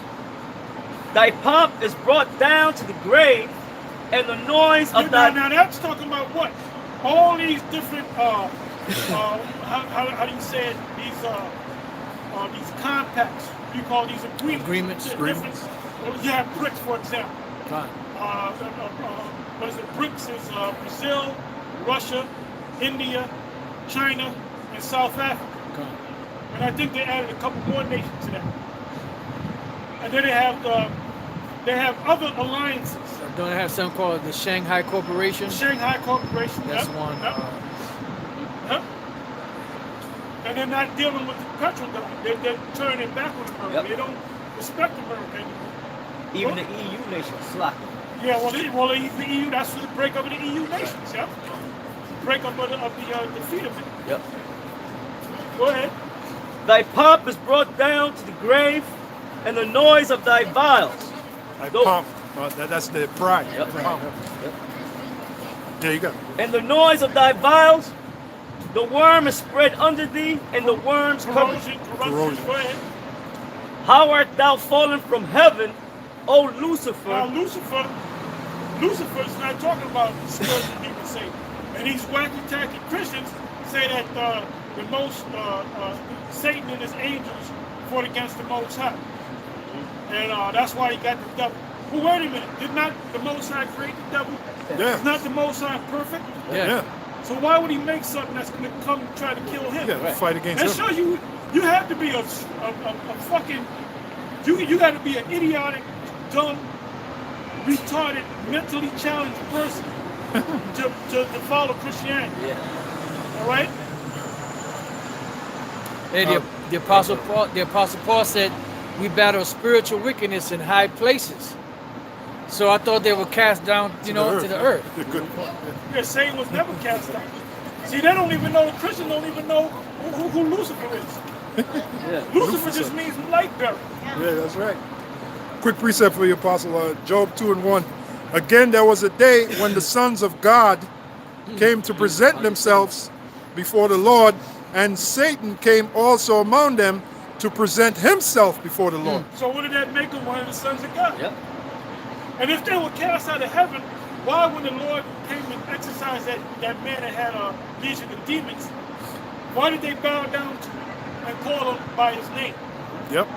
Thy pomp is brought down to the grave, and the noise of thy...
Now that's talking about what? All these different, how do you say it? These compacts. You call these agreements.
Agreements.
You have BRICS, for example.
Fine.
What is it? BRICS is Brazil, Russia, India, China, and South Africa.
Fine.
And I think they added a couple more nations to that. And then they have other alliances.
Don't they have something called the Shanghai Corporation?
Shanghai Corporation.
That's
yep,
one.
Yep. Yep. And they're not dealing with the petrol government. They're turning back on America.
Yep.
They don't respect America anymore.
Even the EU nations slacking.
Yeah, well, the EU, that's for the breakup of the EU nations, yeah? Breakup of the defeat of it.
Yep.
Go ahead.
Thy pomp is brought down to the grave, and the noise of thy vials.
Like
Go.
pomp. That's the pride.
Yep.
Pomp.
Yep.
There you go.
And the noise of thy vials, the worm is spread under thee, and the worms cover.
Corrosion. Go ahead.
How art thou fallen from heaven, O Lucifer?
Now, Lucifer's not talking about the spiritual people say. And these wacky tacky Christians say that the most Satan and his angels fought against the Most High, and that's why he got the devil. Well, wait a minute. Did not the Most High create the devil?
Yeah.
Is not the Most High perfect?
Yeah.
So why would he make something that's going to come and try to kill him?
Yeah. Fight against
That
him.
shows you have to be a fucking you got to be an idiotic, dumb, retarded, mentally challenged person to follow Christianity.
Yeah.
All right.
Hey, the Apostle Paul said, "We battle spiritual wickedness in high places." So I thought they were cast down, to the earth.
Yeah, good point.
Yeah, Satan was never cast out. See, they don't even know. The Christians don't even know who Lucifer is.
Yeah.
Lucifer just means light bearer.
Yeah, that's right. Quick precept for you, Apostle. Job 2:1. Again, there was a day when the sons of God came to present themselves before the Lord, and Satan came also among them to present himself before the Lord.
So what did that make them one of the sons of God?
Yep.
And if they were cast out of heaven, why when the Lord came and exorcised that man that had a legion of demons, why did they bow down to him and call him by his name?
Yep.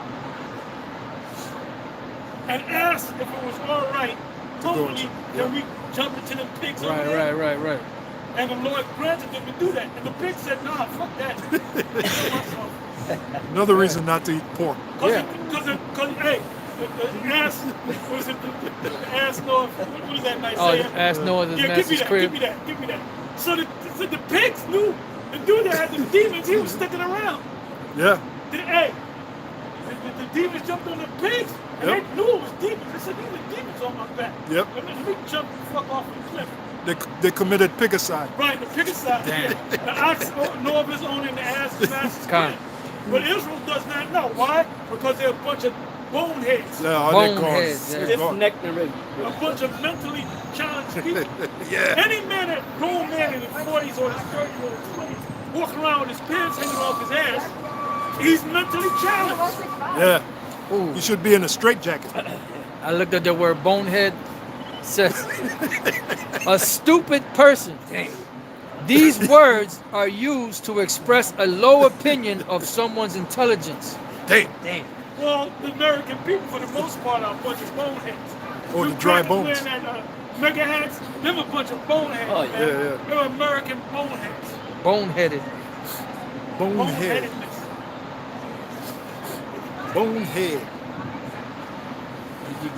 And ask if it was all right, humbly, can we jump into the pigs over there?
Right.
And the Lord granted them to do that. And the pig said, nah, fuck that.
Another reason not to eat pork.
Because, hey, the ass, what is it? The ass Noah, what is that nice saying?
Ask Noah the
Yeah,
master's crib.
give me that. So the pigs knew the dude that had the demons, he was sticking around.
Yeah.
The demons jumped on the pigs, and they knew it was demons. They said, these are demons on my back.
Yep.
Let me jump the fuck off the cliff.
They committed pigicide.
Right, the pigicide. The ox know of his own and the ass is master's
Kind.
crib. But Israel does not know. Why? Because they're a bunch of boneheads.
No,
Boneheads, yeah.
Stiff-necked already.
A bunch of mentally challenged people.
Yeah.
Any man, grown man in his 40s or his 30s or his 20s, walking around with his pants hanging off his ass, he's mentally challenged.
Yeah.
Ooh.
He should be in a straitjacket.
I looked at the word bonehead. Says a stupid person. These words are used to express a low opinion of someone's intelligence.
Damn.
Damn.
Well, the American people, for the most part, are a bunch of boneheads.
Oh, the
Them
dry
crackers
bones.
wearing that, mega hats, them a bunch of boneheads,
Oh,
man.
yeah, yeah.
They're American boneheads.
Boneheaded.
Bonehead.
Boneheadedness.
Bonehead.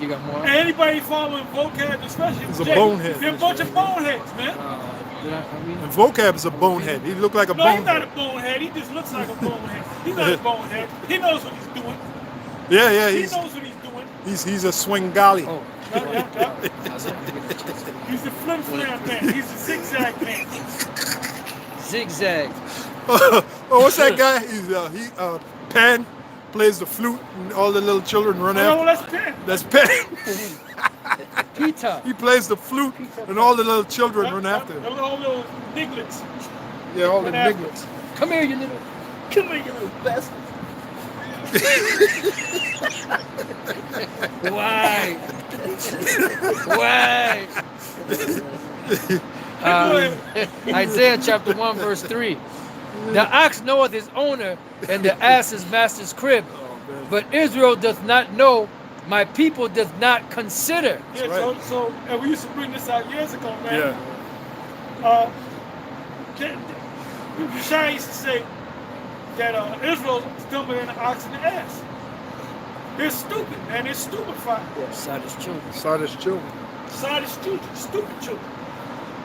You got more?
And anybody following vocab, especially
He's a
Jay,
bonehead.
they're a bunch of boneheads, man.
Did I read it?
And Vocab is a bonehead. He looked like a
No, he's not a
bonehead.
bonehead. He just looks like a bonehead. He's not a bonehead. He knows what he's doing.
Yeah, yeah.
He
He's
knows what he's doing.
he's a Swingali.
Oh,
Yeah. He's the flim flam man. He's the zigzag man.
zigzag.
Oh, what's that guy? He's Pan plays the flute and all the little children run
Oh,
after.
that's Penn.
That's Pan.
Peter.
He plays the flute and all the little children run after him.
All little nigglets.
Yeah, all the
Run after
nigglets.
Come here, you little.
Come here, you little bastard.
Why? Why? Isaiah chapter 1 verse 3. The ox knoweth his owner, and the ass his master's crib. But Israel doth not know, my people doth not consider.
Yeah,
right.
so and we used to bring this out years ago, man.
Yeah.
Shai used to say that Israel's dumber than the ox and the ass. They're stupid, man. They're stupefied.
Sadish children.
Sardis children.
Sadish children, stupid children.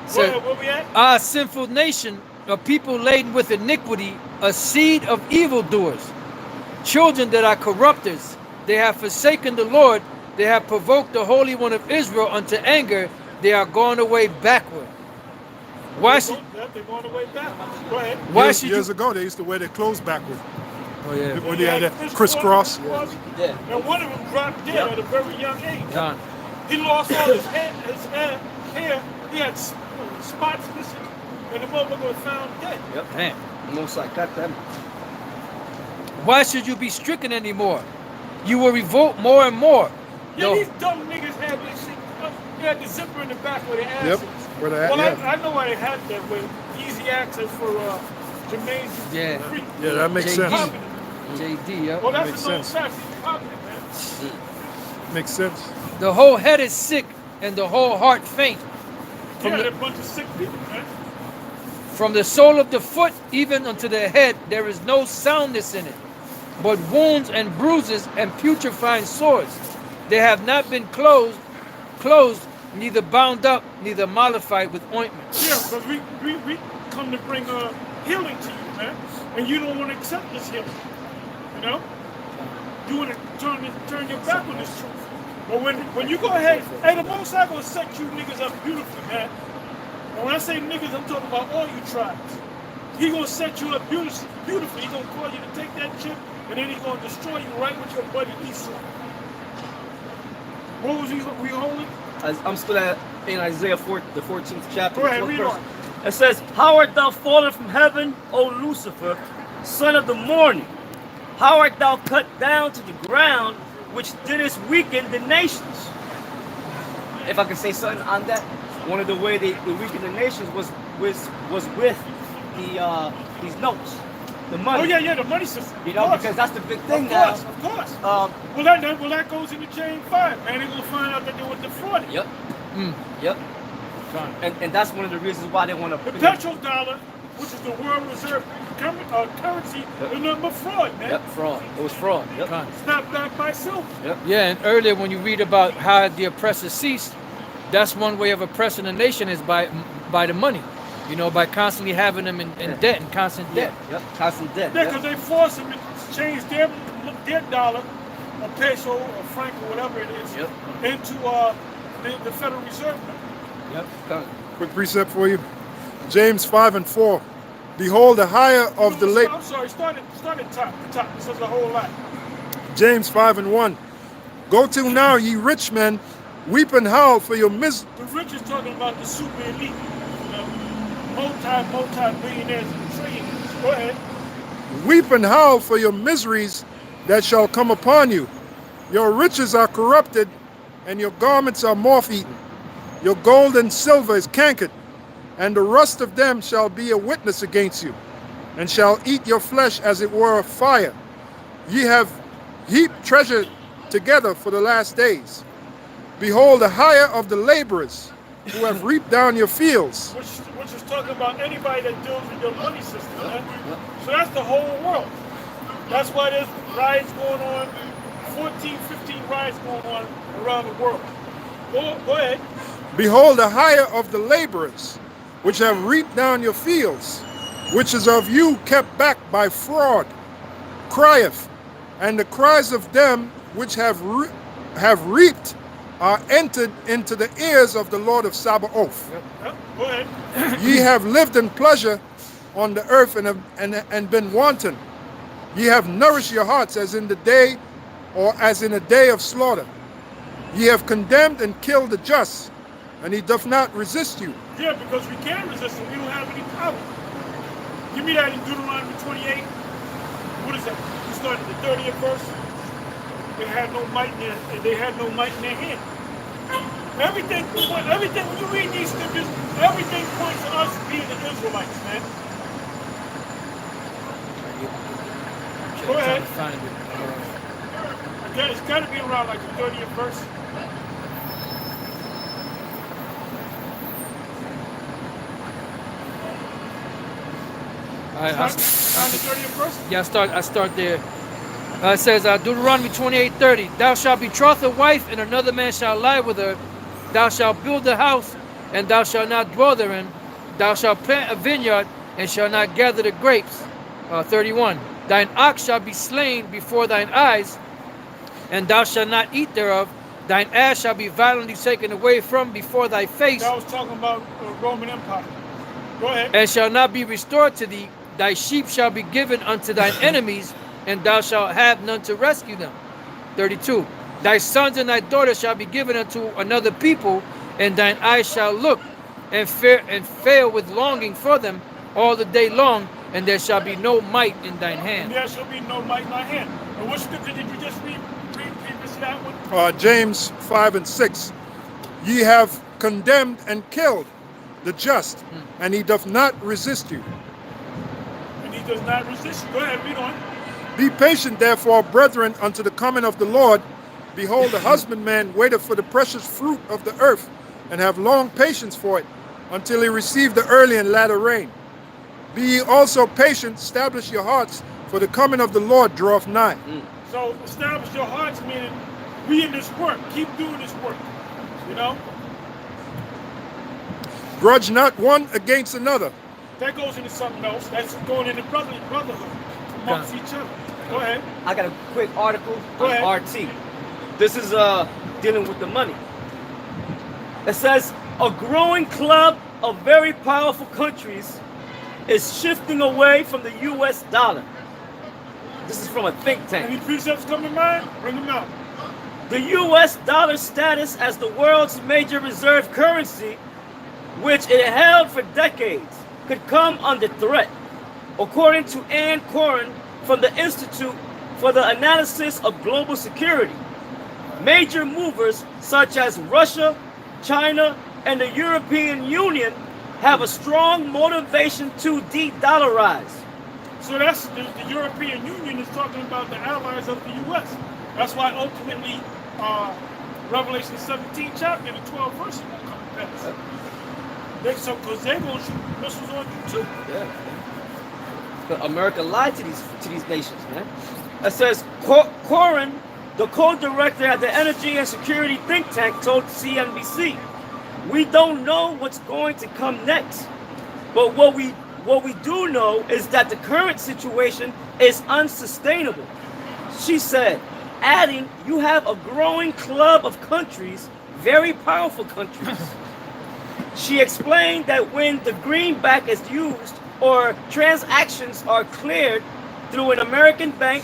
So-
Where we at?
Our sinful nation, a people laden with iniquity, a seed of evildoers, children that are corrupters. They have forsaken the Lord. They have provoked the Holy One of Israel unto anger. They are gone away backward. Why should?
They're going away back. Go ahead.
Why
years,
should
years
you?
ago, they used to wear their clothes backward.
Oh yeah.
When they had that crisscross.
Yeah.
And one of them dropped dead at a very young age.
Done.
He lost all his hair. He had spots missing, and the motherfucker was found dead.
Yep.
Man.
Almost like got them.
Why should you be stricken anymore? You will revolt more and more.
Yeah,
No.
these dumb niggas had this shit. They had the zipper in the back where their ass
Yep.
is.
Where they at,
Well,
yeah.
I know why they had that with easy access for Jermaine's
Yeah.
free.
Yeah, that makes
JD.
sense.
JD, yeah.
Well, that's
Makes
a known
sense.
fact. He's popular, man.
Makes sense.
The whole head is sick and the whole heart faint.
Yeah,
the-
they're a bunch of sick people, man.
From the sole of the foot even unto the head, there is no soundness in it, but wounds and bruises and putrefying sores. They have not been closed, neither bound up, neither mollified with ointment.
Yeah, because we come to bring healing to you, man. And you don't want to accept this healing. You know? You want to turn your back on this truth. But when you go ahead, hey, the Most High gonna set you niggas up beautifully, man. And when I say niggas, I'm talking about all you tribes. He gonna set you up beautifully. He gonna call you to take that chip, and then he gonna destroy you right with your buddy Esau. What was we holding?
I'm still in Isaiah 4, the 14th chapter.
Go ahead,
the 12th
read
verse.
on.
It says, How art thou fallen from heaven, O Lucifer, son of the morning? How art thou cut down to the ground, which didst weaken the nations? If I can say something on that, one of the way they weakened the nations was with these notes, the money.
Oh yeah, the money system.
You know,
Of course.
because that's the big thing
Of
now.
course, of course.
Um,
Well, that goes into chain 5, man. They're gonna find out that they were defrauded.
Yep.
Mm.
Yep. And that's one of the reasons why they want
The
to.
petrodollar, which is the world reserve currency, is nothing but fraud, man.
Yep, fraud. It was fraud. Yep.
Done.
It's not backed by silver.
Yep.
Yeah, and earlier when you read about how the oppressor ceased, that's one way of oppressing a nation is by the money. You know, by constantly having them in debt and constant debt.
Yep. Constant debt.
Yeah,
Yep.
because they force them to change their dollar, or peso, or franc, or whatever it is,
Yep.
into the Federal Reserve.
Yep.
Quick precept for you. James 5:4. Behold, the higher of the lake.
I'm sorry, start at top. The top. This is a whole lot.
James 5:1. Go to now, ye rich men, weep and howl for your
The rich is talking about the super elite, you know, multi-billionaires and trillionaires. Go ahead.
Weep and howl for your miseries that shall come upon you. Your riches are corrupted, and your garments are moth-eaten. Your gold and silver is cankered, and the rust of them shall be a witness against you, and shall eat your flesh as it were fire. Ye have heaped treasure together for the last days. Behold, the hire of the laborers who have reaped down your fields.
Which is talking about anybody that deals with your money system, man. So that's the whole world. That's why there's riots going on, 14, 15 riots going on around the world. Go ahead.
Behold, the hire of the laborers which have reaped down your fields, which is of you kept back by fraud, crieth, and the cries of them which have reaped are entered into the ears of the Lord of Sabaoth.
Yep. Go ahead.
Ye have lived in pleasure on the earth and been wanton. Ye have nourished your hearts as in the day, or as in a day of slaughter. Ye have condemned and killed the just, and he doth not resist you.
Yeah, because we can't resist him. We don't have any power. Give me that in Deuteronomy 28. What is that? We started the 30th verse. They had no might in their hand. Everything when you read these scriptures, everything points to us being the Israelites, man. Go ahead. It's got to be around like the 30th verse.
I
On the 30th verse?
Yeah, I start there. It says Deuteronomy 28:30. Thou shalt betroth a wife, and another man shall lie with her. Thou shalt build a house, and thou shalt not dwell therein. Thou shalt plant a vineyard, and shalt not gather the grapes. 31. Thine ox shall be slain before thine eyes, and thou shalt not eat thereof. Thine ass shall be violently taken away from before thy face.
That was talking about Roman Empire. Go ahead.
And shall not be restored to thee. Thy sheep shall be given unto thine enemies, and thou shalt have none to rescue them. 32. Thy sons and thy daughters shall be given unto another people, and thine eyes shall look and fail with longing for them all the day long, and there shall be no might in thine hand.
And there shall be no might in thy hand. And what scripture did you just read? Previous to that one?
James 5 and 6. Ye have condemned and killed the just, and he doth not resist you.
And he does not resist you. Go ahead, read on.
Be patient, therefore, brethren, unto the coming of the Lord. Behold, the husbandman waiteth for the precious fruit of the earth, and have long patience for it, until he receive the early and latter rain. Be ye also patient, establish your hearts, for the coming of the Lord draweth nigh.
So establish your hearts, meaning we in this work. Keep doing this work. You know?
Grudge not one against another.
That goes into something else. That's going into brotherhood amongst each other. Go ahead.
I got a quick article
Go
on
ahead.
RT. This is dealing with the money. It says a growing club of very powerful countries is shifting away from the U.S. dollar. This is from a think tank.
Any precepts come to mind? Bring them out.
The U.S. dollar status as the world's major reserve currency, which it held for decades, could come under threat, according to Ann Coren from the Institute for the Analysis of Global Security. Major movers such as Russia, China, and the European Union have a strong motivation to de-dollarize.
So that's the European Union is talking about the allies of the U.S. That's why ultimately Revelation 17 chapter, the 12 verses won't come to pass. Because they're going to shoot missiles on you too.
Yeah. But America lied to these nations, man. It says Coren, the co-director at the Energy and Security think tank, told CNBC, "We don't know what's going to come next, but what we do know is that the current situation is unsustainable." She said, adding, "You have a growing club of countries, very powerful countries." She explained that when the greenback is used or transactions are cleared through an American bank,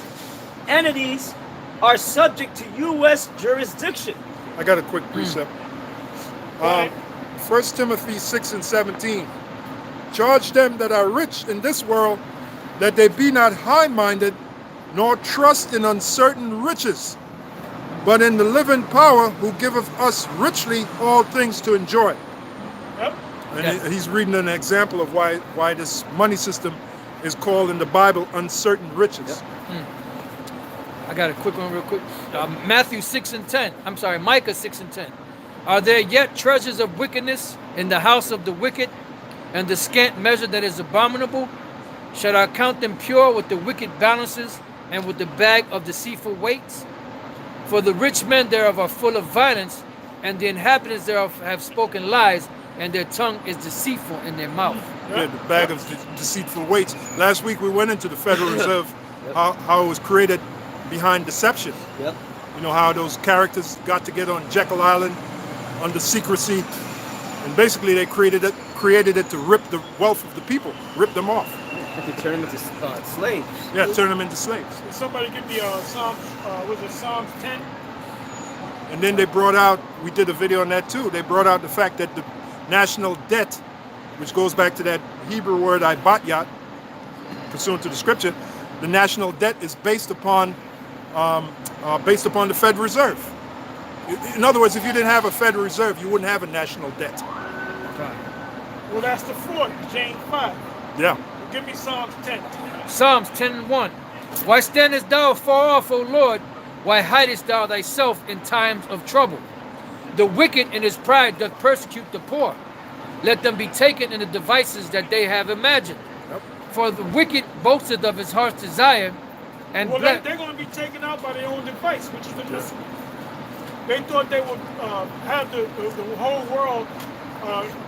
entities are subject to U.S. jurisdiction.
I got a quick precept. 1 Timothy 6 and 17. Charge them that are rich in this world that they be not high-minded, nor trust in uncertain riches, but in the living power who giveth us richly all things to enjoy.
Yep.
And
Yeah.
he's reading an example of why this money system is called in the Bible uncertain riches.
I got a quick one real quick. Matthew 6 and 10. I'm sorry, Micah 6 and 10. Are there yet treasures of wickedness in the house of the wicked, and the scant measure that is abominable? Shall I count them pure with the wicked balances, and with the bag of deceitful weights? For the rich men thereof are full of violence, and the inhabitants thereof have spoken lies, and their tongue is deceitful in their mouth.
Yeah, the bag of deceitful weights. Last week we went into the Federal Reserve, how it was created behind deception.
Yep.
You know how those characters got together on Jekyll Island under secrecy, and basically they created it to rip the wealth of the people, rip them off.
To turn them into slaves.
Yeah, turn them into slaves.
Can somebody give me Psalms, was it Psalms 10?
And then they brought out, we did a video on that too, they brought out the fact that the national debt, which goes back to that Hebrew word ibatyat, pursuant to the scripture, the national debt is based upon the Federal Reserve. In other words, if you didn't have a Federal Reserve, you wouldn't have a national debt.
Well, that's the fourth, James 5.
Yeah.
Give me Psalms 10.
Psalms 10 and 1. Why standest thou far off, O Lord? Why hidest thou thyself in times of trouble? The wicked in his pride doth persecute the poor. Let them be taken in the devices that they have imagined.
Yep.
For the wicked boasteth of his heart's desire, and
Well, they're going to be taken out by their own device, which is the missile. They thought they would have the whole world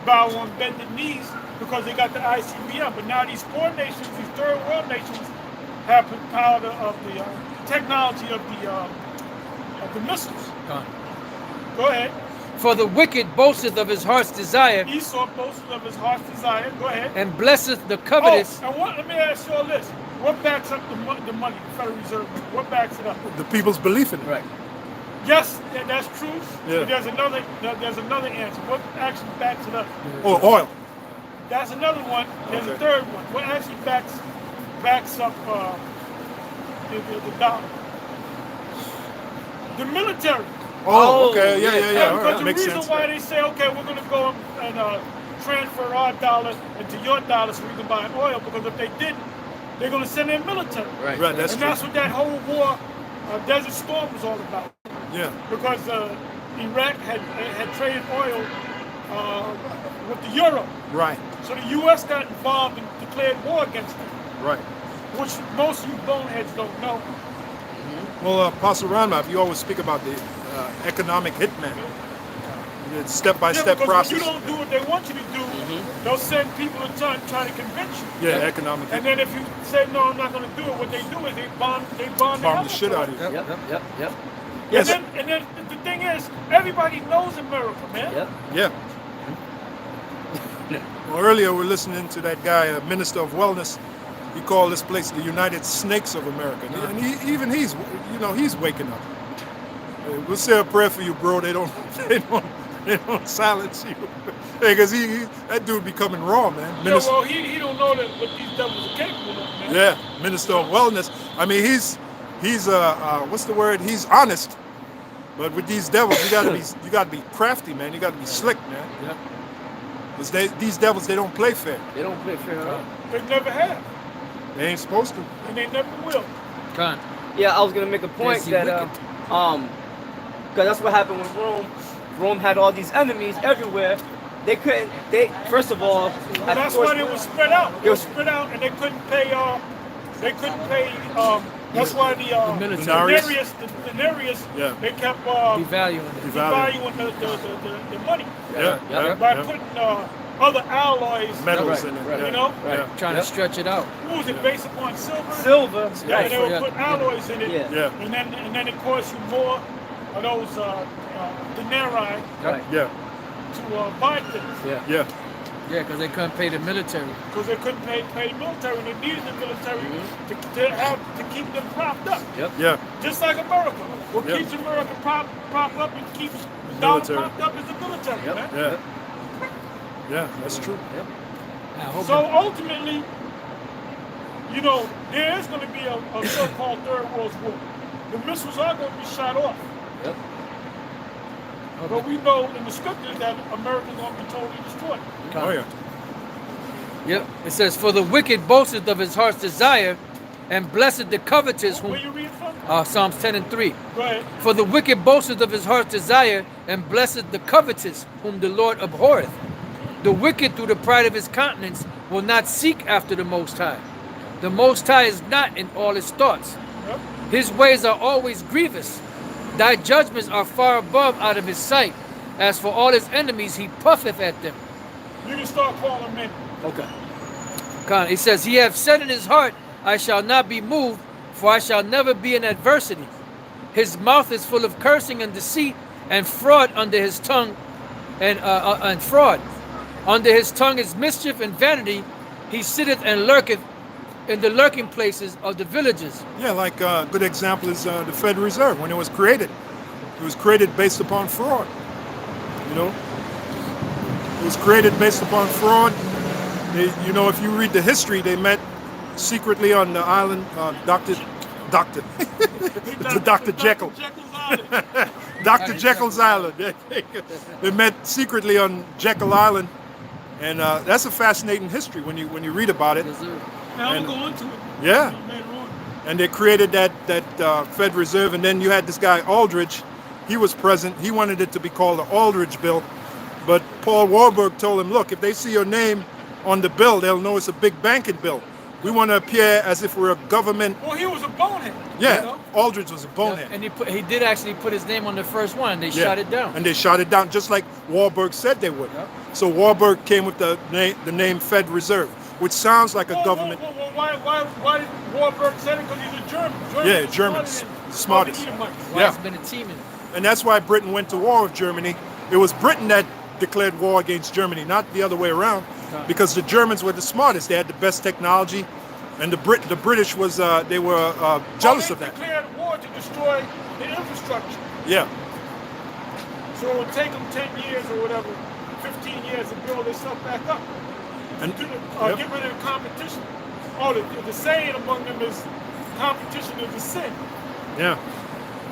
bow on bended knees because they got the ICBM. But now these poor nations, these third world nations, have the power of the technology of the missiles. Go ahead.
For the wicked boasteth of his heart's desire,
Esau boasted of his heart's desire. Go ahead.
and blesseth the covetous.
Oh, and let me ask you all this. What backs up the money, the Federal Reserve money? What backs it up?
The people's belief in it.
Right.
Yes, that's true.
Yeah.
But there's another answer. What actually backs it up?
Or oil.
That's another one. There's a
Okay.
third one. What actually backs up the dollar? The military.
Oh, okay. Yeah. All
Because
right.
the
Makes
reason
sense.
why they say, okay, we're going to go and transfer our dollar into your dollar so we can buy oil, because if they didn't, they're going to send their military.
Right.
Right, that's
And
true.
that's what that whole war, Desert Storm, was all about.
Yeah.
Because Iraq had traded oil with the euro.
Right.
So the U.S. got involved and declared war against them,
Right.
which most of you boneheads don't know.
Well, Apostle Ranma, you always speak about the economic hitman, the step-by-step
because
process.
when you don't do what they want you to do, they'll send people to try to convince you.
Yeah, economic
And
hitman.
then if you say, no, I'm not going to do it, what they do is they bomb
Bomb the shit out of you.
Yep.
Yes.
And then the thing is, everybody knows America, man.
Yep.
Yeah. Well, earlier we were listening to that guy, Minister of Wellness. He called this place the United Snakes of America, and he's waking up. We'll say a prayer for you, bro. They don't silence you, because that dude be coming raw, man.
Yeah, well, he don't know that what these devils are capable of, man.
Yeah, Minister of Wellness. I mean, he's what's the word? He's honest, but with these devils, you gotta be crafty, man. You gotta be slick, man.
Yeah.
Because these devils, they don't play fair.
They don't play fair at all.
They never have,
They ain't supposed to.
and they never will.
Con.
Yeah, I was gonna make a point
Is he
that
wicked?
because that's what happened with Rome. Rome had all these enemies everywhere. They couldn't. First of all,
And that's why they were spread out. They were spread out, and they couldn't pay. That's why the
military.
denarius,
Yeah.
they kept
Devaluing it.
devaluing the money
Yeah.
by putting other alloys,
Metals
Right,
in it.
right.
Yeah.
you know.
Right.
Yeah.
Trying to stretch it out.
What was it based upon silver?
silver.
Yeah,
Right.
they would
Yeah.
put alloys in it,
Yeah.
Yeah.
and then it cost you more of those denarii
Right.
Yeah.
to buy things,
Yeah.
Yeah.
Yeah, because they couldn't pay the military.
because they couldn't pay the military, and they needed the military to keep them propped up.
Yeah.
Just like America. What
Yep.
keeps America propped up and keeps the dollar
Military.
propped up is the military,
Yep.
man.
Yeah. Yeah. That's true.
I hope
So ultimately, you know, there is going to be a so-called third world war. The missiles are going to be shot off.
Yep.
But we know in the scriptures that America's going to be totally destroyed.
Oh yeah.
Yep. It says, "For the wicked boasteth of his heart's desire, and blessed the covetous
Where
whom."
you read from?
Psalms 10 and 3.
Go ahead.
"For the wicked boasteth of his heart's desire, and blessed the covetous whom the Lord abhorreth. The wicked through the pride of his countenance will not seek after the Most High. The Most High is not in all his thoughts.
Yep.
His ways are always grievous. Thy judgments are far above out of his sight. As for all his enemies, he puffeth at them."
You can start calling men.
Okay. He says, "He hath said in his heart, I shall not be moved, for I shall never be in adversity. His mouth is full of cursing and deceit, and fraud under his tongue, and fraud. Under his tongue is mischief and vanity. He sitteth and lurketh in the lurking places of the villages."
Yeah, like a good example is the Federal Reserve. When it was created based upon fraud. You know, it was created based upon fraud. They, you know, if you read the history, they met secretly on the island, Dr. Jekyll. Dr. Jekyll's Island. They met secretly on Jekyll Island, and that's a fascinating history when you read about it.
Yes, sir.
Now
And-
we'll go into it.
Yeah.
Later on.
And they created that Fed Reserve, and then you had this guy Aldrich. He was present. He wanted it to be called the Aldrich Bill, but Paul Warburg told him, "Look, if they see your name on the bill, they'll know it's a big banking bill. We want to appear as if we're a government."
Well, he was a bonehead.
Yeah,
You know?
Aldrich was a bonehead.
And he did actually put his name on the first one, and they shot it down.
And they shot it down just like Warburg said they would.
Yep.
So Warburg came with the name Fed Reserve, which sounds like a government.
Well, why did Warburg say it? Because he's a German.
Yeah, Germans, smartest.
Why
Yeah.
it's been a teaming.
And that's why Britain went to war with Germany. It was Britain that declared war against Germany, not the other way around, because the Germans were the smartest. They had the best technology, and the British was they were jealous of
They
that.
declared war to destroy the infrastructure.
Yeah,
So it would take them 10 years or whatever, 15 years to build themselves back up.
and
Get rid of the competition. Oh, the saying among them is competition is a sin.
yeah,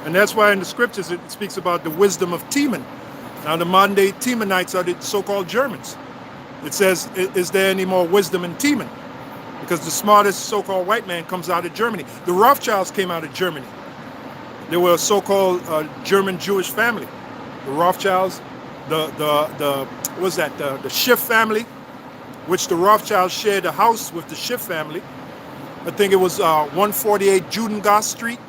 and that's why in the scriptures it speaks about the wisdom of Teman. Now the modern day Temanites are the so-called Germans. It says, "Is there any more wisdom in Teman?" Because the smartest so-called white man comes out of Germany. The Rothschilds came out of Germany. They were a so-called German Jewish family. The Rothschilds, the Schiff family, which the Rothschilds shared a house with the Schiff family. I think it was 148 Judengasse Street.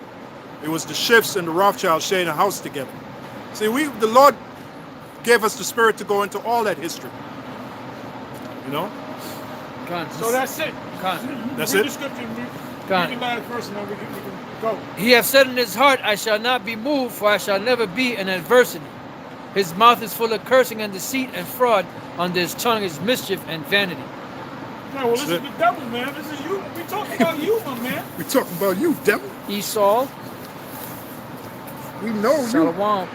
It was the Schiffs and the Rothschilds sharing a house together. See, the Lord gave us the spirit to go into all that history. You know?
So that's it.
That's
Read
it?
the scripture.
Con.
Read the last verse and then we can go.
"He hath said in his heart, I shall not be moved, for I shall never be in adversity. His mouth is full of cursing and deceit and fraud. Under his tongue is mischief and vanity."
Yeah, well, this is the devil, man. This is you. We talking about you, my man.
We're talking about you, devil.
Esau,
We know you.
Shalom.